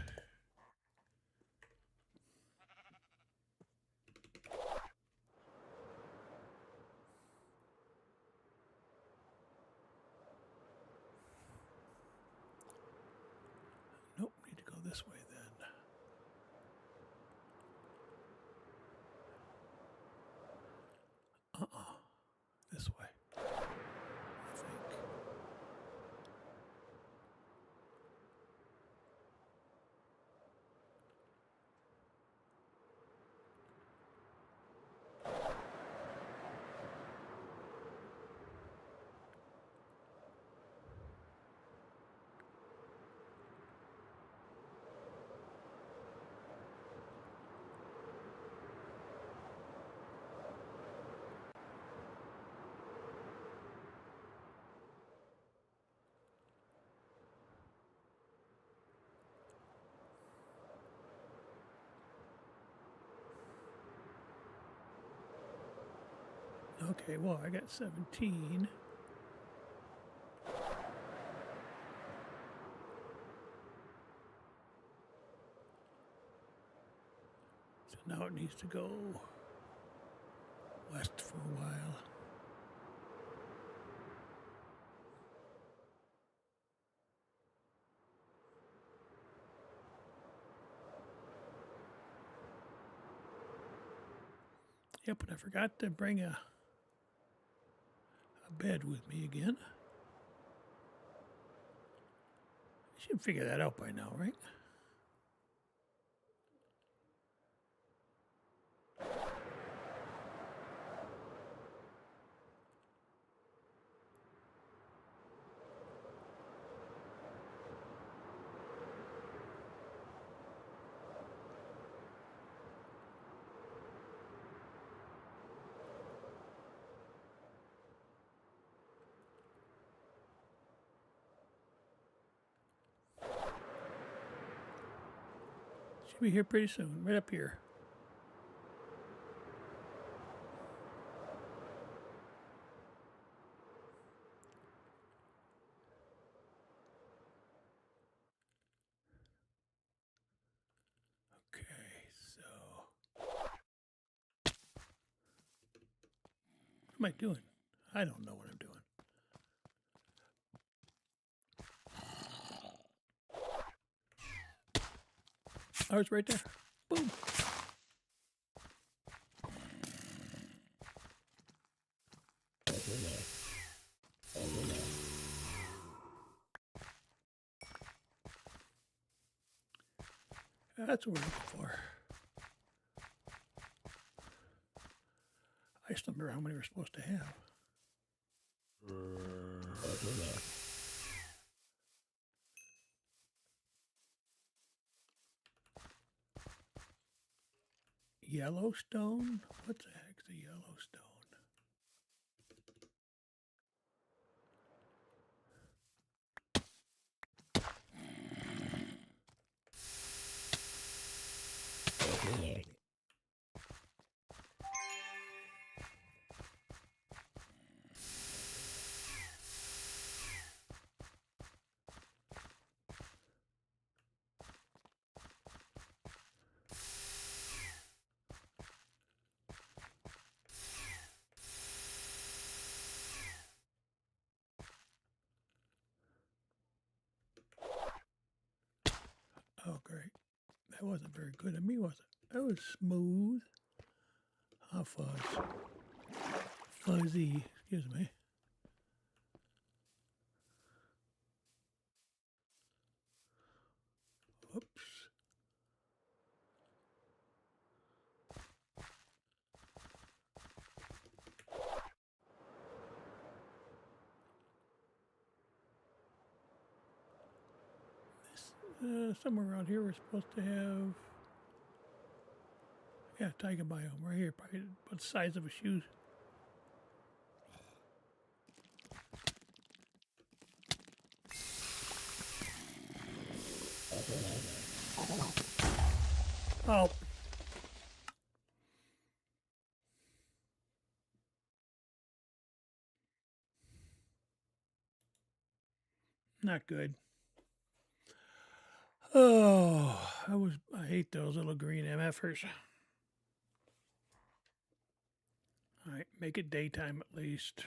Nope, need to go this way then. This way. I think. Okay, well, I got 17. So now it needs to go west for a while. Yep, and I forgot to bring a bed with me again. I should figure that out by now, right? Should be here pretty soon, right up here. Okay, so what am I doing? I don't know what I'm doing. Oh, it's right there. Boom. That's what we're looking for. I just don't remember how many we're supposed to have. Yellowstone? What the heck's a Yellowstone? Oh, great. That wasn't very good of me, was it? That was smooth. Ah, fuzz. Fuzzy. Excuse me. Oops. Somewhere around here we're supposed to have, yeah, taiga biome right here, probably about the size of a shoe. Oh. Not good. Oh, I hate those little green MFers. All right, make it daytime at least.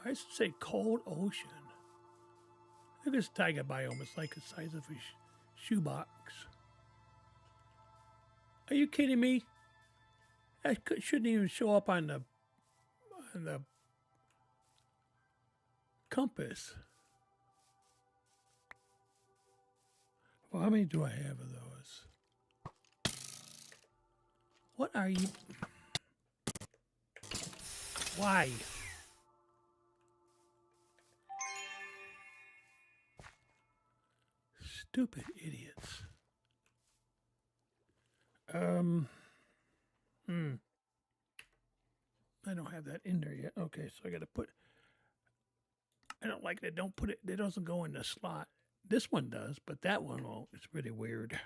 Why does it say cold ocean? Look at this taiga biome. It's like the size of a shoebox. Are you kidding me? That shouldn't even show up on the compass. Well, how many do I have of those? What are you? Why? Stupid idiots. I don't have that in there yet. Okay, so I got to put. I don't like that. Don't put it. It doesn't go in the slot. This one does, but that one won't. It's really weird.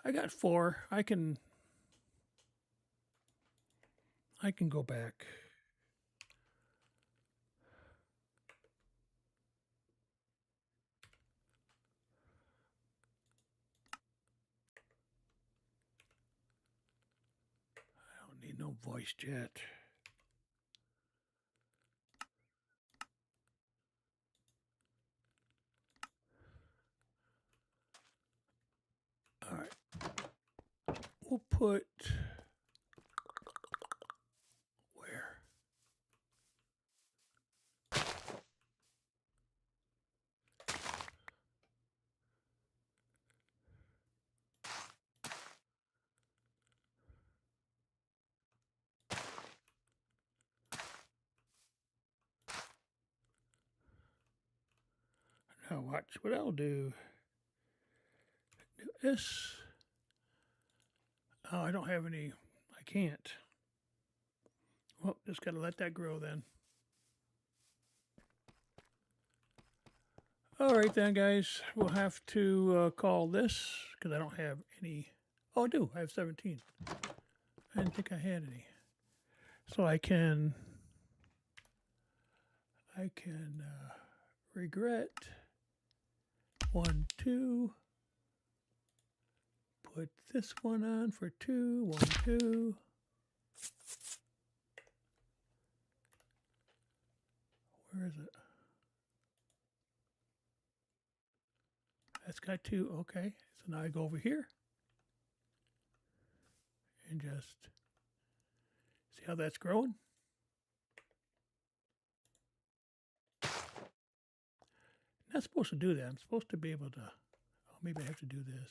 I got 4. I can go back. I don't need no voice chat. All right. We'll put where? Now watch what I'll do. Do this. Oh, I don't have any. I can't. Well, just got to let that grow then. All right then, guys. We'll have to call this because I don't have any. Oh, I do. I have 17. I didn't think I had any. So I can regret 1, 2. Put this one on for 2, 1, 2. Where is it? That's got 2. Okay. So now I go over here and just see how that's growing. I'm not supposed to do that. I'm supposed to be able to. Oh, maybe I have to do this.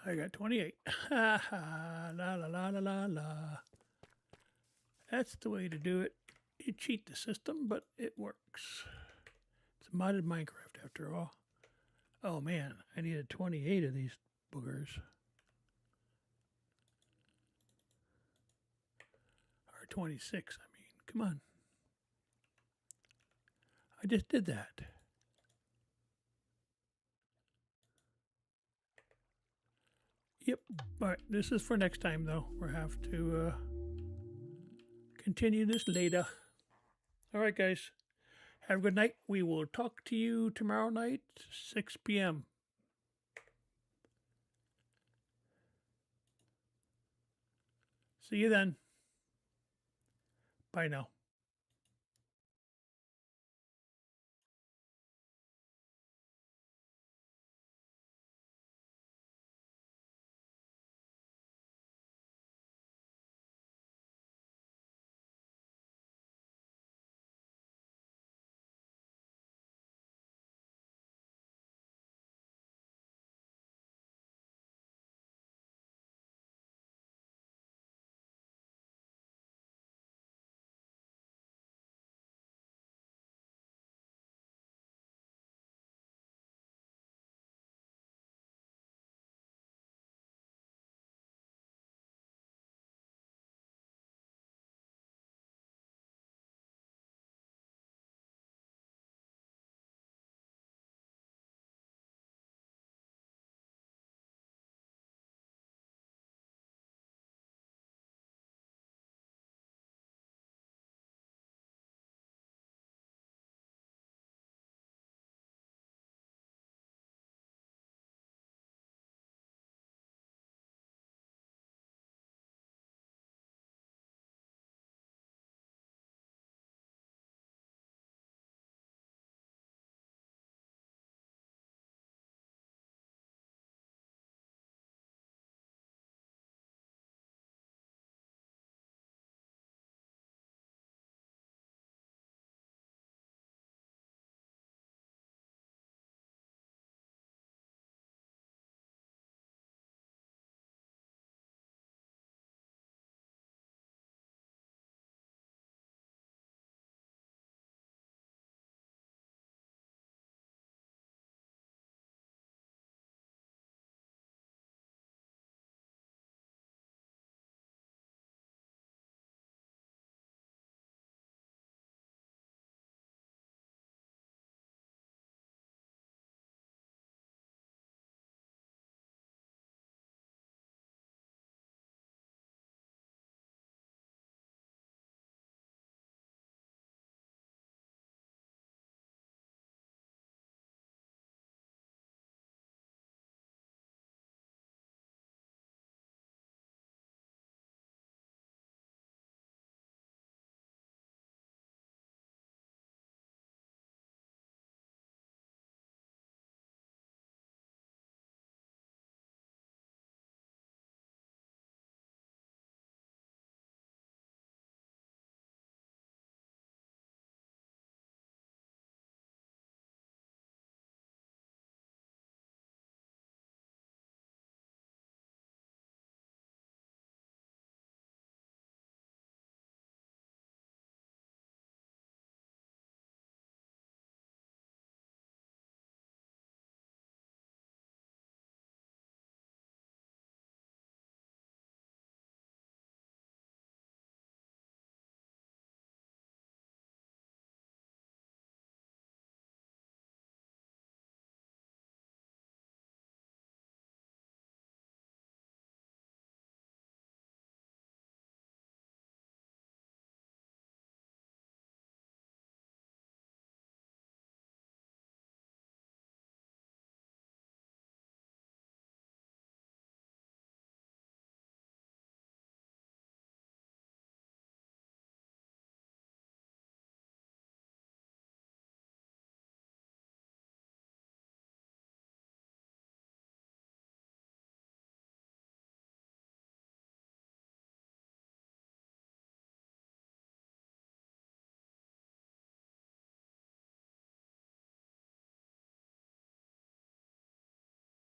I got 28. Ha ha, la la la la la la. That's the way to do it. You cheat the system, but it works. It's modded Minecraft after all. Oh man, I needed 28 of these boogers. Or 26, I mean. Come on. I just did that. Yep. All right. This is for next time, though. We'll have to continue this later. All right, guys. Have a good night. We will talk to you tomorrow night, 6 p.m. See you then. Bye now.